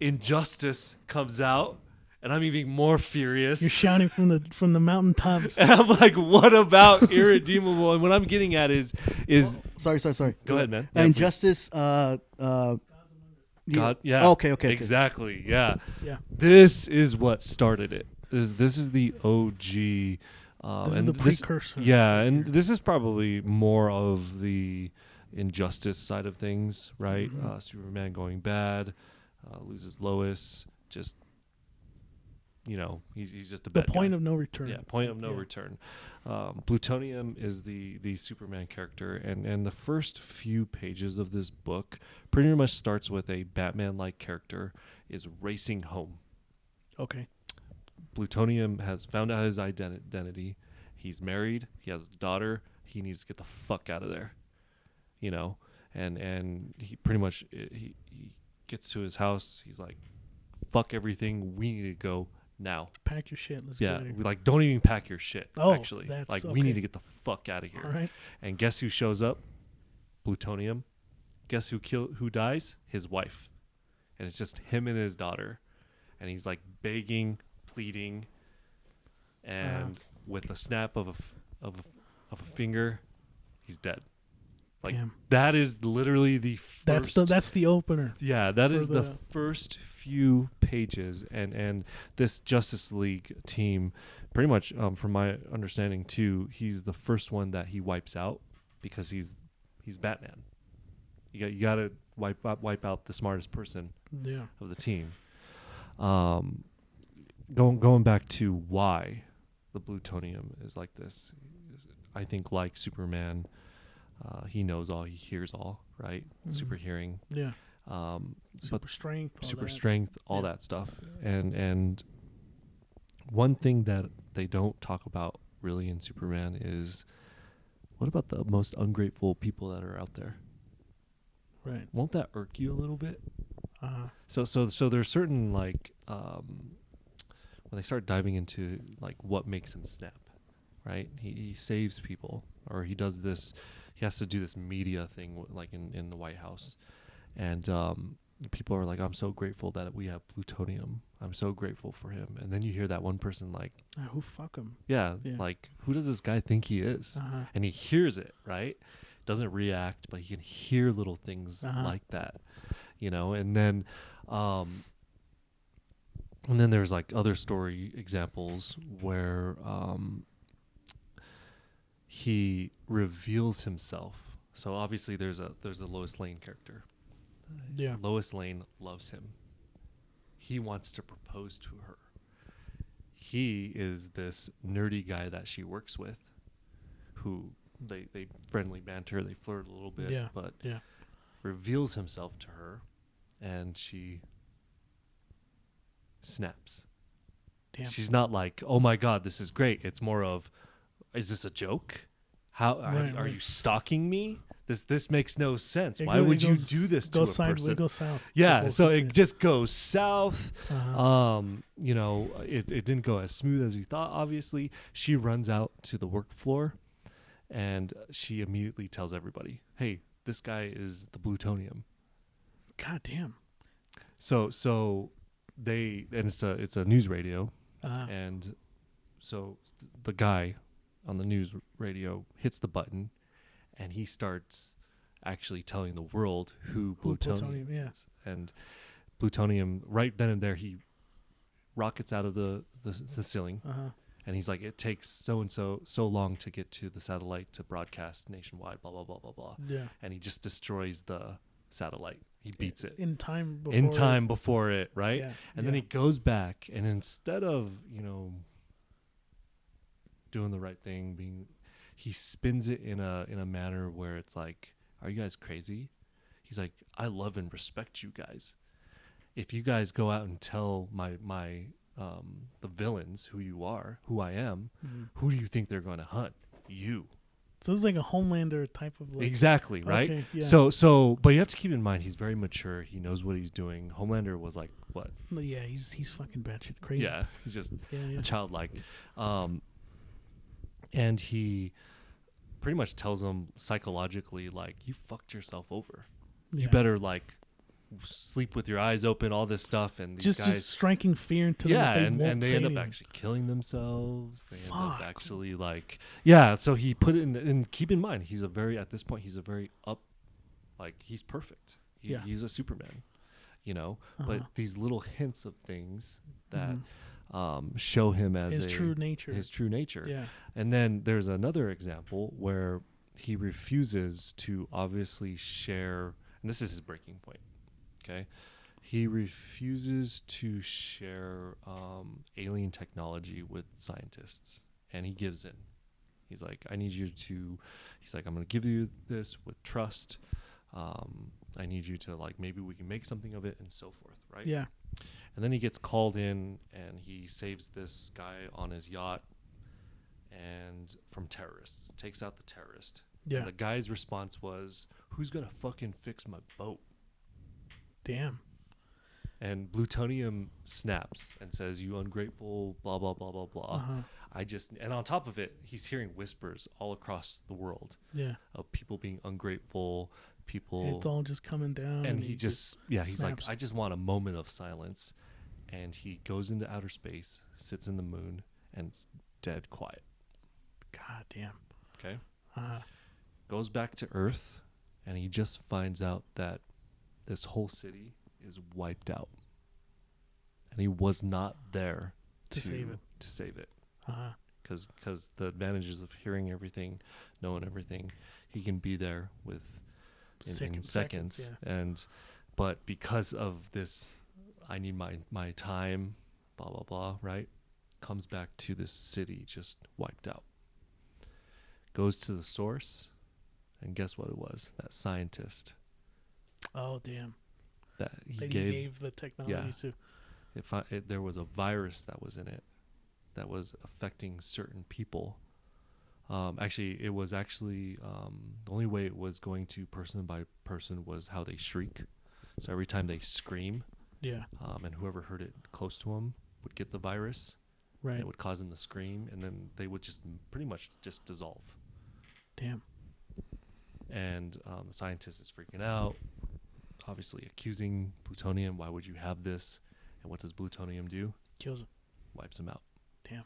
Injustice comes out, and I'm even more furious. You're shouting from the mountaintops. And I'm like, what about irredeemable? And what I'm getting at is Sorry. Go ahead, man. Yeah, Injustice. God, yeah. Okay. Exactly. Yeah. Yeah. This is what started it. This is the OG. This is and the precursor. Yeah, and this is probably more of the Injustice side of things, right? Superman going bad, loses Lois, just he's just a The bad point guy. of no return. Yeah, point of no return. Plutonium is the Superman character, and the first few pages of this book pretty much starts with a Batman-like character is racing home. Okay. Plutonium has found out his identity. He's married. He has a daughter. He needs to get the fuck out of there, and he pretty much he gets to his house. He's like, fuck everything. We need to go now. Pack your shit. Let's go. We don't even pack your shit. Oh, actually, that's like okay. we need to get the fuck out of here. All right. And guess who shows up? Plutonium. Guess who dies? His wife. And it's just him and his daughter, and he's like begging, pleading, and with a snap of a finger, he's dead. Like Damn. that is literally the first. That's the opener. Yeah, that for is the first few pages, and this Justice League team, pretty much, from my understanding too, he's the first one that he wipes out because he's Batman. You got to wipe out the smartest person of the team. Going back to why the Plutonium is like this, I think like Superman. He knows all, he hears all, right? Super hearing. Yeah. Super strength, all that stuff. And one thing that they don't talk about really in Superman is, what about the most ungrateful people that are out there? Right. Won't that irk you a little bit? Uh-huh. So there's certain like when they start diving into like what makes him snap, right? He saves people, or he does this. He has to do this media thing like in the White House, and people are like, I'm so grateful that we have plutonium. I'm so grateful for him. And then you hear that one person like, who fuck him? Yeah, like, who does this guy think he is? And he hears it, right? Doesn't react, but he can hear little things like that, and then there's like other story examples where he reveals himself. So obviously there's a Lois Lane character. Yeah. Lois Lane loves him. He wants to propose to her. He is this nerdy guy that she works with, who they friendly banter, they flirt a little bit, but reveals himself to her, and she snaps. Damn. She's not like, oh my God, this is great. It's more of, is this a joke? How are you stalking me? This makes no sense. Why would you do this to a person? It goes south. Yeah, so it just goes south. It didn't go as smooth as he thought, obviously. She runs out to the work floor, and she immediately tells everybody, hey, this guy is the plutonium. God damn. So they, and it's a news radio, and so the guy on the news radio hits the button, and he starts actually telling the world who plutonium is. And plutonium, right then and there, he rockets out of the ceiling, and he's like, it takes so long to get to the satellite to broadcast nationwide, blah blah blah blah blah. Yeah. And he just destroys the satellite. He beats it in time before it, right? Yeah. And then he goes back, and instead of doing the right thing, he spins it in a manner where it's like, are you guys crazy? He's like, I love and respect you guys. If you guys go out and tell my the villains who I am, who do you think they're going to hunt? You. So it's like a Homelander type of exactly, right? Okay, yeah. So but you have to keep in mind, he's very mature. He knows what he's doing. Homelander was like, what? Yeah, he's fucking batshit crazy. Yeah, he's just a childlike. And he pretty much tells him psychologically, like, you fucked yourself over. Yeah. You better like sleep with your eyes open, all this stuff. And these guys just striking fear into them. yeah, That they and won't they say end up anything. actually killing themselves. They end up Fuck. actually like, yeah. So he put it in, and keep in mind, he's a very, at this point, he's a very like, he's perfect. Yeah. He's a Superman, you know. But these little hints of things that show him as His true nature. His true nature. Yeah. And then there's another example where he refuses to obviously share, and this is his breaking point. Okay. He refuses to share alien technology with scientists, and he gives in. He's like, I need you to, he's like, I'm going to give you this with trust. I need you to, like, maybe we can make something of it, and so forth, right? Yeah. And then he gets called in, and he saves this guy on his yacht and from terrorists, takes out the terrorist. Yeah. And the guy's response was, who's going to fucking fix my boat? Damn. And Plutonium snaps and says, you ungrateful, blah, blah, blah, blah, blah. And on top of it, he's hearing whispers all across the world Yeah. of people being ungrateful, people. It's all just coming down. And he just, he's snaps. like, I just want a moment of silence. And he goes into outer space, sits in the moon, and it's dead quiet. God damn. Okay? Goes back to Earth, and he just finds out that this whole city is wiped out. And he was not there to save it. Because the advantages of hearing everything, knowing everything, he can be there with in seconds. Yeah. But because of this, I need my time, blah, blah, blah, right? Comes back to this city just wiped out. Goes to the source, and guess what it was? That scientist. Oh, damn. That he He gave gave the technology to. There was a virus that was in it that was affecting certain people. It was the only way it was going to person by person was how they shriek. So every time they scream, Yeah. And whoever heard it close to them would get the virus. Right. It would cause them to scream, and then they would just pretty much just dissolve. Damn. And the scientist is freaking out, obviously accusing Plutonium. Why would you have this? And what does Plutonium do? Kills him. Wipes him out. Damn.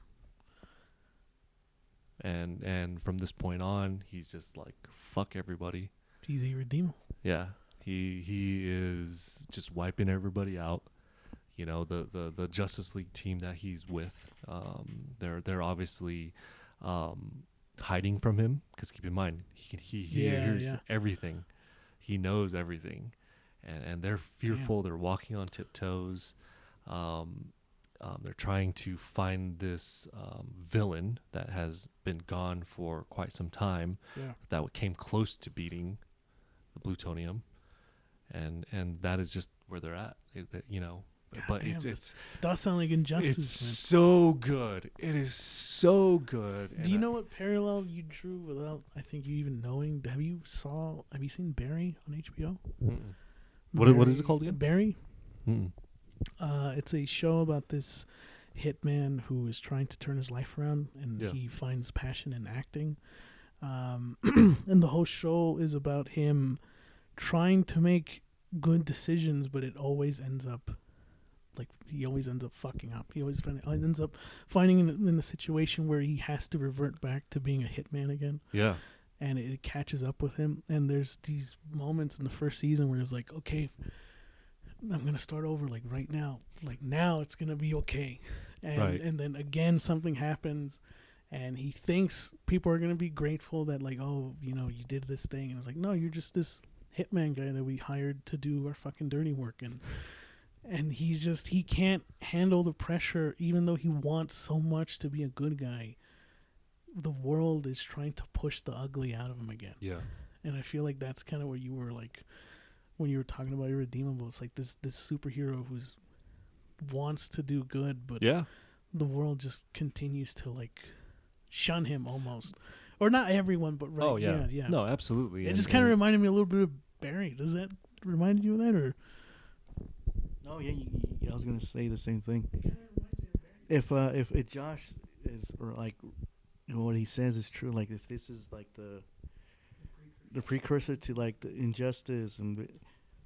And from this point on, he's just like, fuck everybody. He's irredeemable. Yeah. He is just wiping everybody out. You know, the Justice League team that he's with, they're obviously hiding from him, because keep in mind, he hears everything. He knows everything. And they're fearful. Damn. They're walking on tiptoes. They're trying to find this villain that has been gone for quite some time. Yeah. That came close to beating the Plutonium, and that is just where they're at. You know, God but damn, it's does sound like Injustice. It's man. so good. It is so good. Do you know what parallel you drew without I think you even knowing? Have you seen Barry on HBO? Mm-mm. What is it called again? Barry. Mm-mm. It's a show about this hitman who is trying to turn his life around, and he finds passion in acting. And the whole show is about him trying to make good decisions, but it always ends up fucking up. He always ends up finding in a situation where he has to revert back to being a hitman again. Yeah. And it catches up with him. And there's these moments in the first season where it's like, okay, I'm going to start over like right now. Like now it's going to be okay. And then again, something happens and he thinks people are going to be grateful that like, oh, you know, you did this thing. And it's like, no, you're just this hitman guy that we hired to do our fucking dirty work. And he can't handle the pressure, even though he wants so much to be a good guy. The world is trying to push the ugly out of him again. Yeah. And I feel like that's kind of where you were like, when you were talking about irredeemable, it's like this superhero who's wants to do good, but the world just continues to like shun him almost. Or not everyone, but right. Oh, yeah. Yeah. No, absolutely. It just kind of reminded me a little bit of Barry. Does that remind you of that? Or? No, yeah, I was going to say the same thing. If Josh is, or like, what he says is true. Like if this is like the precursor to like the Injustice,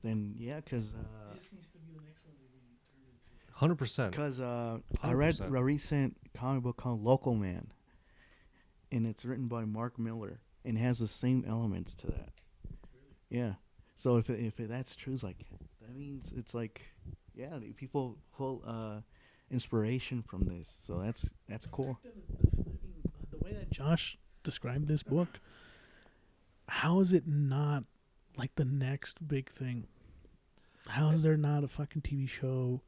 then yeah, because This needs to be the next one that we turn into. 100%. because I read 100%. a recent comic book called Local Man, and it's written by Mark Miller and has the same elements to that. Yeah. So if that's true, it's like that means it's like yeah, people pull inspiration from this. So that's cool. The way that Josh described this book, how is it not like the next big thing? How is there not a fucking TV show,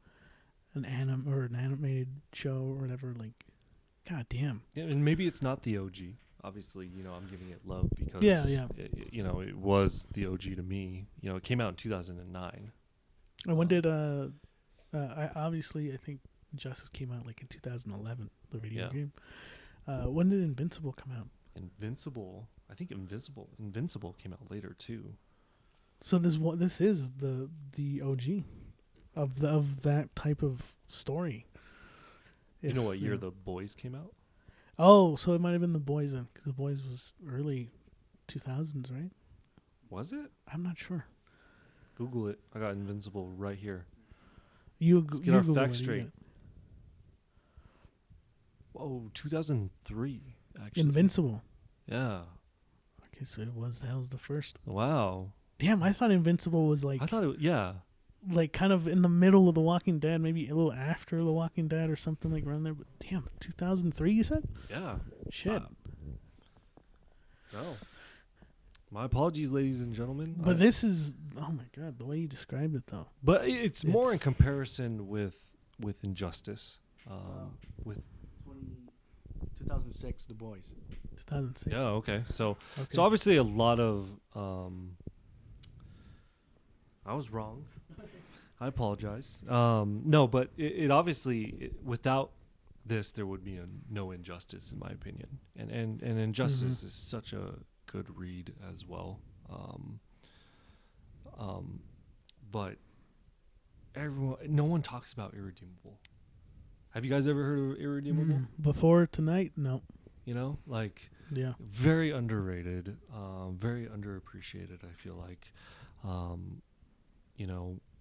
an animated show or whatever? Like, god damn. Yeah, and maybe it's not the OG. Obviously, I'm giving it love because Yeah, yeah. it was the OG to me. It came out in 2009. And when did I think Justice came out like in 2011, the video game. When did Invincible come out? I think Invincible came out later too. So this is the OG of that type of story. You know what year The Boys came out? Oh, so it might have been The Boys then, because The Boys was early 2000s, right? Was it? I'm not sure. Google it. I got Invincible right here. Let's get our facts straight. Whoa, 2003 actually. Invincible. Yeah. Okay, so that was the first. Wow. Damn, I thought Invincible was like. I thought it. Yeah. Like kind of in the middle of The Walking Dead, maybe a little after The Walking Dead or something like around there. But damn, 2003 you said? Yeah. Shit. No. My apologies, ladies and gentlemen. But this is, oh my god, the way you described it though. But it's more in comparison with Injustice. With 2006, The Boys. 2006. Yeah. Okay. So obviously a lot of I was wrong. I apologize. No, but it obviously without this there would be no Injustice in my opinion, and Injustice is such a good read as well. But no one talks about Irredeemable. Have you guys ever heard of Irredeemable? Before tonight? No. Yeah. Very underrated, very underappreciated, I feel like.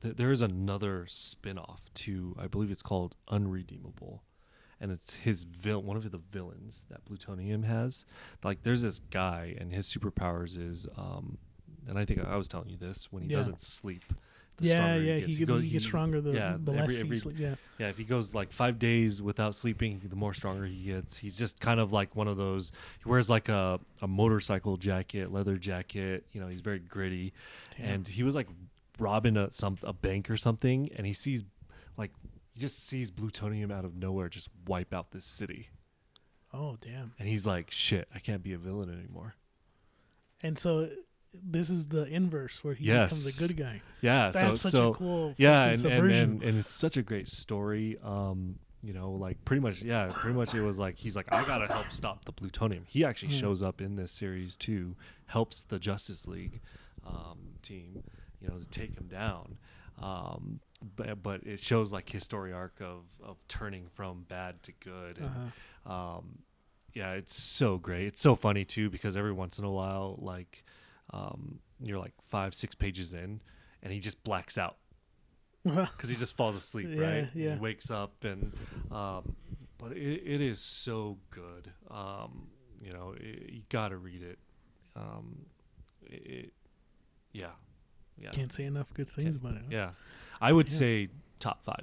There is another spin-off to, I believe it's called Unredeemable, and it's one of the villains that Plutonium has. Like, there's this guy, and his superpowers is, and I think I was telling you this, when he doesn't sleep, the stronger he gets. He gets stronger the less he sleeps. Yeah. Yeah, if he goes like 5 days without sleeping, the more stronger he gets. He's just kind of like one of those, he wears like a motorcycle jacket, leather jacket, he's very gritty. Damn. And he was like robbing a bank or something, and he just sees Plutonium out of nowhere just wipe out this city. Oh, damn. And he's like, shit, I can't be a villain anymore. And so this is the inverse where he becomes a good guy. Yeah, that's such a cool and it's such a great story. Pretty much it was like he's like, I gotta help stop the Plutonium. He actually shows up in this series too, helps the Justice League team, to take him down. But it shows like his story arc of turning from bad to good. And, it's so great. It's so funny too, because every once in a while, like, you're like 5-6 pages in, and he just blacks out because he just falls asleep, right? Yeah. He wakes up, and but it is so good. You gotta read it. Yeah. Can't say enough good things about it. Yeah, I would say top 5.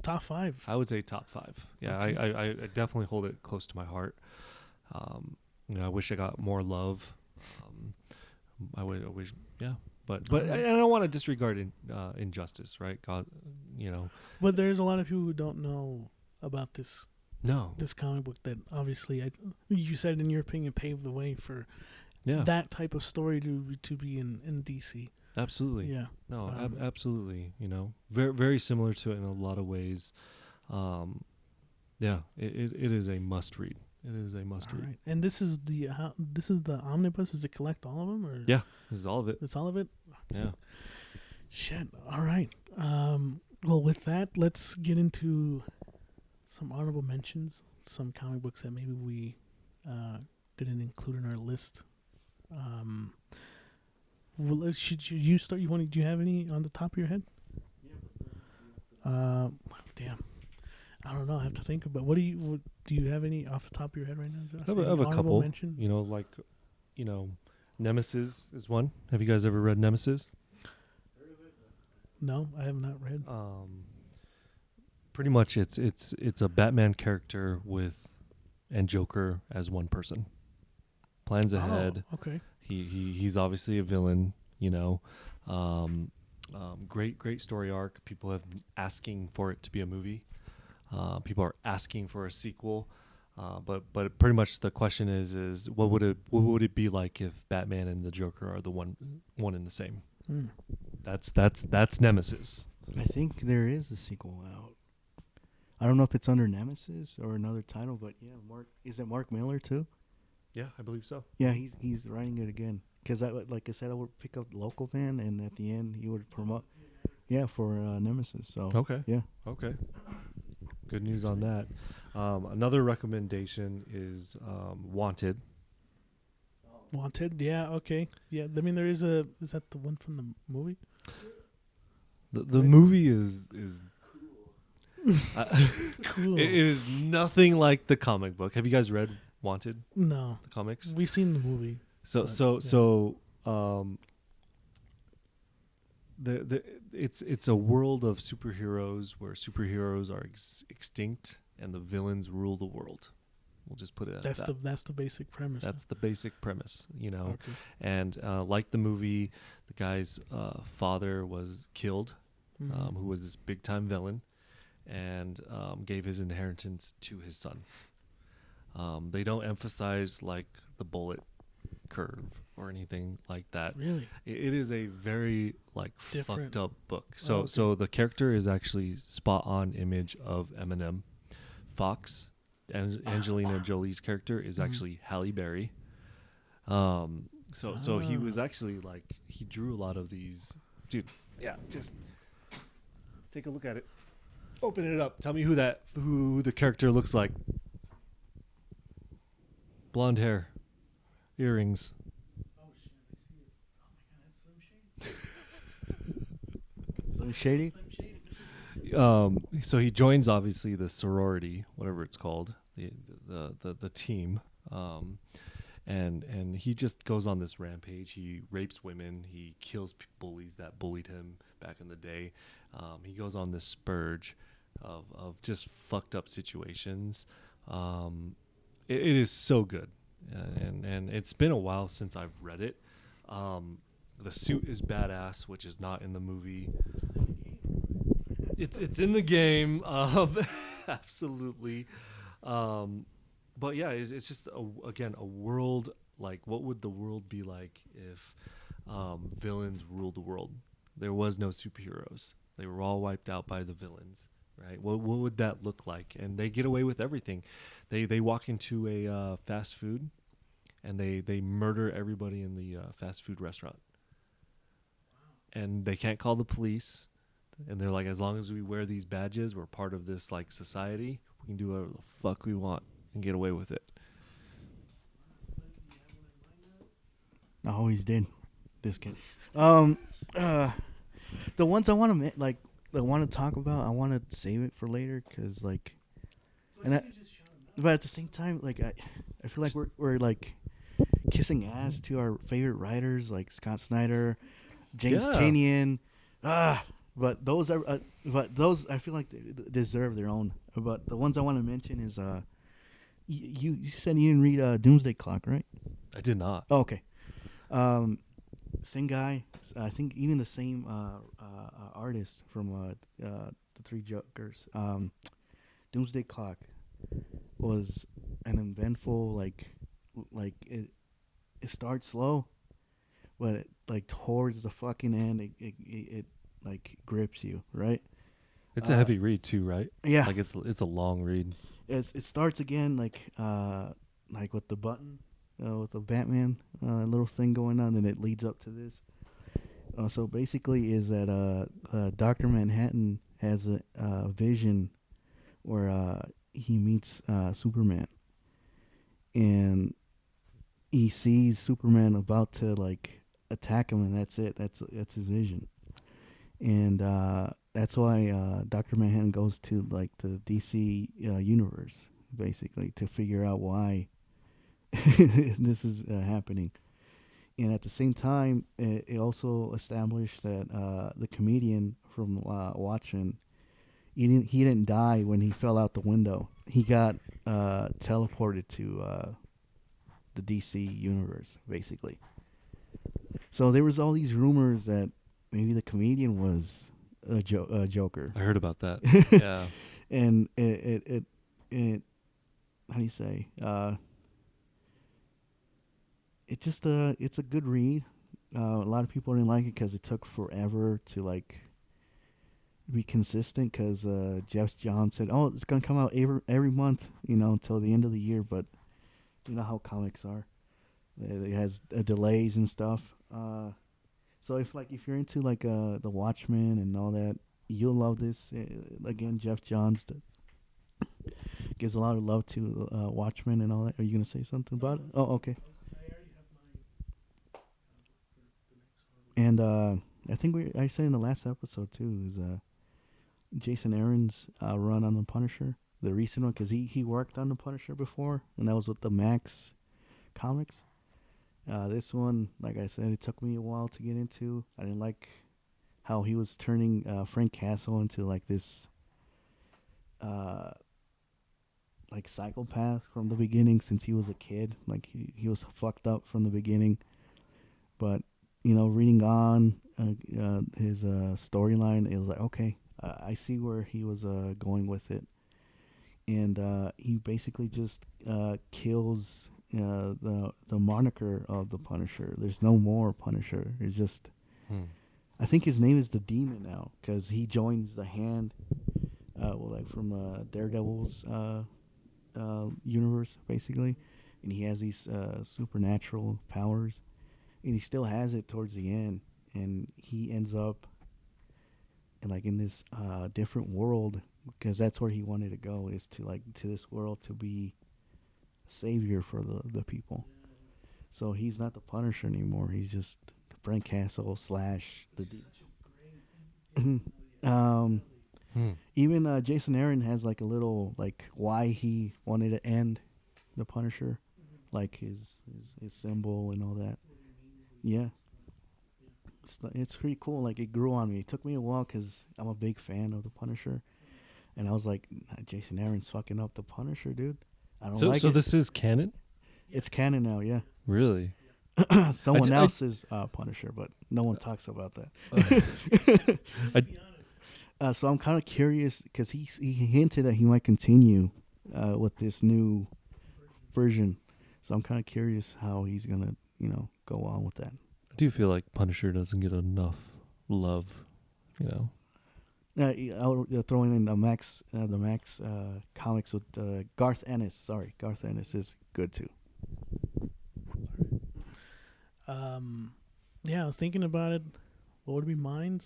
Top 5. I would say top 5. Yeah, Okay. I definitely hold it close to my heart. I wish I got more love. I wish, yeah, but I don't want to disregard Injustice, right? God, But there's a lot of people who don't know about this. No, this comic book that obviously you said in your opinion paved the way for that type of story to be in DC. Absolutely. Yeah. No, absolutely. Very very similar to it in a lot of ways. Yeah, it is a must read. It is a must read. Right. And this is the omnibus. Does it collect all of them? Or yeah, this is all of it. It's all of it. Yeah. Shit. All right. Well, with that, let's get into some honorable mentions. Some comic books that maybe we didn't include in our list. Well, should you start? Do you have any on the top of your head? Damn. I don't know. I have to think about. Do you have any off the top of your head right now, Josh? I have Any a couple. mention? Nemesis is one. Have you guys ever read Nemesis? No, I have not read. Pretty much, it's a Batman character and Joker as one person. Plans ahead. Oh, okay. He's obviously a villain. Great story arc. People have been asking for it to be a movie. People are asking for a sequel. But pretty much the question is what would it be like if Batman and the Joker are the one in the same? That's Nemesis. I think there is a sequel out. I don't know if it's under Nemesis or another title, but yeah, is it Mark Miller too? Yeah, I believe so. Yeah, he's writing it again. Because like I said, I would pick up local band, and at the end he would promote. Yeah, for Nemesis. So okay, yeah, okay. Good news on that. Another recommendation is Wanted. Wanted, yeah, okay, yeah. I mean, is that the one from the movie? The movie is cool. It is nothing like the comic book. Have you guys read Wanted? No, the comics. We've seen the movie. It's a world of superheroes where superheroes are extinct and the villains rule the world. We'll just put it at that. That's the basic premise. That's the basic premise, Okay. And like the movie, the guy's father was killed, who was this big time villain, and gave his inheritance to his son. They don't emphasize like the bullet curve or anything like that. Really? It is a very different, fucked up book. So the character is actually spot on image of Eminem. Fox, Angelina Jolie's character is actually Halle Berry. So he was actually he drew a lot of these. Dude, yeah, just take a look at it. Open it up. Tell me who the character looks like. Blonde hair, earrings. Oh shit! I see it. Oh my god, that's Slim Shady. Shady. So he joins obviously the sorority, whatever it's called, the team, and he just goes on this rampage. He rapes women. He kills bullies that bullied him back in the day. He goes on this spurge of just fucked up situations. It is so good, and it's been a while since I've read it. The suit is badass, which is not in the movie. It's in the game, absolutely. But yeah, it's just a world like what would the world be like if villains ruled the world? There was no superheroes; they were all wiped out by the villains, right? What would that look like? And they get away with everything. They walk into a fast food, and they murder everybody in the fast food restaurant, and they can't call the police. And they're like, as long as we wear these badges, we're part of this society. We can do whatever the fuck we want and get away with it. I always did. Just kidding. The ones I want to talk about, I want to save it for later because but at the same time, I feel like we're kissing ass to our favorite writers like Scott Snyder, James Tynion. But those I feel like they deserve their own. But the ones I want to mention is you said you didn't read Doomsday Clock, right? I did not. Oh, okay. Same guy. I think even the same artist from the Three Jokers. Doomsday Clock was an eventful it starts slow, but towards the fucking end it grips you, right? It's a heavy read too, right? Yeah. It's a long read. It starts again with the button, with the Batman little thing going on, and it leads up to this. So basically, is that Dr. Manhattan has a vision where he meets Superman, and he sees Superman about to like attack him, and that's it. That's his vision, and that's why Dr. Manhattan goes to like the DC universe basically to figure out why this is happening. And at the same time, it also established that the comedian from Watchmen, he didn't die when he fell out the window. He got teleported to the DC universe, basically. So there was all these rumors that maybe the comedian was a Joker. I heard about that. Yeah. And it how do you say? It just it's a good read. A lot of people didn't like it because it took forever to like be consistent. Because Jeff Johns said, "Oh, it's gonna come out every month, until the end of the year." But you know how comics are; it has delays and stuff. So if you're into like the Watchmen and all that, you'll love this. Again, Jeff Johns gives a lot of love to Watchmen and all that. Are you gonna say something about it? Oh, okay. And I think I said in the last episode too is Jason Aaron's run on the Punisher, the recent one, because he worked on the Punisher before, and that was with the Max comics. This one, like I said, it took me a while to get into. I didn't like how he was turning Frank Castle into like this like psychopath from the beginning since he was a kid. Like he was fucked up from the beginning. But reading on his storyline, it was like, okay, I see where he was going with it. And he basically just kills the moniker of the Punisher. There's no more Punisher. It's just, I think his name is the Demon now because he joins the Hand, from Daredevil's universe basically, and he has these supernatural powers. And he still has it towards the end, and he ends up in this different world because that's where he wanted to go, is to this world to be a savior for the people. So he's not the Punisher anymore. He's just Frank Castle / the even Jason Aaron has like a little why he wanted to end the Punisher, like his symbol and all that. Yeah. It's pretty cool. Like, it grew on me. It took me a while because I'm a big fan of the Punisher. And I was like, Jason Aaron's fucking up the Punisher, dude. I don't like it. So this is canon? It's canon now, yeah. Really? Someone else's Punisher, but no one talks about that. So I'm kind of curious because he hinted that he might continue with this new version. So I'm kind of curious how he's going to, go on with that. I do feel like Punisher doesn't get enough love, I'll throw in the Max comics with Garth Ennis. Sorry, Garth Ennis is good too. Yeah, I was thinking about it. What would be mine?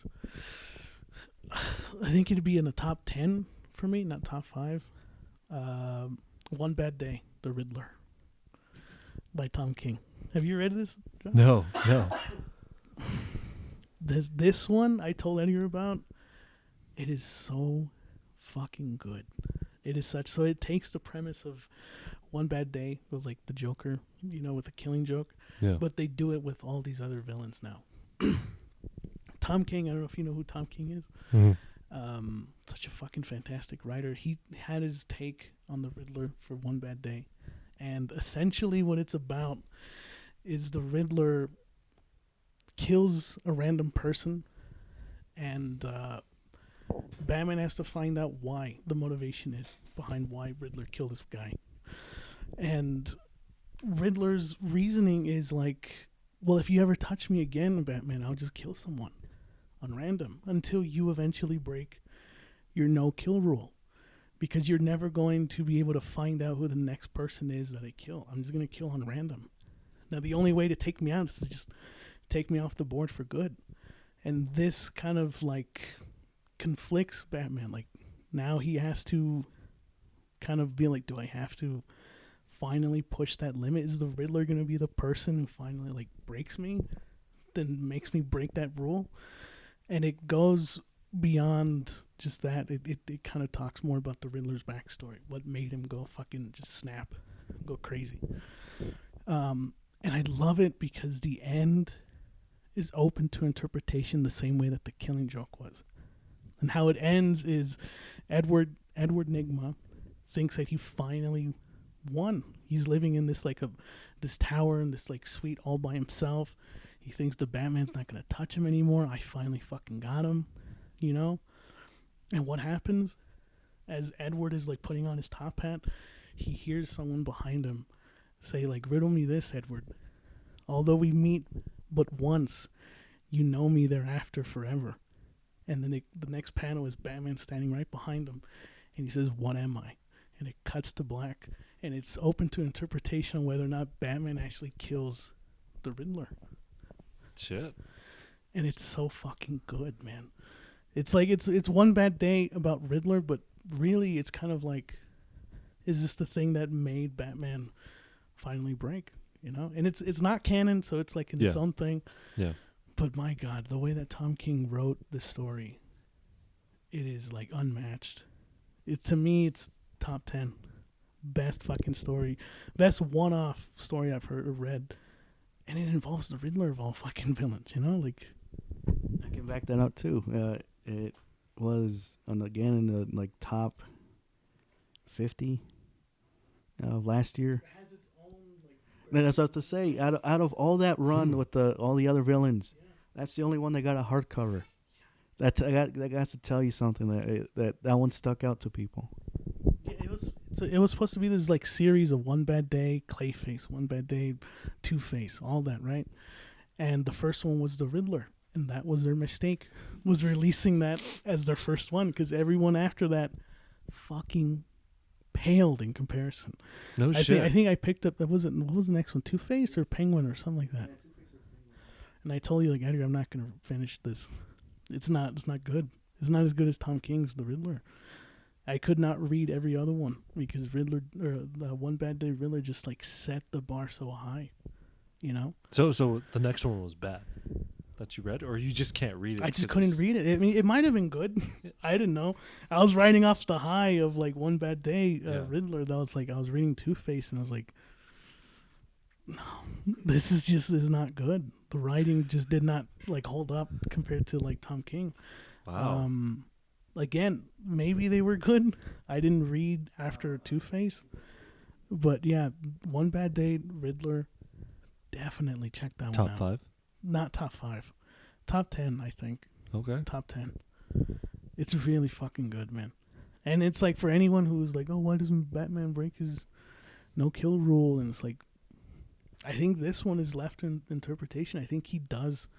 I think it'd be in the top 10 for me, not top 5. One Bad Day, The Riddler, by Tom King. Have you read this, John? No. This one I told Edgar about. It is so fucking good. It is such. So it takes the premise of One Bad Day with like the Joker, with the Killing Joke. Yeah. But they do it with all these other villains now. Tom King, I don't know if you know who Tom King is. Mm-hmm. Such a fucking fantastic writer. He had his take on the Riddler for One Bad Day. And essentially what it's about is the Riddler kills a random person, and Batman has to find out why, the motivation is behind why Riddler killed this guy. And Riddler's reasoning is like, well, if you ever touch me again, Batman, I'll just kill someone on random until you eventually break your no-kill rule. Because you're never going to be able to find out who the next person is that I kill. I'm just going to kill on random. Now, the only way to take me out is to just take me off the board for good. And this kind of conflicts Batman. Like, now he has to kind of be like, do I have to finally push that limit? Is the Riddler gonna be the person who finally like breaks me, then makes me break that rule? And it goes beyond just that. It kind of talks more about the Riddler's backstory, what made him go fucking just snap, go crazy. And I love it because the end is open to interpretation the same way that the Killing Joke was. And how it ends is Edward Nygma thinks that he finally won. He's living in this this tower and this like suite all by himself. He thinks the Batman's not gonna touch him anymore. I finally fucking got him, you know? And what happens? As Edward is like putting on his top hat, he hears someone behind him say like, "Riddle me this, Edward. Although we meet but once, you know me thereafter forever." And then the next panel is Batman standing right behind him, and he says, "What am I?" And it cuts to black, and it's open to interpretation on whether or not Batman actually kills the Riddler. Shit. And it's so fucking good, man. It's like it's One Bad Day about Riddler, but really it's kind of like, is this the thing that made Batman finally break? You know, and it's not canon, so it's like its own thing. Yeah. But my God, the way that Tom King wrote the story, it is like unmatched. To me, it's top 10 best fucking story, best one-off story I've heard or read, and it involves the Riddler of all fucking villains. You know, like I can back that up too. It was again in the like top 50 of last year. That's what I was to say. Out of all that run with all the other villains, that's the only one that got a hardcover. That got to tell you something that one stuck out to people. Yeah, it was supposed to be this like series of One Bad Day, Clayface, One Bad Day, Two-Face, all that, right? And the first one was the Riddler, and that was their mistake, was releasing that as their first one, because everyone after that fucking paled in comparison. No shit. I think I picked up what was the next one? Two-Face or Penguin or something like that. And I told you, like, Edgar, I'm not gonna finish this. It's not good. It's not as good as Tom King's The Riddler. I could not read every other one because Riddler or the One Bad Day Riddler just like set the bar so high, you know. So the next one was bad that you read, or you just can't read it? I just couldn't read it. I mean, it might have been good. I didn't know. I was riding off the high of like One Bad Day Riddler. That was like I was reading Two-Face and I was like, no, this is not good. The writing just did not like hold up compared to like Tom King. Wow. Again, maybe they were good. I didn't read after Two-Face, but yeah, One Bad Day Riddler, definitely check that one out. Top 5? Not top 5, top 10, I think. Okay. Top 10. It's really fucking good, man. And it's like for anyone who's like, oh, why doesn't Batman break his no kill rule? And it's like, I think this one is left in interpretation. I think he does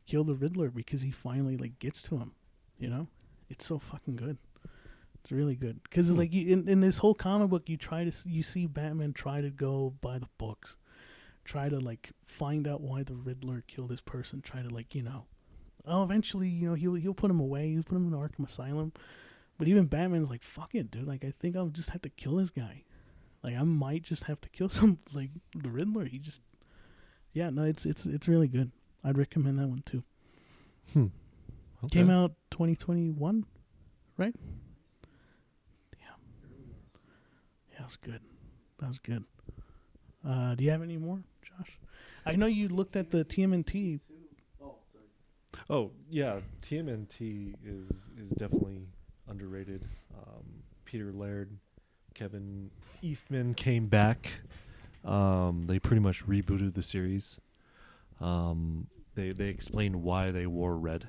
kill the Riddler because he finally like gets to him, you know. It's so fucking good. It's really good because like in this whole comic book, you see Batman try to go by the books, try to like find out why the Riddler killed this person, try to like eventually he'll put him away, he'll put him in Arkham Asylum, but even Batman's like, fuck it, dude, like I think I'll just have to kill this guy, like I might just have to kill some like the Riddler. He just it's really good. I'd recommend that one too. Okay. Came out 2021, right? Yeah, that was good. That was good. Do you have any more, Josh? I know you looked at the TMNT. Oh yeah, TMNT is definitely underrated. Peter Laird, Kevin Eastman came back. They pretty much rebooted the series. They explained why they wore red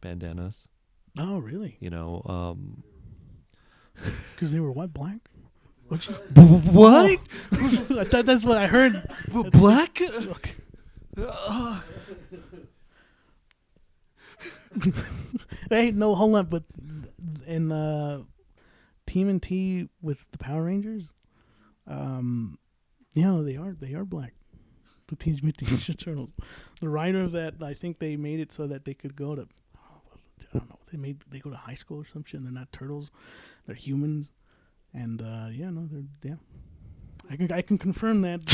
bandanas. Oh, really? You know, Because they were what, black? what? Oh. I thought that's what I heard. Black? Hey, no, hold on. But in TMNT with the Power Rangers, they are black. The Teenage Mutant Ninja Turtles. The writer of that, I think they made it so that they could go to, I don't know, they go to high school or some shit, and they're not turtles, they're humans, and they're I can confirm that.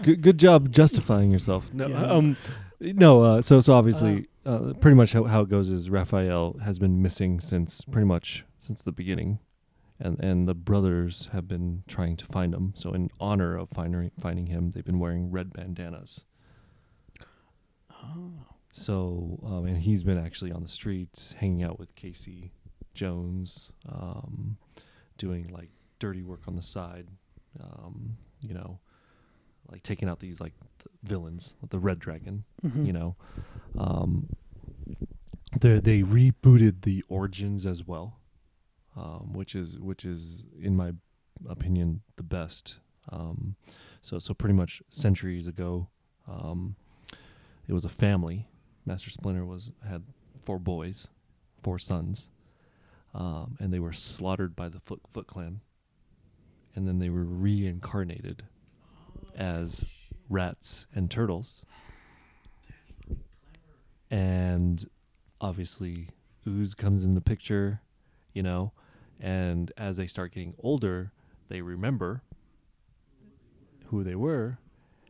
Good job justifying yourself. No, Yeah. So obviously, pretty much how it goes is Raphael has been missing since the beginning, and the brothers have been trying to find him. So in honor of finding him, they've been wearing red bandanas. Oh. So and he's been actually on the streets hanging out with Casey Jones, doing like dirty work on the side. You know, like taking out these like villains, the Red Dragon. Mhm. You know, they rebooted the Origins as well, which is in my opinion the best. So pretty much centuries ago, it was a family. Master Splinter had 4 boys, 4 sons, and they were slaughtered by the Foot Clan. And then they were reincarnated as rats and turtles. And obviously, Ooze comes in the picture, you know. And as they start getting older, they remember who they were.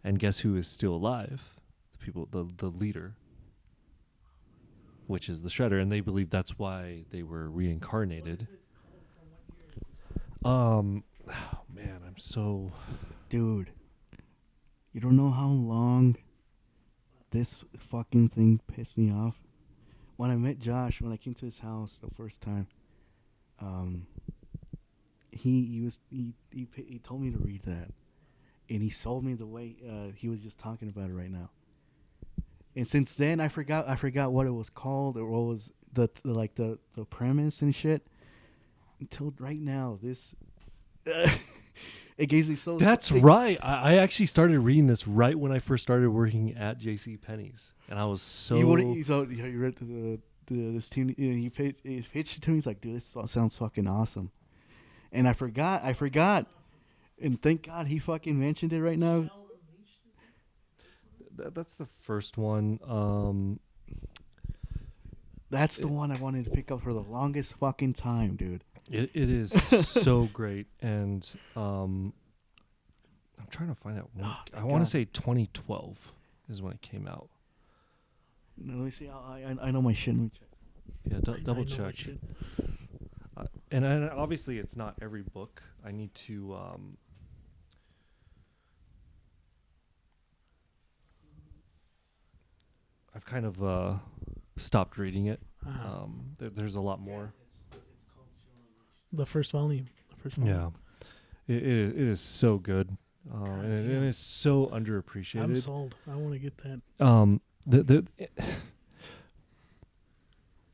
And guess who is still alive? The leader, which is the Shredder. And they believe that's why they were reincarnated. Oh man, I'm so... Dude, you don't know how long this fucking thing pissed me off. When I met Josh, when I came to his house the first time, he told me to read that, and he sold me the way he was just talking about it right now. And since then, I forgot what it was called or what was the premise and shit. Until right now, this. It gave me so. That's right. I actually started reading this right when I first started working at J.C. Penney's, and I was so. You read this team. He pitched it to me. He's like, "Dude, this sounds fucking awesome," and I forgot, and thank God he fucking mentioned it right now. That's the first one. That's the one I wanted to pick up for the longest fucking time, dude. It is so great, and I'm trying to find out. I want to say 2012 is when it came out. Let me see. I know my shit. Let me check. Yeah, double check. And obviously, it's not every book. I need to. I've kind of stopped reading it. There's a lot more. The first volume. Yeah, it is so good, and it is so underappreciated. I'm sold. I want to get that.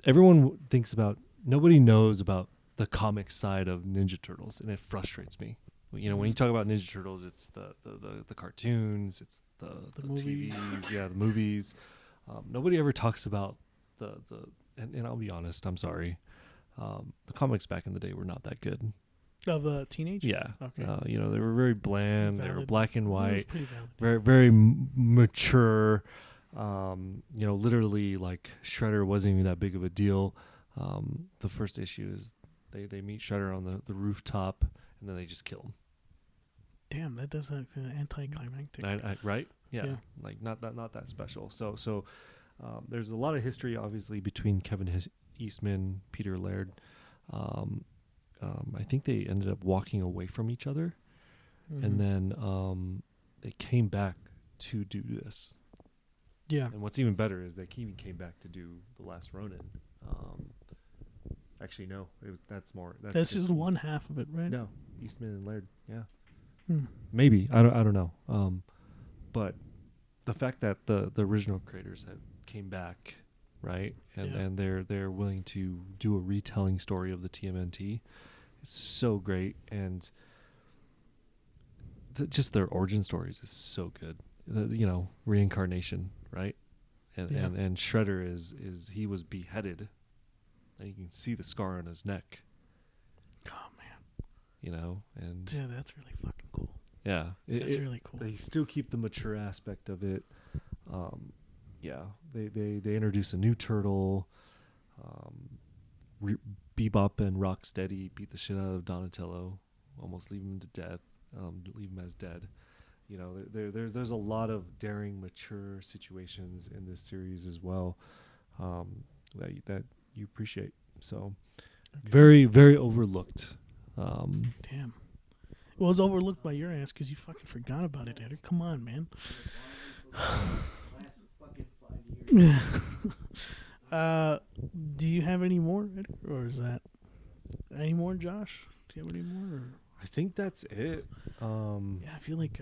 Everyone thinks about. Nobody knows about the comic side of Ninja Turtles, and it frustrates me. You know, when you talk about Ninja Turtles, it's the cartoons, it's the movies. TVs, yeah, the movies. Nobody ever talks about and I'll be honest, I'm sorry. The comics back in the day were not that good. Of teenage? Yeah. Okay. You know, they were very bland. Valid. They were black and white. Pretty valid. Very, very mature. You know, literally, like, Shredder wasn't even that big of a deal. The first issue is they meet Shredder on the rooftop, and then they just kill him. Damn, that does sound anticlimactic. Right? Yeah. Yeah. Like, not that special. So there's a lot of history, obviously, between Kevin Eastman, Peter Laird. I think they ended up walking away from each other, and then they came back to do this. Yeah. And what's even better is they came back to do The Last Ronin. Actually, no, that's That's just one half of it, right? No, Eastman and Laird. Yeah. Maybe I don't know. But the fact that the original creators came back, right, and they're willing to do a retelling story of the TMNT, it's so great, and just their origin stories is so good. Reincarnation, right, and Shredder is he was beheaded, and you can see the scar on his neck. Oh man. You know, and yeah, that's really fucking cool. Yeah, it's really cool. They still keep the mature aspect of it. They introduce a new turtle, Bebop and Rocksteady beat the shit out of Donatello, almost leave him to death, leave him as dead. You know, there's a lot of daring, mature situations in this series as well, that you appreciate. So, very, very overlooked. Damn. Well, it was overlooked by your ass because you fucking forgot about it, Edgar. Come on, man. Do you have any more, Edgar? Or is that any more, Josh? Do you have any more? Or? I think that's it. Yeah, I feel like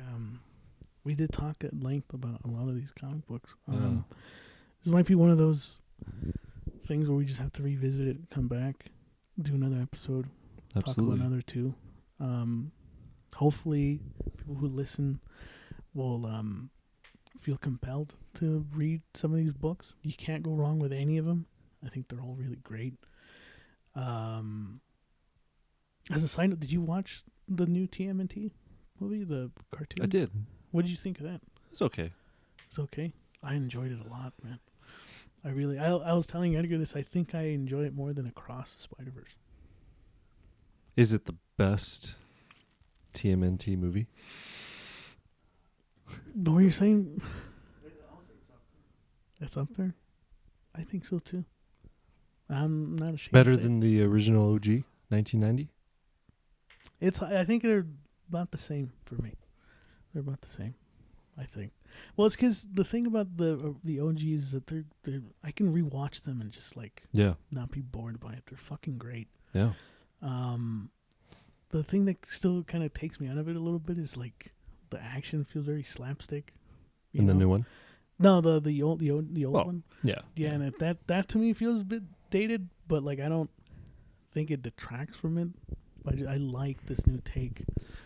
we did talk at length about a lot of these comic books. This might be one of those things where we just have to revisit it, come back, do another episode, Absolutely. talk about another two. Hopefully, people who listen will feel compelled to read some of these books. You can't go wrong with any of them. I think they're all really great. As a side note, did you watch the new TMNT movie, the cartoon? I did. What did you think of that? It's okay. It's okay. I enjoyed it a lot, man. I was telling Edgar this. I think I enjoy it more than Across the Spider-Verse. Is it the best TMNT movie? What were you saying? It's up there. I think so too. I'm not ashamed. Better to say than the original OG, 1990? I think they're about the same for me. They're about the same, I think. Well, it's because the thing about the OGs is that they're I can rewatch them and just like not be bored by it. They're fucking great. Yeah. The thing that still kind of takes me out of it a little bit is like the action feels very slapstick. In the new one? No, the old one. Yeah. Yeah, and that to me feels a bit dated, but like I don't think it detracts from it. I like this new take.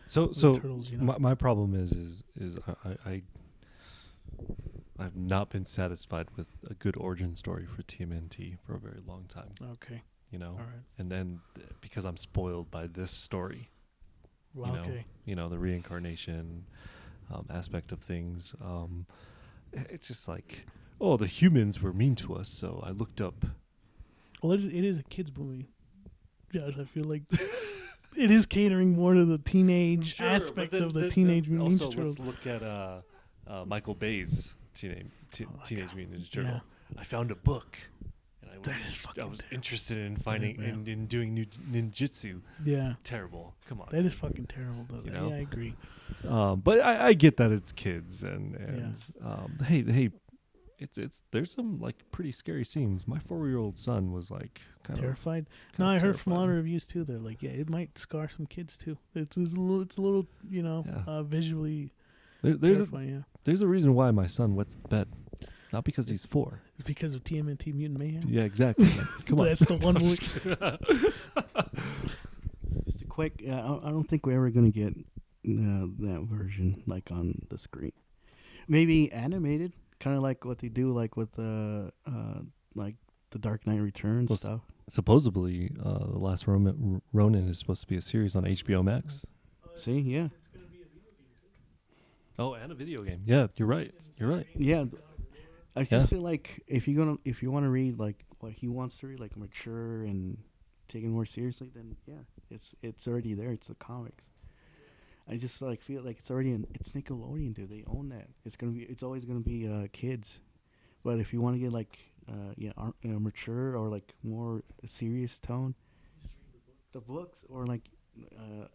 So Turtles, you know? my problem is I've not been satisfied with a good origin story for TMNT for a very long time. Okay. You know, All right. and then because I'm spoiled by this story, Well, you know the reincarnation aspect of things. It's just like, oh, the humans were mean to us, so I looked up. Well, it is a kids movie, Josh. I feel like it is catering more to the teenage aspect of the Teenage Mutant Ninja Also, Turtles. let's look at Michael Bay's Teenage Mutant Ninja Turtle. Yeah. I found a book. That is fucking I was terrible. interested in finding in doing new ninjutsu. Yeah. Terrible. Come on. That is fucking terrible, though. You know? Yeah, I agree. But I get that it's kids and hey, it's there's some like pretty scary scenes. My 4-year-old son was like kind Terrified? No, I heard from a lot of reviews too. They're like, yeah, it might scar some kids too. It's a little, you know, visually terrifying. There's a reason why my son wets the bed. Not because he's 4. It's because of TMNT Mutant Mayhem. Yeah, exactly. Come on. That's the one movie. Just a quick. I don't think we're ever gonna get that version like on the screen. Maybe animated, kind of like what they do, like with like the Dark Knight Returns stuff. Supposedly, The Last Ronin is supposed to be a series on HBO Max. See, yeah. Oh, and a video game. Yeah, you're right. Yeah. I just feel like if you want to read like what he wants to read, like mature and taken more seriously, then yeah, it's already there. It's the comics. I just like feel like it's Nickelodeon, dude. They own that. It's always gonna be kids. But if you want to get like mature or like more serious tone, the books or like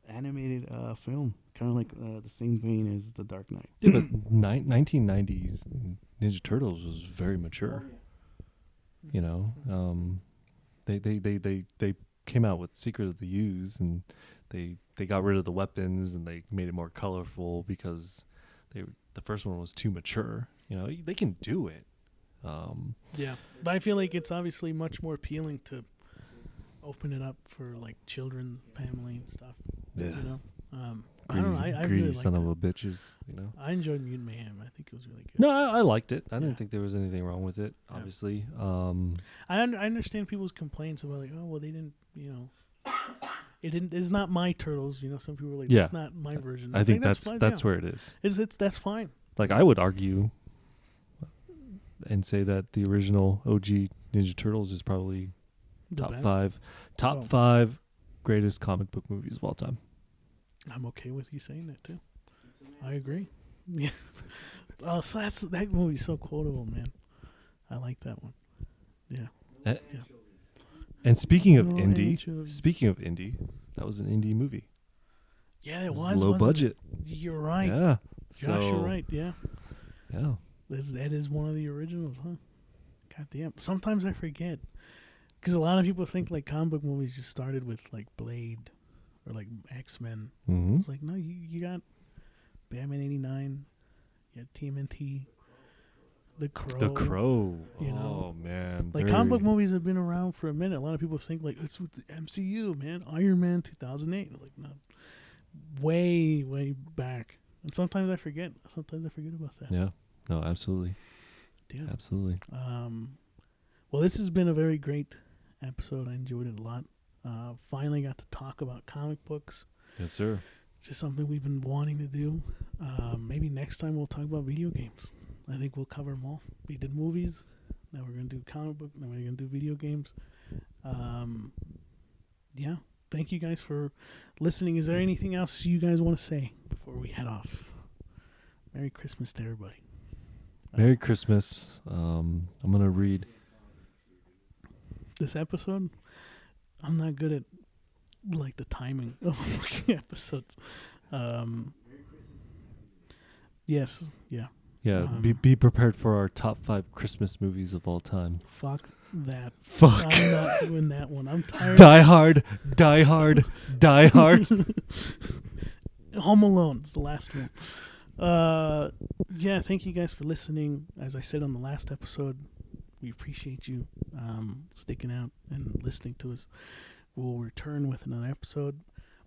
animated film, kind of like the same vein as the Dark Knight. Yeah, but 1990s Ninja Turtles was very mature. You know, they came out with Secret of the Ooze, and they got rid of the weapons and they made it more colorful because the first one was too mature. You know, they can do it. Yeah, but I feel like it's obviously much more appealing to open it up for like children, family, and stuff. Yeah. You know, I don't know. I really liked son it. of a bitches. You know. I enjoyed Mutant Mayhem. I think it was really good. No, I liked it. I didn't think there was anything wrong with it. Yeah. Obviously. I understand people's complaints about like, oh well, they didn't, you know, it didn't. It's not my Turtles. You know, some people were like, it's not my version. I think like, that's where it is. That's fine. Like I would argue and say that the original OG Ninja Turtles is probably The top best. 5 Top Oh. 5 greatest comic book movies of all time. I'm okay with you saying that too. I agree. Yeah. Oh, so that movie's so quotable, man. I like that one. Yeah. Eh, Yeah. And speaking of No indie, anchovies. that was an indie movie. Yeah, it It was was low wasn't it? budget. You're right. Yeah. Josh, So, you're right. Yeah. Yeah. That is one of the originals, huh? God damn. Sometimes I forget. Because a lot of people think like comic book movies just started with like Blade or like X-Men. Mm-hmm. It's like, no, you got Batman 89, you got TMNT, The Crow. The Crow. You know? Oh, man. Like comic book movies have been around for a minute. A lot of people think like it's with the MCU, man. Iron Man 2008. Like no, way back. And sometimes I forget. Sometimes I forget about that. Yeah. No, absolutely. Yeah. Absolutely. Well, this has been a very great episode. I enjoyed it a lot. Finally got to talk about comic books. Yes, sir. Just something we've been wanting to do. Maybe next time we'll talk about video games. I think we'll cover them all. We did movies. Now we're going to do comic book. Now we're going to do video games. Yeah. Thank you guys for listening. Is there anything else you guys want to say before we head off? Merry Christmas to everybody. Merry Christmas. I'm going to read. This episode, I'm not good at like the timing of episodes. Yes. Yeah. Yeah, be prepared for our top 5 Christmas movies of all time. Fuck that. Fuck. I'm not doing that one. I'm tired. Die Hard. Die Hard. Die Hard. Home Alone is the last one. Yeah, thank you guys for listening. As I said on the last episode, we appreciate you sticking out and listening to us. We'll return with another episode.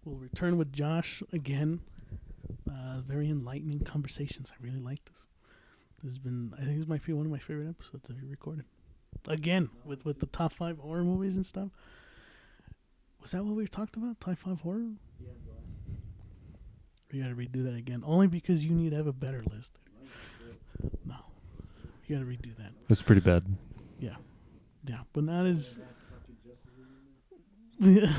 We'll return with Josh again. Very enlightening conversations. I really like this. This has been, I think this might be one of my favorite episodes that we recorded. Again, with the top 5 horror movies and stuff. Was that what we talked about? Top 5 horror? Yeah. We gotta redo that again. Only because you need to have a better list. No. You gotta redo that. That's pretty bad. Yeah. Yeah. But not as... That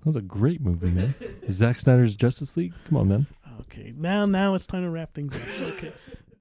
was a great movie, man. Zack Snyder's Justice League? Come on, man. Okay. Now it's time to wrap things up. Okay.